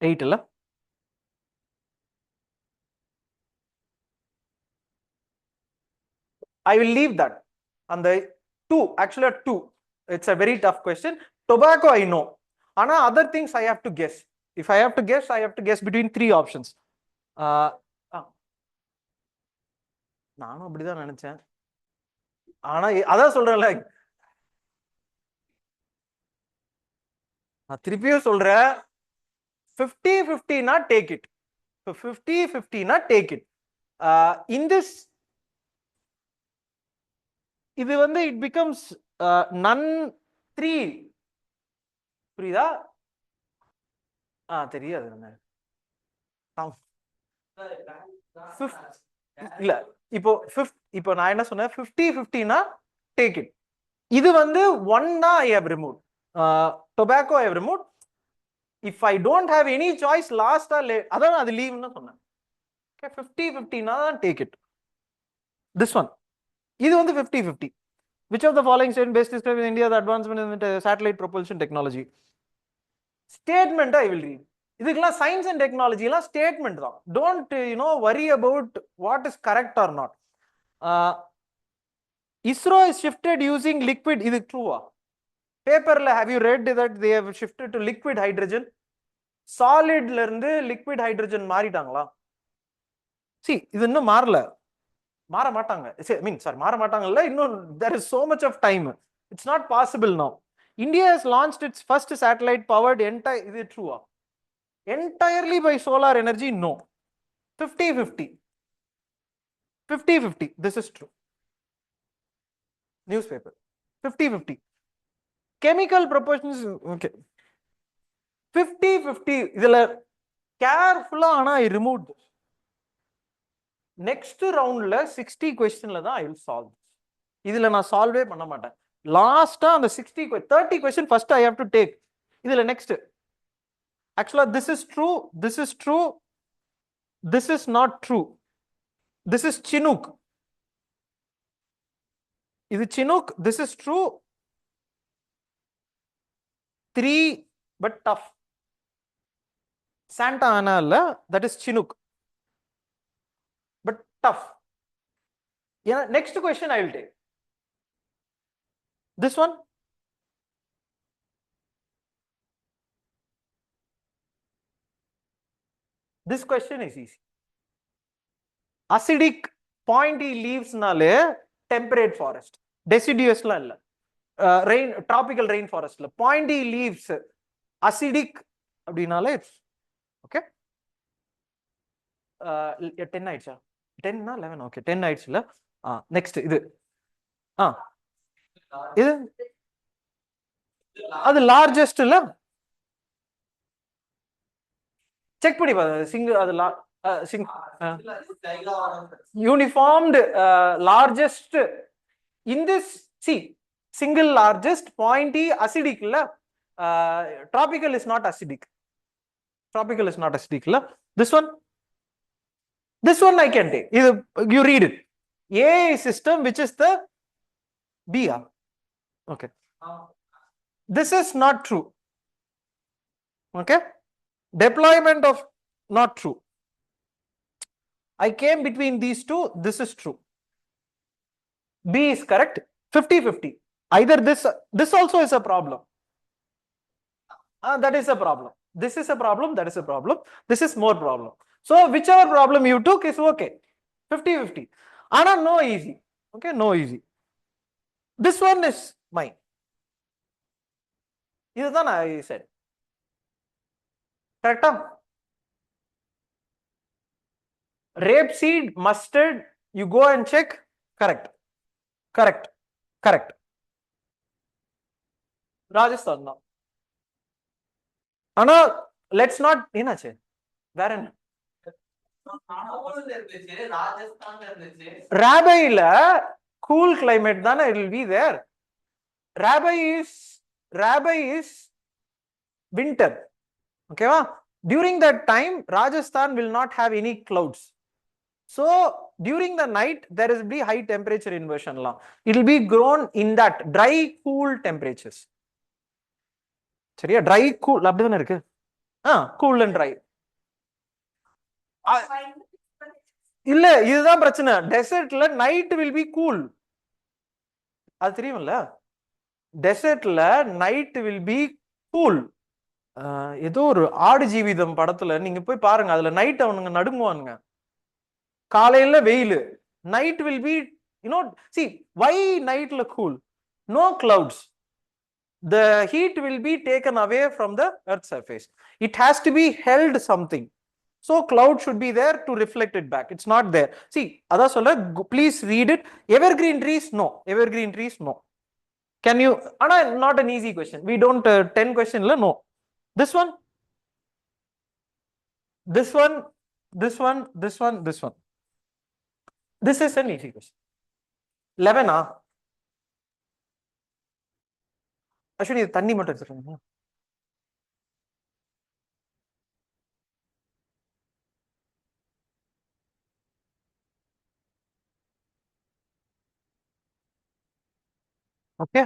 8 illa. I will leave that. And the 2, actually 2. It's a very tough question. Tobacco I know. Ana other things I have to guess. If I have to guess, I have to guess between 3 options. நானும் அப்படிதான் நினைச்சேன். ஆனா அதான் சொல்றேன்ல, நான் திருப்பியும் சொல்றேன், 50-50 னா take it. 50-50 னா take it. In this இது வந்து it becomes none 3. புரியுதா? தெரியாது. இல்ல இப்போ நான் என்ன சொன்னேன் 50-50 டேக் இட். இது வந்து ஒன்னா I have remove tobacco I have remove. If I don't have any choice லாஸ்டா அதான் அது லீவ்னு சொன்னேன். 50-50 தான் டேக் இட். திஸ் ஒன் இது வந்து 50-50. Which of the following statement best describes India's advancement in satellite propulsion technology? Statement I will read. இதுக்கெல்லாம் science and technology எல்லாம் statement தான். Don't worry about what is correct or not. ISRO is shifted using liquid. இது ட்ரூவா? பேப்பர்ல have you read that they have shifted to liquid hydrogen? சாலிட்ல இருந்து liquid hydrogen மாறிட்டாங்களா? இது இன்னும் மாறல, மாற மாட்டாங்க. மாற மாட்டாங்கல்ல, இன்னும் there is so much of time. It's not possible now. India has launched its first satellite powered is it true? Entirely by solar energy? No. 50-50. 50-50. This is true. Newspaper. 50-50. Chemical proportions. Okay. 50-50. இதுல careful-ஆ ஆனா I removed this. Next roundல 60 questionல தான் I will solve. இதுல நான் சால்வே பண்ண மாட்டேன். லாஸ்டா அந்த 30 question first I have to take. இதுல next actually this is true, this is true, this is not true. This is Chinook. இது Chinook, this is true. 3 but tough. Santa Ana இல்ல, that is Chinook. But tough. Yeah, next question I will take. This one. This question is easy. Acidic pointy leaves nale temperate forest. Deciduous la illa. Rain, tropical rain forest la pointy leaves acidic abdinale it's okay. 10 ஆயிடுச்சா? 10 11 okay 10 ஆயிடுச்சுல. Next இது இது அது largest இல்ல, check பண்ணி பாருங்க. Single அது uniformed largest in this single largest pointy acidic இல்ல. Tropical is not acidic. Tropical is not acidic இல்ல. This one I can take. You read it. A system, which is the B. Okay. This is not true. Okay. Deployment of not true. I came between these two. This is true. B is correct. 50-50. Either this also is a problem. That is a problem. This is a problem. That is a problem. This is more problem. So whichever problem you took is okay. 50-50. Ana no easy. Okay, no easy. This one is mine. This is I said. Correct? Rapeseed, mustard, you go and check. Correct. Correct. Correct. Rajasthan now. Ana, let's not enache. Where in Rabai la cool climate dana it will be there. Rabai is winter. Okay va? During that time Rajasthan will not have any clouds. So during the night there will be high temperature inversion la. It will be grown in that dry cool temperatures. சரியா? dry cool அப்படிதானே இருக்கு. cool and dry. இல்ல இதுதான் பிரச்சனை. டெசர்ட்ல night will be cool. அது தெரியும்ல, டெசர்ட்ல night will be cool. ஏதோ ஒரு ஆடு ஜீவிதம் படத்துல நீங்க போய் பாருங்க, அதுல நைட் அவனுங்க நடுங்குவானுங்க. காலையில வெயில், night will be see why nightல cool? No clouds. The heat will be taken away from the earth's surface. It has to be held something. So cloud should be there to reflect it back. It's not there. See, adha solla, please read it. Evergreen trees, no. Evergreen trees, no. Can you? Not an easy question. We don't 10 question la, no. This one. This one, this one, this one. This is an easy question. 11 Ashwini, இது தண்ணி மட்டும் எடுத்துருங்க. Okay.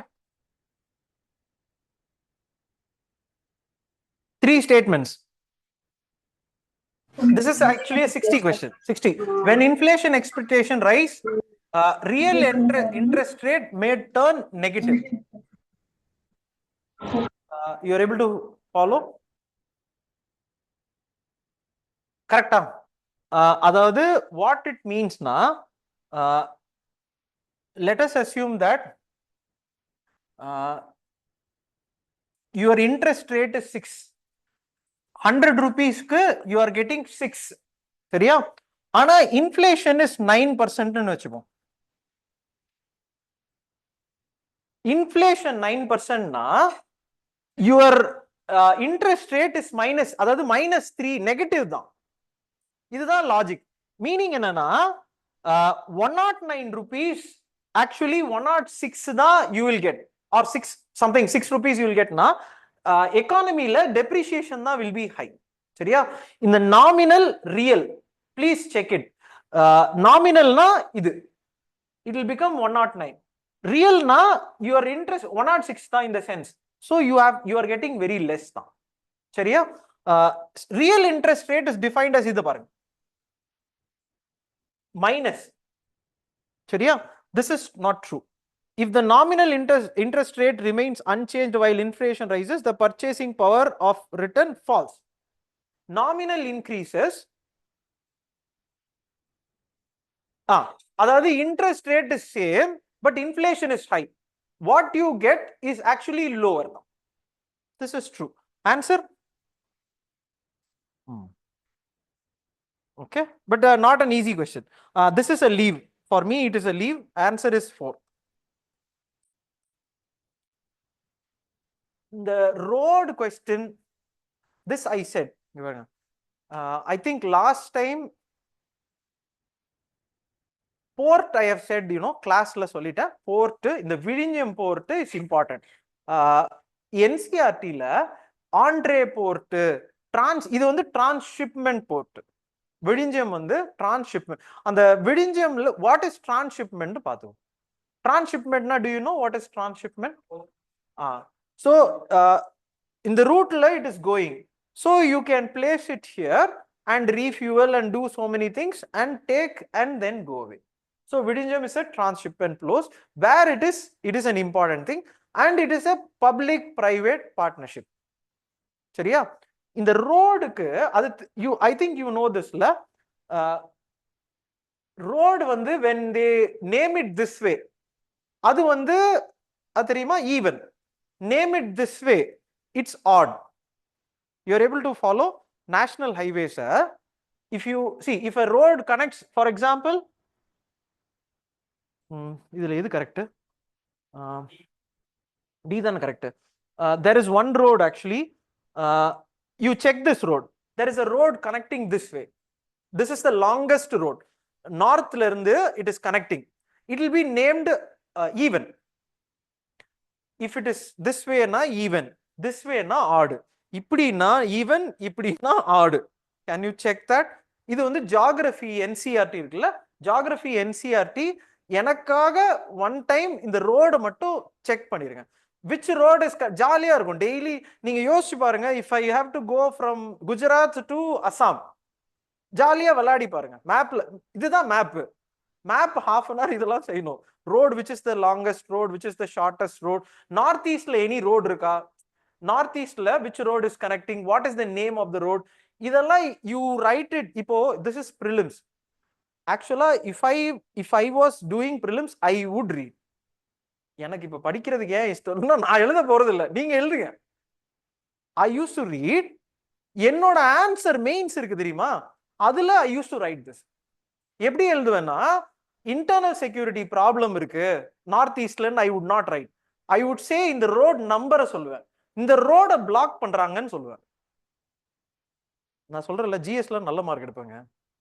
3 statements. This is actually a 60 question. 60. When inflation expectation rise, real interest rate may turn negative. You are able to follow? Correct. அதாவது what it means na, let us assume that your interest rate is 6. 100 rupees you are getting 6. சரியா? ஆனா inflation is 9% ன்னு வெச்சுப்போம். Inflation 9% na, your interest rate is minus, அதாவது -3, negative தான். இதுதான் logic. Meaning என்னன்னா 109 rupees actually 106 தான் you will get, or 6 something 6 rupees you will get na, எக்கானமில depreciation தான் will be high. சரியா? இந்த nominal real, please check it. நாமினல்னா இது, it will become 109. ரியல்னா your interest 106 தான் in the sense, so you are getting very less தான். சரியா? real interest rate is defined as இது பாருங்க, minus. சரியா? This is not true. If the nominal interest rate remains unchanged while inflation rises, the purchasing power of return falls. Nominal increases, அதாவது interest rate is same but inflation is high. What you get is actually lower. This is true. Answer? Okay, but not an easy question. This is a leave. For me, it is a leave. Answer is 4. The road question, this I said. I think last time, port I have said, class la solita, port, in the Vizhinjam port is important. NCRT la, Andre port, இது வந்து transshipment port. Vizhinjam வந்து transshipment. அந்த Vizhinjamல what is transshipment பார்த்தோம். Transshipment na, do you know what is transshipment? So in the route la it is going, so you can place it here and refuel and do so many things and take and then go away. So Vizhinjam is a transshipment post where it is an important thing, and it is a public private partnership. சரியா? இந்த ரோடுக்கு அது I think you know this la, road வந்து when they name it this way, அது வந்து அது தெரியுமா even, name it this way it's odd. You are able to follow national highways. If you see, if a road connects, for example, இதுல எது correct? D தான் correct. There is one road actually, you check this road, there is a road connecting this way. This is the longest road. North la irundhu it is connecting. It will be named even. If it is this way na even, this way na odd. இப்படி na even, இப்படி na odd. Can you check that? இது வந்து geography NCRT இருக்குல்ல, geography NCRT எனக்காக one time இந்த ரோட மட்டும் check பண்ணிருங்க. which road is ஜாலியா இருக்கும். டெய்லி நீங்க யோசிச்சு பாருங்க, if I have to go from Gujarat to Assam, ஜாலியா விளையாடி பாருங்க. மேப்ல இதுதான் மேப் half an hour இதெல்லாம் செய்யணும். road which is the longest road, which is the shortest road. North east la any road இருக்கா? North east la which road is connecting, what is the name of the road? இதெல்லாம் you write it. இப்போ this is prelims. Actually if I was doing prelims I would read. எனக்கு இப்ப படிக்கிறதுக்கு ஏன் இஷ்டம்னா நான் எழுத போறது இல்ல, நீங்க எழுதுங்க. I used to read. என்னோட ஆன்சர் மெயின்ஸ் இருக்கு தெரியுமா, அதுல I used to write this. எப்படி எழுதுவேன்னா, இன்டர்னல் செக்யூரிட்டி ப்ராப்ளம் இருக்கு நார்த் ஈஸ்ட்ல, I would not write. I would say இந்த ரோட் நம்பரை சொல்லுவேன், இந்த ரோட பிளாக் பண்றாங்கன்னு சொல்லுவேன். நான் சொல்றேன்ல ஜிஎஸ்ல நல்ல மார்க் எடுப்பேங்க,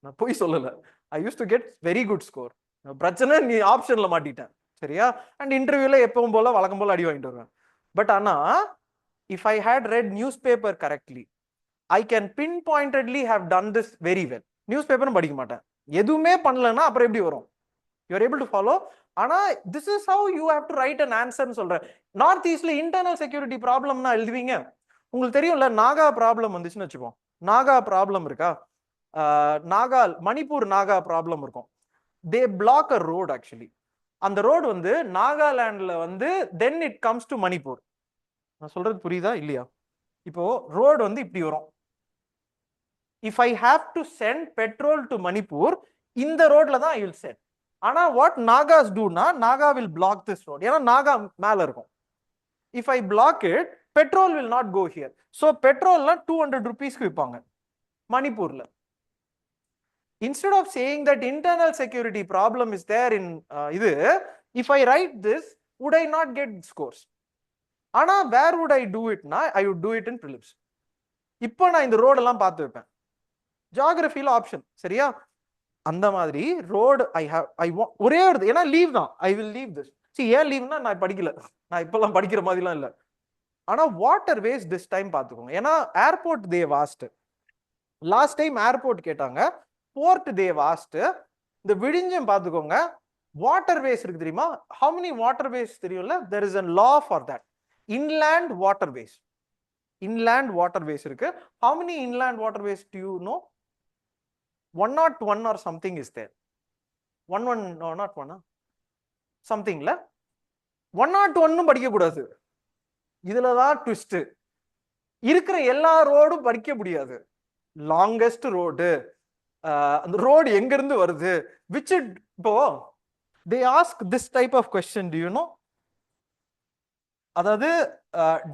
நான் போய் சொல்லல. I used to get very good score. பிரச்சனை நீ ஆப்ஷன்ல மாட்டிட்டேன் சரியா. அண்ட் இன்டர்வியூல எப்பவும் போல வழக்கம் போல அடி வாங்கிட்டு வருவேன். பட் ஆனா if I had read newspaper correctly, I can pinpointedly have done this very well. நியூஸ்பேப்பரும் படிக்க மாட்டேன், எதுவுமே பண்ணலன்னா அப்புறம் எப்படி வரும்? You are able to follow. ஆனா this is how you have to write an answer ன்னு சொல்றேன். நார்த் ஈஸ்ட்ல இன்டர்னல் செக்யூரிட்டி ப்ராப்ளம்னா எழுதுவீங்க. உங்களுக்கு தெரியும்ல, நாகா ப்ராப்ளம் வந்துச்சுன்னு வச்சுப்போம். நாகா ப்ராப்ளம் இருக்கா, நாகா மணிப்பூர் நாகா ப்ராப்ளம் இருக்கும். They block a road actually. அந்த ரோடு வந்து நாகாலாண்ட்ல வந்து then it comes to Manipur. நான் சொல்றது புரியுதா இல்லையா? இப்போ ரோடு வந்து இப்படி வரும். If I have to send petrol to Manipur, இந்த ரோட்ல தான் ஐ வில் சென்ட். ஆனா வாட் நாகாஸ் டூனா, Naga will block this road. ஏன்னா நாகா மேல இருக்கும். If I block it, petrol will not go here. So பெட்ரோல்லாம் 200 rupeesக்கு விற்பாங்க மணிப்பூர்ல. Instead of saying that internal security problem is there in இது, if I write this, would I not get scores? ஆனா where would I do it na? I would do it in prelims. இப்போ நான் இந்த road எல்லாம் பார்த்து வைப்பேன். ஜியோகிராஃபில option சரியா. அந்த மாதிரி ரோடு ஒரே ஒரு, ஏன்னா லீவ் தான், I will leave this. C ஏன் லீவ்னா நான் படிக்கல, நான் இப்பெல்லாம் படிக்கிற மாதிரிலாம் இல்லை. ஆனா வாட்டர் வேஸ் திஸ் டைம் பார்த்துக்கோங்க. ஏன்னா ஏர்போர்ட் தே வாஸ்ட், லாஸ்ட் டைம் ஏர்போர்ட் கேட்டாங்க, போர்ட் தே வாஸ்ட். இந்த விழிஞ்சம் பார்த்துக்கோங்க. வாட்டர் வேஸ் இருக்கு தெரியுமா? how many வாட்டர் வேஸ் தெரியும்ல? there is a law for that. inland water ways, inland water ways இருக்கு. how many inland water ways do you know? 101 or something is there. 11 no not 1 something ல 101 படிக்க கூடாது. இதுலதான் twist. இருக்கிற எல்லா ரோடும் படிக்க முடியாது. லாங்கஸ்ட் ரோடு, அந்த ரோடு எங்க இருந்து வருது, which இப்போ they ask this type of question, do you know? அதாவது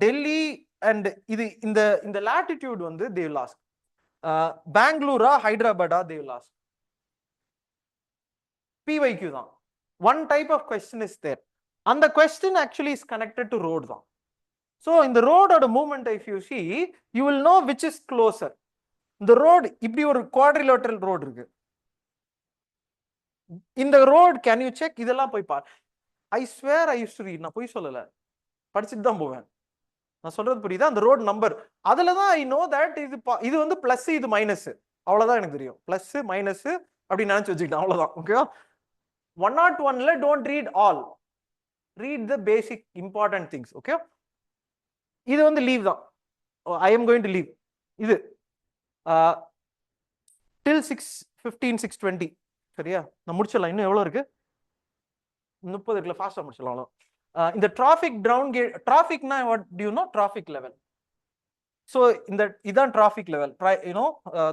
டெல்லி அண்ட் இது இந்த latitude வந்து they will ask Bangalora ஹைதராபாடா, they will ask. PYQ தான். one type of question is there. அந்த question actually is connected to road தான். so இந்த ரோடோட movement if you see, you will know which is closer. இந்த road இப்படி ஒரு quadrilateral road இருக்கு. இந்த road can you check? இதெல்லாம் போய் பார். I swear I used to read. நான் போய் சொல்லல, படிச்சுட்டு தான் போவேன். நான் சொல்றது புரியுதா? அந்த ரோடு நம்பர் அதுல தான் ஐ நோ தட் இது வந்து பிளஸ், இது மைனஸ், அவ்வளவுதான் எனக்கு தெரியும். பிளஸ் மைனஸ் அப்படி நினைச்சு வச்சுக்கிட்டேன், அவ்வளவுதான். ஓகேவா? 101ல don't read all, read the basic important things. Okay, இது வந்து லீவ் தான். I am going to leave. இது till 6:15 6:20 சரியா. நான் முடிச்சிடலாம். இன்னும் எவ்வளவு இருக்கு? 30 இருக்குல்ல, ஃபாஸ்டா முடிச்சிடலாம். இந்த டிராஃபிக் டவுன் கேட், டிராஃபிக்னா what do you know? Trophic level. So இதான் trophic level, you know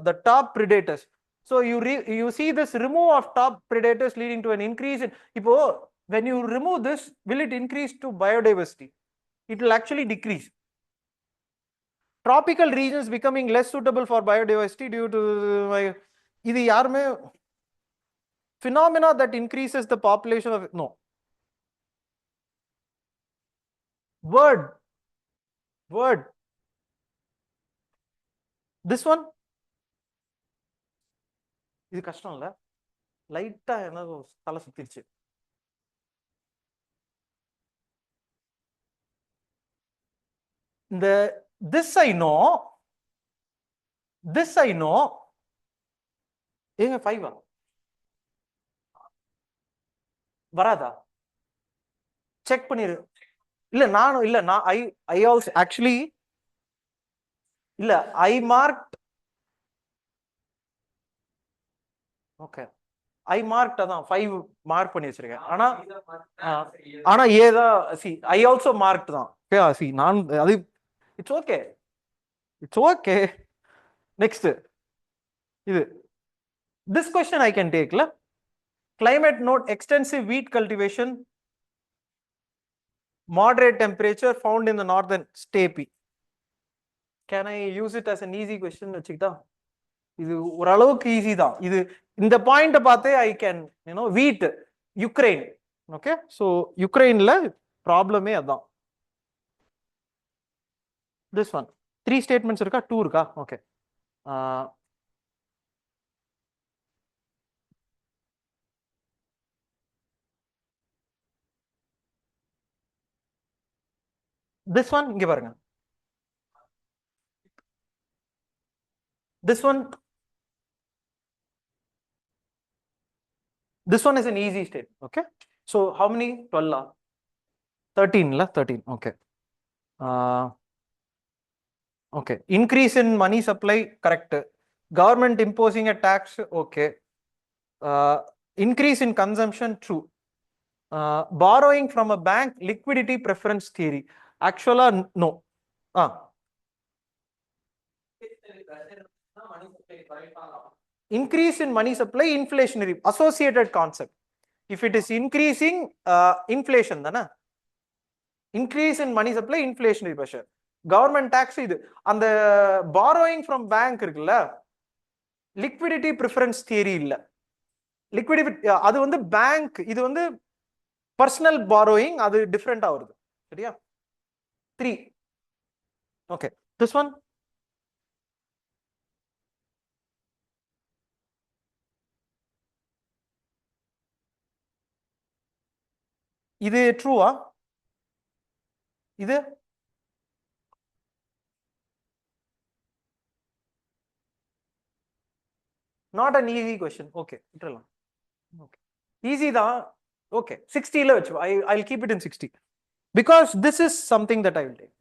the top predators. So you see this remove of top predators leading to an increase in, இப்போ when you remove this, will it increase to biodiversity? It will actually decrease. Tropical regions becoming less suitable for biodiversity due to இது யாருமே phenomena that increases the population of, no. word this one, இது கஷ்டம் இல்ல, லைட்டா என்ன தலை சுத்திருச்சு. இந்த this I know ஏங்க 5 வராதா? செக் பண்ணிரு. இல்ல நானும் இல்ல, நான் ஐ ஆல்சோ ஆக்சுவலி இல்ல, ஐ மார்க்ட். ஓகே, ஐ மார்க்ட் அதான் 5 மார்க் பண்ணி வச்சிருக்கேன். ஆனா ஏதா சி ஐ ஆல்சோ மார்க்ட் தான். ஓகே சி நான் அது இட்ஸ் ஓகே. நெக்ஸ்ட் இது this question I can take la. Climate note, extensive wheat cultivation, moderate temperature found in the northern steppe. Can I use it as an easy question வச்சுக்கிட்டா? இது ஓரளவுக்கு easy தான். இது இந்த பாயிண்ட பார்த்தே ஐ கேன் வீட் யுக்ரைன். ஓகே, ஸோ யுக்ரைன்ல ப்ராப்ளமே அதான். திஸ் ஒன் 3 ஸ்டேட்மெண்ட்ஸ் இருக்கா, 2 இருக்கா? ஓகே, this one இங்க பாருங்க. This one is an easy state. Okay, so how many? 12 13 la 13. Okay. Okay, increase in money supply, correct. Government imposing a tax, okay. Increase in consumption, true. Borrowing from a bank, liquidity preference theory, actually no. Increase in money supply, inflationary, associated concept. If it is increasing, inflation dana. Increase in money supply, inflationary pressure. Government tax இது அந்த borrowing from bank இருக்குல்ல, liquidity preference theory இல்ல. Liquidity அது வந்து bank, இது வந்து personal borrowing, அது different வருது. சரியா? 3. Okay, this one. இது ட்ரூவா? இது not an easy question. Okay, விட்டுறலாம். Okay, easy தான். Okay, 60 ல வெச்சு I'll keep it in 60 because this is something that I will take.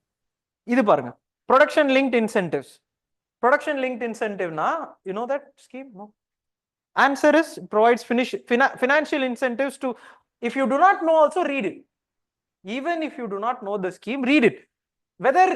இது பாருங்க, production linked incentives. Production linked incentive na, you know that scheme? No. Answer is provides financial incentives to, if you do not know also read it. Even if you do not know the scheme, read it. Whether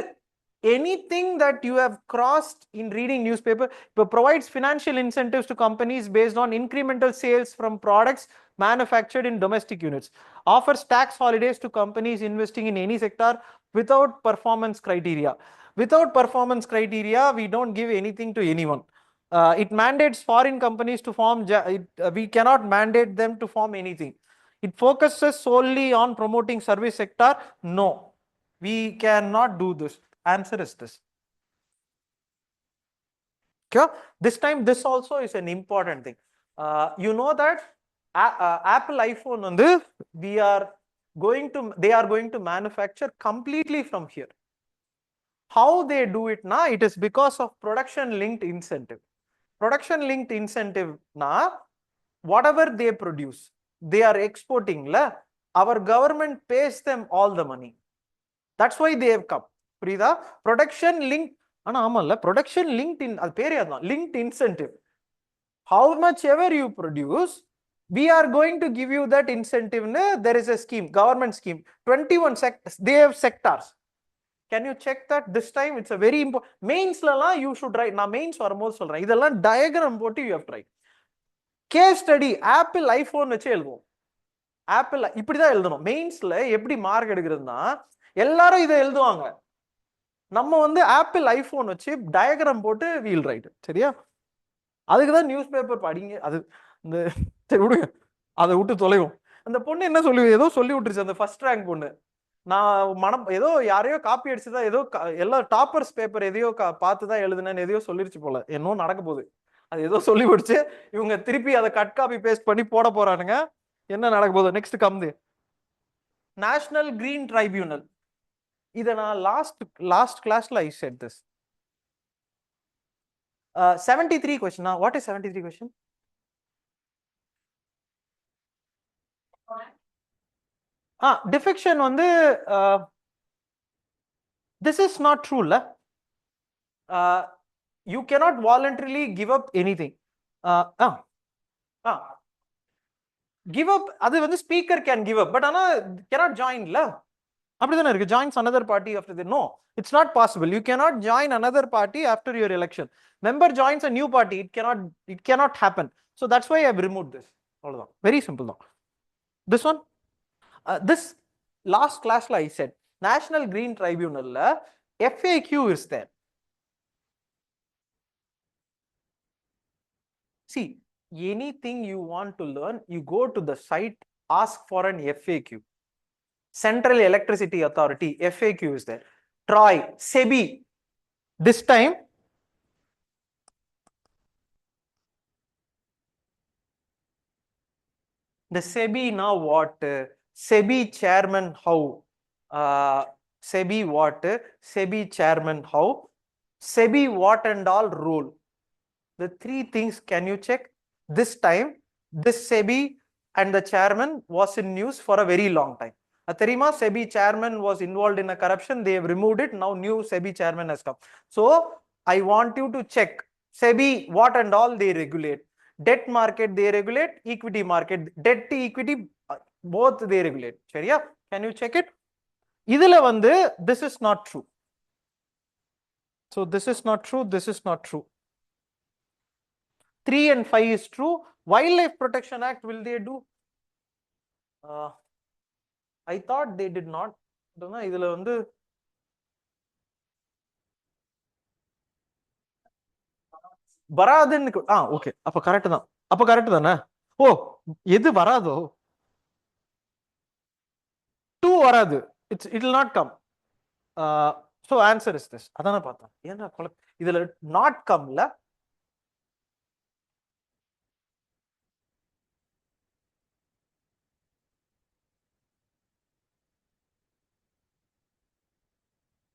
anything that you have crossed in reading newspaper, provides financial incentives to companies based on incremental sales from products manufactured in domestic units, offers tax holidays to companies investing in any sector without performance criteria. Without performance criteria, we don't give anything to anyone. It mandates foreign companies to form, we cannot mandate them to form anything. It focuses solely on promoting service sector. No, we cannot do this. Answer is this. Okay, this time this also is an important thing. You know that Apple iPhone on this, they are going to manufacture completely from here. How they do it now? It is because of production linked incentive. Production linked incentive na, whatever they produce, they are exporting la, our government pays them all the money. That's why they have come. புரியுதா? production linked, ஆனா ஆமால production linked in அது பேரே அதான், linked incentive. How much ever you produce, we are going to give you that incentive. There is a scheme, government scheme, 21 sectors, they have sectors. Can you check that this time? It's a very important. Mains la you should write. Na mains வரும்போது சொல்றேன், இதெல்லாம் diagram போட்டு you have to write. Case study, Apple iPhone வச்சு எழுதுவோம். Apple இப்படிதான் எழுதணும். மெயின்ஸ்ல எப்படி mark எடுக்கிறதுனா எல்லாரும் இதை எழுதுவாங்க. நம்ம வந்து ஆப்பிள் ஐபோன் வச்சு டயக்ராம் போட்டு வீல் ரைட். சரியா? அதுக்குதான் நியூஸ் பேப்பர் படிங்க. அது இந்த சரி விடுங்க, அதை விட்டு தொலைவும். அந்த பொண்ணு என்ன சொல்லி ஏதோ சொல்லி விட்டுருச்சு, அந்த ஃபர்ஸ்ட் ரேங்க் பொண்ணு. நான் ஏதோ யாரையோ காப்பி அடிச்சுதான், ஏதோ எல்லா டாப்பர்ஸ் பேப்பர் எதையோ பார்த்துதான் எழுதுனேன்னு எதையோ சொல்லிருச்சு போல. என்னோ நடக்க போகுது, அது ஏதோ சொல்லி விடுச்சு. இவங்க திருப்பி அதை கட் காப்பி பேஸ்ட் பண்ணி போட போறானுங்க. என்ன நடக்க போகுது? Next come to national green tribunal. இதை நான் லாஸ்ட் கிளாஸ்ல I said this. 73 question. What is 73 question? Defection வந்து this is not true la. You cannot voluntarily give up anything. Give up, அது வந்து speaker can give up, but ஆனா cannot join la. அப்படிதானே இருக்கு. joins another party after the, no, it's not possible. You cannot join another party after your election. Member joins a new party, it cannot happen. So that's why I have removed this. அவ்வளவுதான், very simple தான். This one, this last class la I said National Green Tribunal la FAQ is there. See, anything you want to learn, you go to the site, ask for an FAQ. Central Electricity Authority, FAQ is there. TROI, SEBI. This time The SEBI now what? SEBI chairman how? SEBI what? SEBI chairman how? SEBI what and all rule? The three things, can you check? This time, this SEBI and the chairman was in news for a very long time. Atharima, SEBI chairman was involved in a corruption. They have removed it. Now new SEBI chairman has come. So I want you to check SEBI what and all they regulate. Debt market they regulate, equity market, debt to equity both they regulate. சரியா? Can you check it? இதுல வந்து this is not true. So this is not true, this is not true. 3 and 5 is true. Wildlife Protection Act, will they do? I thought they did not. இதுல வந்து வராதுன்னு okay, அப்ப correct தான். அப்ப correct தானே? ஓ, எது வராதோ 2 வராது. It will not come. So answer is this. அதானே பார்த்தேன். ஏன்னா இதுல not comeல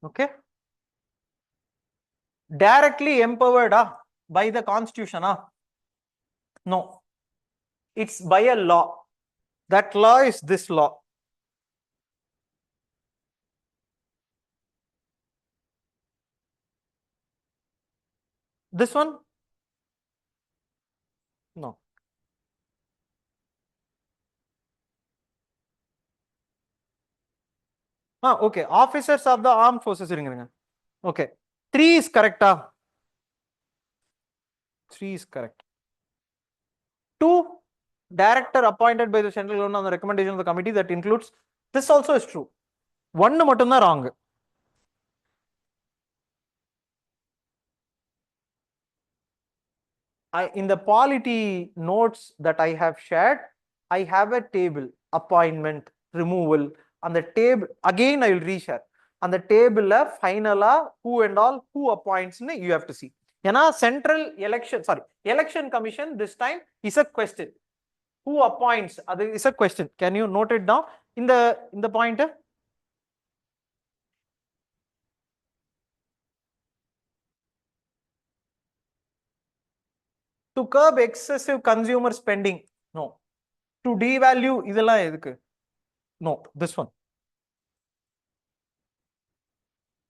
okay, directly empowered by the constitution no, it's by a law. That law is this law. This one no. Okay, officers of the armed forces irunga. Okay, 3 is correct. 3 is correct. 2, director appointed by the central government on the recommendation of the committee, that includes, this also is true. 1 மட்டும் தான் wrong. In the polity notes that I have shared, I have a table, appointment, removal. On the table, again I will reshare. On the table final who and all, who appoints, you have to see. Central election commission this time is a question. Who appoints? That is a question. Can you note it down in the pointer? To curb excessive consumer spending. No. To devalue இதெல்லாம் எதுக்கு? No, this one.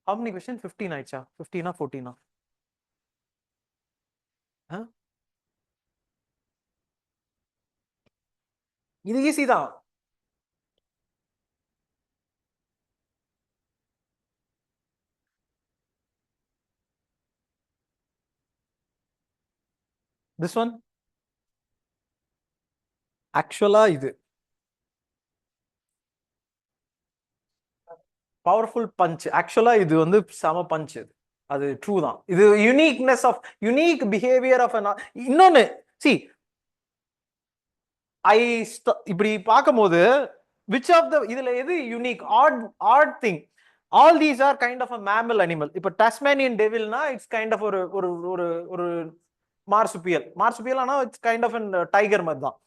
How many questions? 15 ஆயிடுச்சா? 15 14 இது easy தான். This one actually இது powerful punch. Actually இது வந்து சம punch. அது ட்ரூ தான். இது uniqueness of unique behavior of an இன்னொன்னு see இப்படி பார்க்கும்போது which of the இதுல எது unique odd thing? All these are kind of a mammal animal. இப்ப Tasmanian devil na it's kind of ஒரு marsupial ஆனா it's kind of a tiger மாதிரி தான்.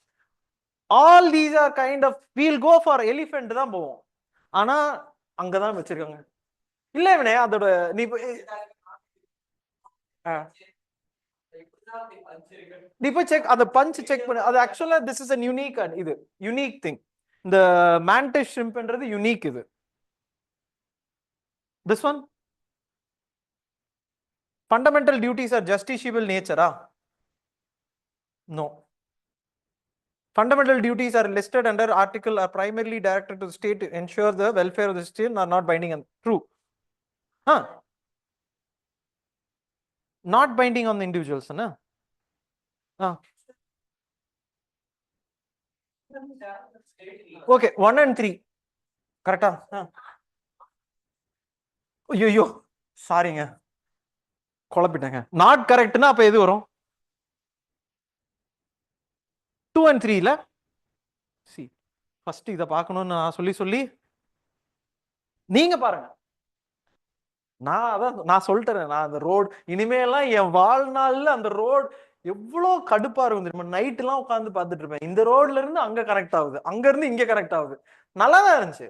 All these are kind of, we'll go for elephant தான் போவோம். ஆனா அங்கதான் வச்சிருக்காங்க. இல்ல இவனே அதோட நீ போய் செக் அந்த பஞ்ச் செக் பண்ணு. அது ஆக்சுவலா this is a unique இது unique thing. இந்த mantis shrimpன்றது unique இது. This one, fundamental duties are justiciable nature. No. Fundamental duties are listed under article are primarily directed to the state to ensure the welfare of the state and are not binding on. True. Not binding on the individuals. Okay, 1 and 3. Correct. ஐயோ சாரிங்க, குழப்பிட்டேங்க. Not கரெக்ட்னா அப்ப எது வரும்? 2 and 3 ல C first இத பார்க்கணும்னு நான் சொல்லி நீங்க பாருங்க. நான் சொல்லிட்டேன், நான் அந்த ரோடு இனிமேலாம் என் வாழ்நாள்ல அந்த ரோடு எவ்வளோ கடுப்பா இருக்கும் தெரியுமா? நைட் எல்லாம் உட்காந்து பார்த்துட்டு இருப்பேன். இந்த ரோட்ல இருந்து அங்க கனெக்ட் ஆகுது, அங்க இருந்து இங்க கனெக்ட் ஆகுது. நல்லா தான் இருந்துச்சு.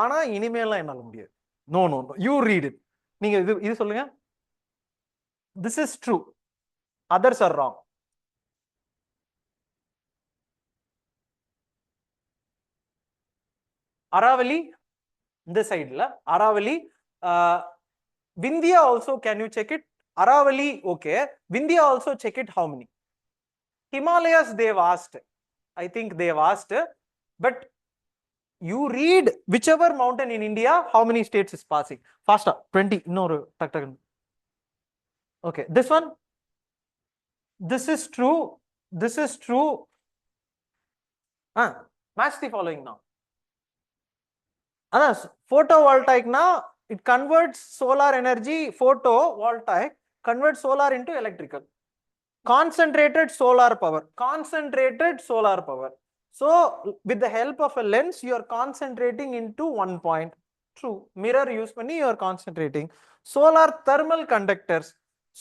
ஆனா இனிமேலாம் என்னால முடியாது. No no no, you read it. நீங்க இது இது சொல்லுங்க. This is true, others are wrong. Aravalli இந்த சைடுல Aravalli. Vindhya also, can you check it? Aravalli okay, Vindhya also check it. How many? Himalayas they've asked, I think they've asked, but you read whichever mountain in India, how many states is passing? Faster, 20. No, tak tak. Okay, this one, this is true, this is true. Match the following now. Photovoltaic now, it converts solar energy. Photovoltaic converts solar into electrical. Concentrated solar power, concentrated solar power. So with the help of a lens, you are concentrating into one point. True. Mirror use panni you are concentrating. Solar thermal conductors,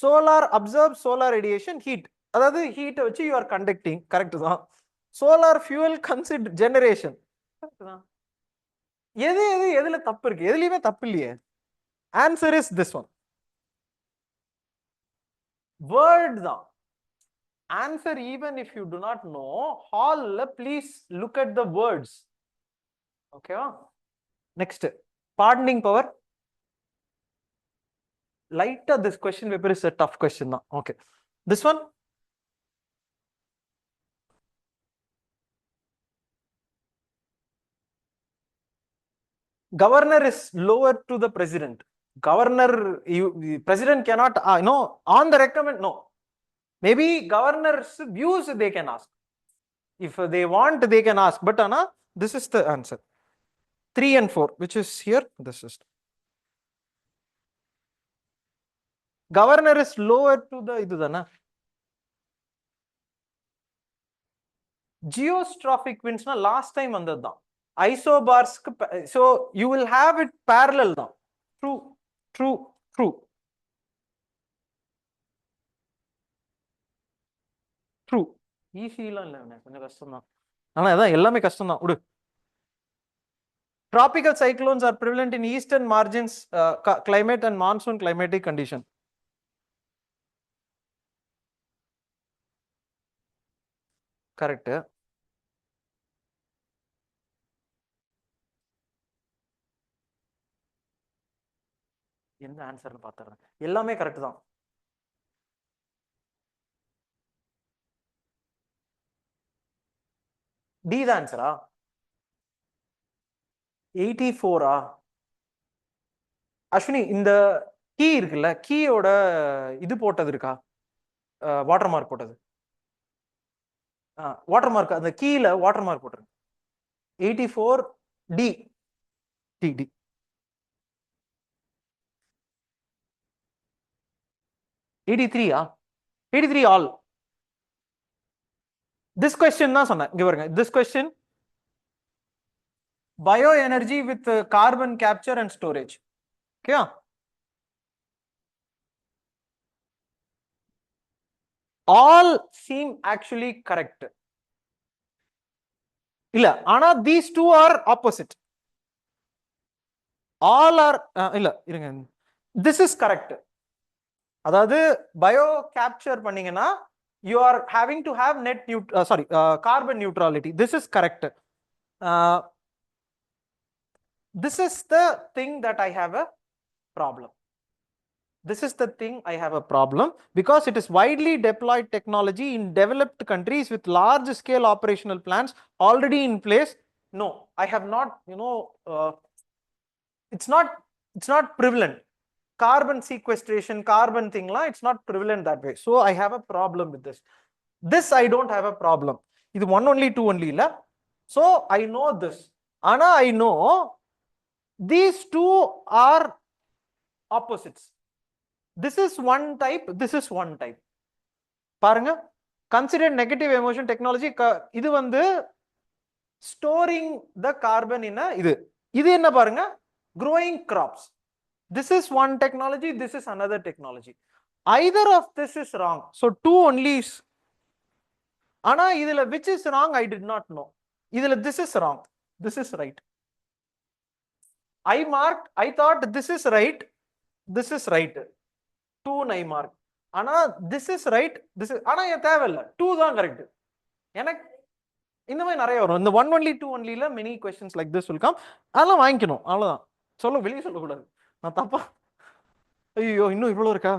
solar absorbs solar radiation heat, adhaadu heat vechi you are conducting. Correct da. Solar fuel consider generation. Correct da. எதுல தப்பு இருக்கு? எதுலயுமே தப்பு இல்லையே. Answer is this one. Word தான் answer. Even if you do not know, hall please look at the words. Okay va? Next, pardoning power. Lighter, this question paper is a tough question now. Okay, this one, governor is lower to the president. Governor, president cannot no, on the recommend, no. Maybe governor's views they can ask. If they want, they can ask. But Anna, this is the answer. 3 and 4, which is here. This is governor is lower to the idu dana. Geostrophic winds na last time vandadhu da. Isobars, so you will have it parallel da. True, true, true, true. Easy la illa konja kashtam da. Ana adha ellame kashtam da. Udu. Tropical cyclones are prevalent in eastern margins, climate and monsoon climatic condition. Correct. என்ன ஆன்சர்னு பாத்துறேன். எல்லாமே correct தான். D தான் ஆன்சரா? 84 அஸ்வினி, இந்த key இருக்குல்ல, கீயோட இது போட்டது இருக்கா? வாட்டர் மார்க் போட்டது. வாட்டர் மார்க், அந்த கீல வாட்டர் மார்க் போட்டுருங்க. 84 D. D D 83 83 all. This question தான் சொன்னேன். இங்க பாருங்க, this question bioenergy with carbon capture and storage. Okay, all seem actually correct. illa ana these two are opposite. All are illa irunga, this is correct. Adhaadu bio capture panningena you are having to have net carbon neutrality. This is correct. This is the thing that I have a problem. This is the thing I have a problem, because it is widely deployed technology in developed countries with large scale operational plants already in place. No, I have not, it's not prevalent. Carbon sequestration, carbon thing la, it's not prevalent that way. So I have a problem with this. This I don't have a problem. This 1 only, 2 only la. So I know this. Ana I know these two are opposites. This is one type, this is one type. பாருங்க, consider negative emission technology. இது வந்து storing the carbon in a இது என்ன பாருங்க, growing crops. This is one technology, this is another technology. either of this is wrong. So 2 only is. Ana idhila which is wrong I did not know. Idhila this is wrong, this is right. I marked, I thought this is right, this is right. 2 I marked. Ana this is right, this is ana ya thevilla 2 தான் correct. எனக்கு இந்த மாதிரி நிறைய வரும். இந்த 1 only 2 only ல many questions like this will come. அதெல்லாம் வாங்கிக்கணும், அவ்வளவுதான். சொல்ல வெளியே சொல்லக்கூடாது. நான் தப்பா ஐயோ இன்னும் இவ்வளவு இருக்கா?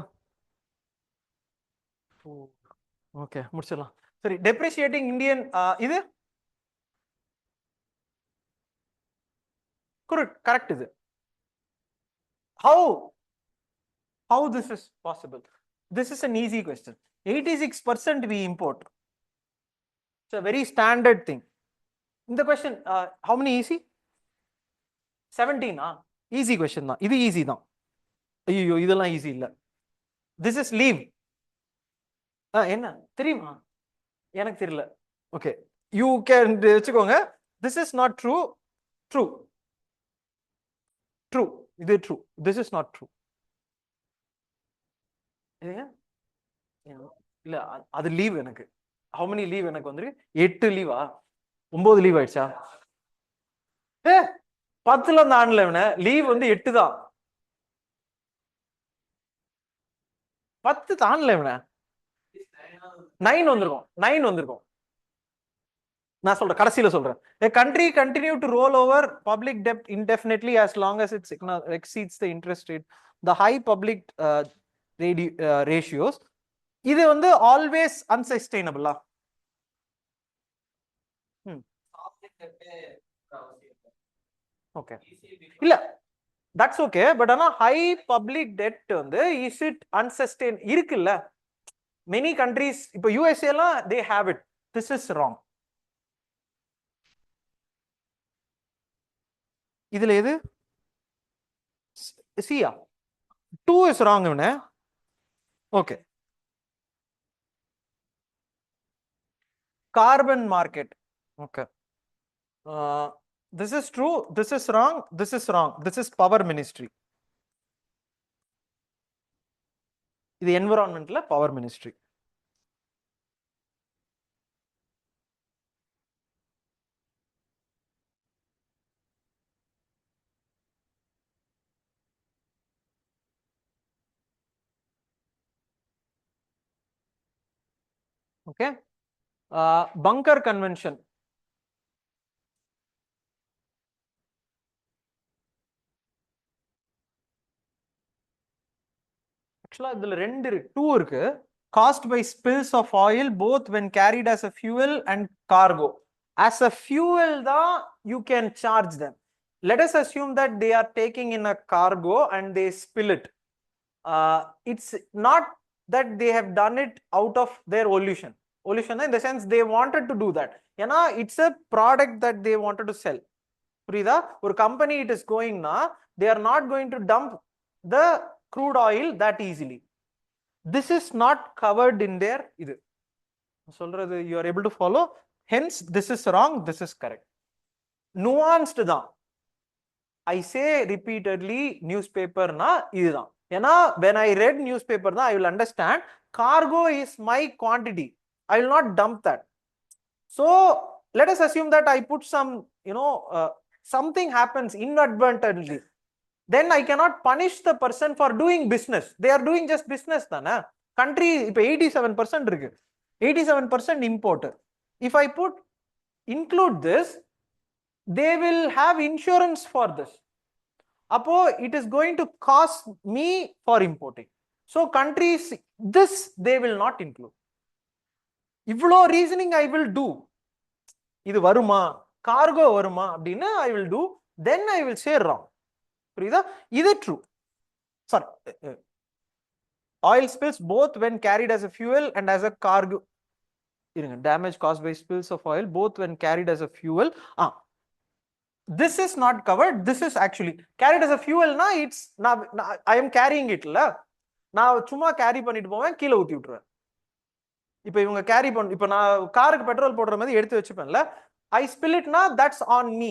ஓகே முடிச்சிடலாம். சரி, depreciating Indian இது correct இது. How this is possible? This is an easy question. 86% we import. It's a very standard thing. In the question, how many easy? 17 easy question தான். இது easy தான். ஐயோ இதெல்லாம் easy இல்ல. This is leave. என்ன தெரியுமா? எனக்கு தெரியல. Okay, you can வெச்சுக்கோங்க. This is not true. True. இது true. This is not true. இல்ல அது லீவ். எனக்கு how many leave எனக்கு வந்து 8 லீவா 9 லீவ் ஆயிடுச்சா? 10ல தாண்டல இவன. லீவ் வந்து 8 தான். 10 தாண்டல இவன. 9 வந்திருக்கும். 9 வந்திருக்கும். நான் சொல்றேன், கடைசியில சொல்றேன். A country continue to roll over public debt indefinitely as long as it exceeds the interest rate. The high public ratios. இது வந்து always unsustainable. Okay. இல்ல that's okay, but ஆனா high public debt வந்து is it unsustainable இருக்குல்ல? Many countries, இப்போ USA எல்லாம் they have it. This is wrong. இதுல எது? C 2 is wrong இவனே. Okay. Carbon market. Okay. This is true, this is wrong, this is wrong. This is power ministry. இது environmentல power ministry. Okay. Bunker convention. Actually இதுல 2 இருக்கு. Caused by spills of oil both when carried as a fuel and cargo. As a fuel தான் you can charge them. Let us assume that they are taking in a cargo and they spill it. It's not that they have done it out of their volition in the sense they wanted to do that. ஏன்னா it's a product that they wanted to sell. புரியுதா? ஒரு company it is going na, they are not going to dump the crude oil that easily. This is not covered in their இது சொல்றது. You are able to follow. Hence this is wrong, this is correct. Nuanced தான். I say repeatedly newspaper na இதுதான். ஏன்னா when I read newspaper na I will understand cargo is my quantity. I will not dump that. So let us assume that I put some, something happens inadvertently. Then I cannot punish the person for doing business. They are doing just business தானே. Country இப்போ 87% இருக்கு. 87% import. If I include this, they will have insurance for this. Appo it is going to cost me for importing. So countries, this they will not include. இவ்வளோ reasoning I will do. இது வருமா, cargo வருமா அப்படின்னா I will do. Then I will say wrong. புரியுதா? இது true. Sorry. Oil spills both when carried as a fuel and as a cargo. Damage caused by spills of oil both when carried as a fuel. This is not covered. This is actually carried as a fuel. Na it's I am carrying it la. நான் சும்மா carry பண்ணிட்டு போவேன், கீழே ஊத்தி விட்டுருவேன். இப்போ இவங்க carry பண்ண, இப்போ நான் காருக்கு பெட்ரோல் போடுற மாதிரி எடுத்து வச்சுப்பேன்ல, I spill it na, that's on me.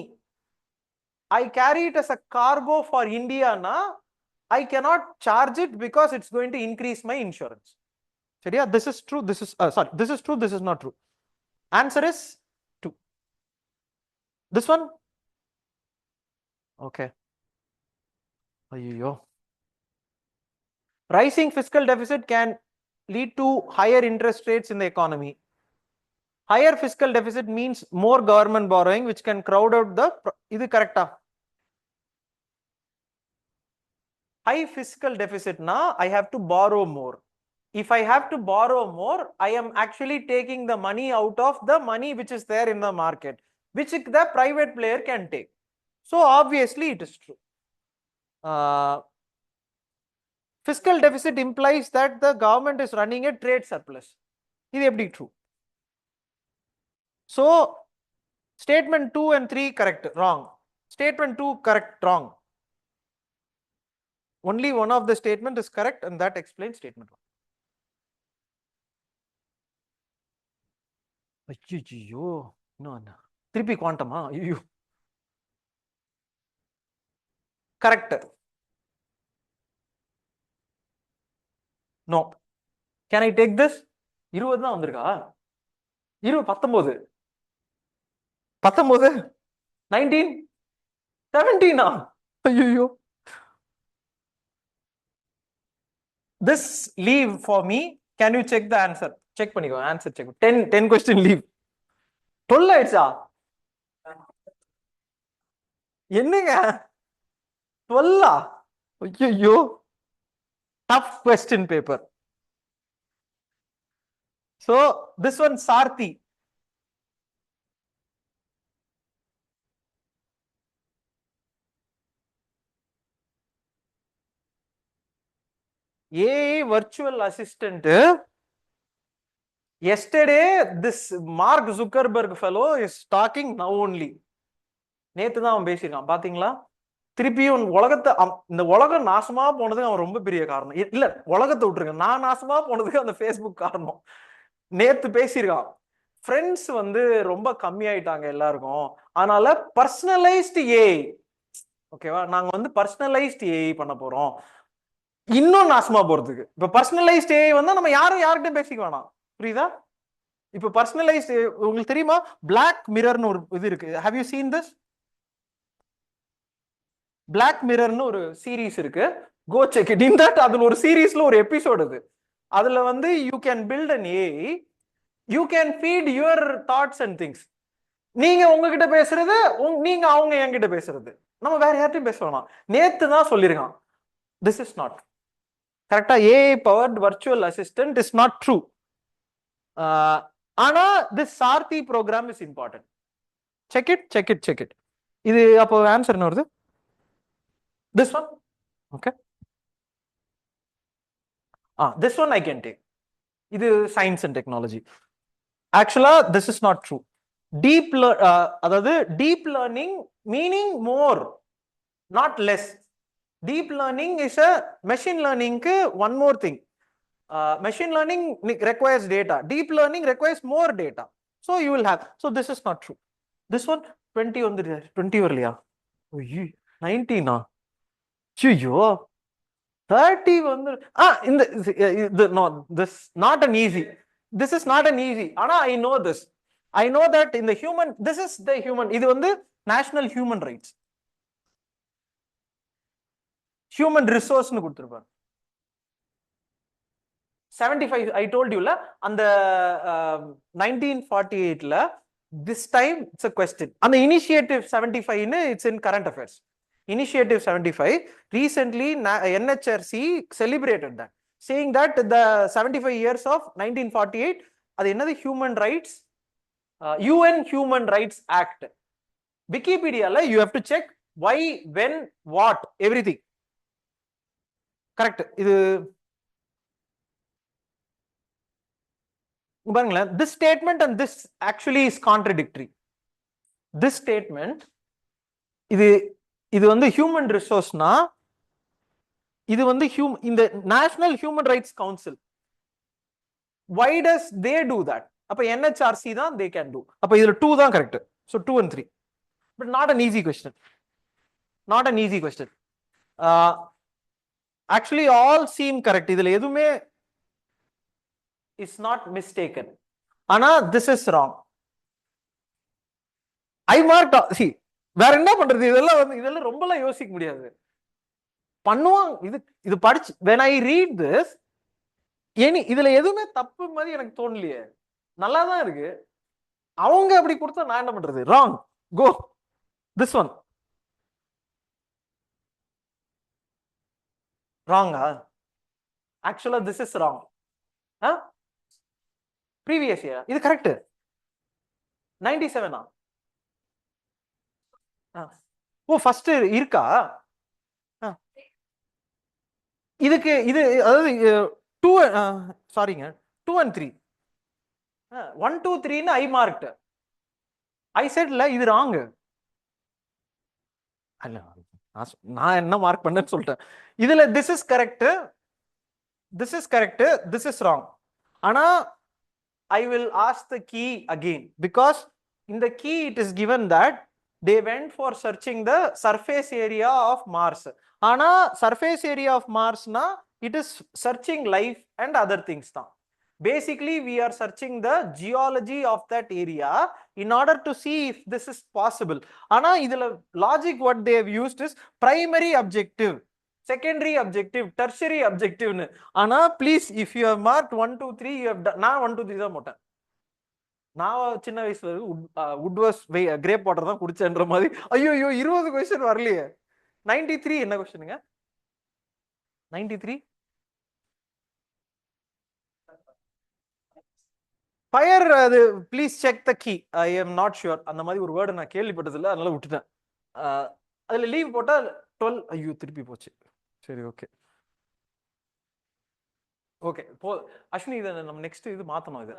I carry it as a cargo for India na, I cannot charge it because it's going to increase my insurance. சரியா? This is true, this is this is true, this is not true. Answer is 2. This one? Okay. Ayyo. Rising fiscal deficit can lead to higher interest rates in the economy. Higher fiscal deficit means more government borrowing, which can crowd out the. Is it correct? High fiscal deficit na, I have to borrow more. If I have to borrow more, I am actually taking the money out of the money which is there in the market, which the private player can take. So obviously it is true. Fiscal deficit implies that the government is running a trade surplus. This is true. So statement 2 and 3 correct, wrong. Statement 2 correct, wrong. Only one of the statement is correct, and that explains statement 1. Ayyo, no. 3P quantum, huh? Correct. No. Can I take this? 20 தான் வந்திருக்கா? 19 19 17 ஐயோ. This leave for me. Can you check the answer? Check பண்ணிக்கோ, answer check. 10 question leave. 12 ஆயிடுச்சா? என்னங்க 12? ஐயோ. Tough question paper. So this one Sarthi. AI virtual assistant. Yesterday this Mark Zuckerberg fellow is talking now only. நேத்து தான் அவன் பேசியிருக்கான், பாத்தீங்களா? திருப்பியும் உலகத்தை, இந்த உலகம் நாசமா போனதுக்கு அவன் ரொம்ப பெரிய காரணம் இல்ல. உலகத்தை விட்டுருங்க, நான் நாசமா போனதுக்கு அந்த Facebook காரணம். நேத்து பேசியிருக்கான். ஃப்ரெண்ட்ஸ் வந்து ரொம்ப கம்மியாயிட்டாங்க எல்லாருக்கும், அதனால பர்சனலைஸ்டு ஏஐ, ஓகேவா, நாங்க வந்து பர்சனலைஸ்டு ஏஐ பண்ண போறோம், இன்னும் நாசமா போறதுக்கு. இப்ப பர்சனலைஸ்டு ஏஐ வந்தா நம்ம யாரும் யார்கிட்டயும் பேசிக்க வேணாம், புரியுதா? இப்ப பர்சனலைஸ்டு, உங்களுக்கு தெரியுமா பிளாக் மிரர்னு ஒரு இது இருக்கு. Have you seen this? Black மிரர்னு ஒரு சீரீஸ் இருக்கு, go check it. In that அதுல ஒரு சீரீஸ்ல ஒரு எபிசோட் இது. அதுல வந்து you can build an AI, you can feed your thoughts and things. நீங்க உங்ககிட்ட பேசுறது, நீங்க அவங்க என்கிட்ட பேசுறது, நம்ம வேற யார்ட்டையும் பேச வேணாம். நேத்து தான் சொல்லிருக்கான், திஸ் இஸ் நாட் கரெக்டா. AI powered virtual assistant is not true. ஆனா this Saarthi program is important. Check it, check it, check it. இது அப்போ ஆன்சர் என்ன வருது? This one. Okay, this one I can take. இது science and technology. Actually this is not true. அதாவது deep learning meaning more, not less. Deep learning is a machine learning க்கு one more thing. Machine learning requires data, deep learning requires more data, so you will have. So this is not true. This one 20 வந்து 20 வரலையா? 19 ஐயோ. 30 வந்து இந்த no, this not an easy. This is not an easy. ஆனா I know this. I know that in the human, this is the human. இது வந்து national human rights. Human resource னு கொடுத்திருப்பாங்க. 75 I told you la, அந்த 1948 ல this time it's a question. அந்த initiative 75 னு it's in current affairs. Initiative 75 recently NHRC celebrated that, saying that the 75 years of 1948, அது என்னது, human rights, UN Human Rights Act. Wikipedia la you have to check why, when, what, everything. Correct. இது பாருங்களேன், this statement and this actually is contradictory. This statement, இது வந்து human ரிசோர்ஸ்னா, இது வந்து இந்த National Human Rights Council. why does they do that? அப்ப NHRC தான் they can do. அப்ப இதுல 2 தான் correct. so 2 and 3, but not an easy question, not an easy question. actually all seem correct. இதுல எதுவுமே is not mistaken. ஆனா this is wrong. I marked see வேற என்ன பண்றது, இதெல்லாம் ரொம்பலாம் யோசிக்க முடியாது. பண்ணுவாங்க இது படிச்சு when I read this இதுல எதுவுமே தப்பு மாதிரி எனக்கு தோணலையே, நல்லா தான் இருக்கு. அவங்க அப்படி கொடுத்தா நான் என்ன பண்றது? ராங். Go this one. ராங்கா? ஆக்சுவலா this is wrong. Previous year இது கரெக்ட். 97 ஓ ஃபர்ஸ்ட் இருக்கா? இதுக்கு இது அதாவது 2 சாரிங்க 2 and 3 1 2 3 ன்னு ஐ மார்க்ட். ஐ செட்ல இது ராங். அல்ல நான் என்ன மார்க் பண்ணேன்னு சொல்லிட்டேன். இதுல this is correct, this is correct, this is wrong. ஆனா I will ask the key again because in the key it is given that they went for searching the surface area of Mars. Ana surface area of Mars na it is searching life and other things tha. Basically we are searching the geology of that area in order to see if this is possible. Ana idhula logic what they have used is primary objective, secondary objective, tertiary objective. ஆனா please if you have marked 1 2 3 you have நான் 1 2 3 தான் போட்டேன். நான் சின்ன வயசுல உட்வர்ஸ் grape water தான் குடிச்சேன்ற மாதிரி. ஐயோ 20 क्वेश्चन வரலையே. 93 என்ன क्वेश्चनங்க? 93 ஃபயர். அது please check the key. I am not sure. அந்த மாதிரி ஒரு வேர்டு நான் கேள்விப்பட்டது இல்லை, அதனால விட்டுட்டேன். அதுல லீவ் போட்டா 12. ஐயோ திருப்பி போச்சு. சரி ஓகே ஓகே போ அஸ்வினி, இதை நம்ம நெக்ஸ்ட் இது மாத்தணும். இது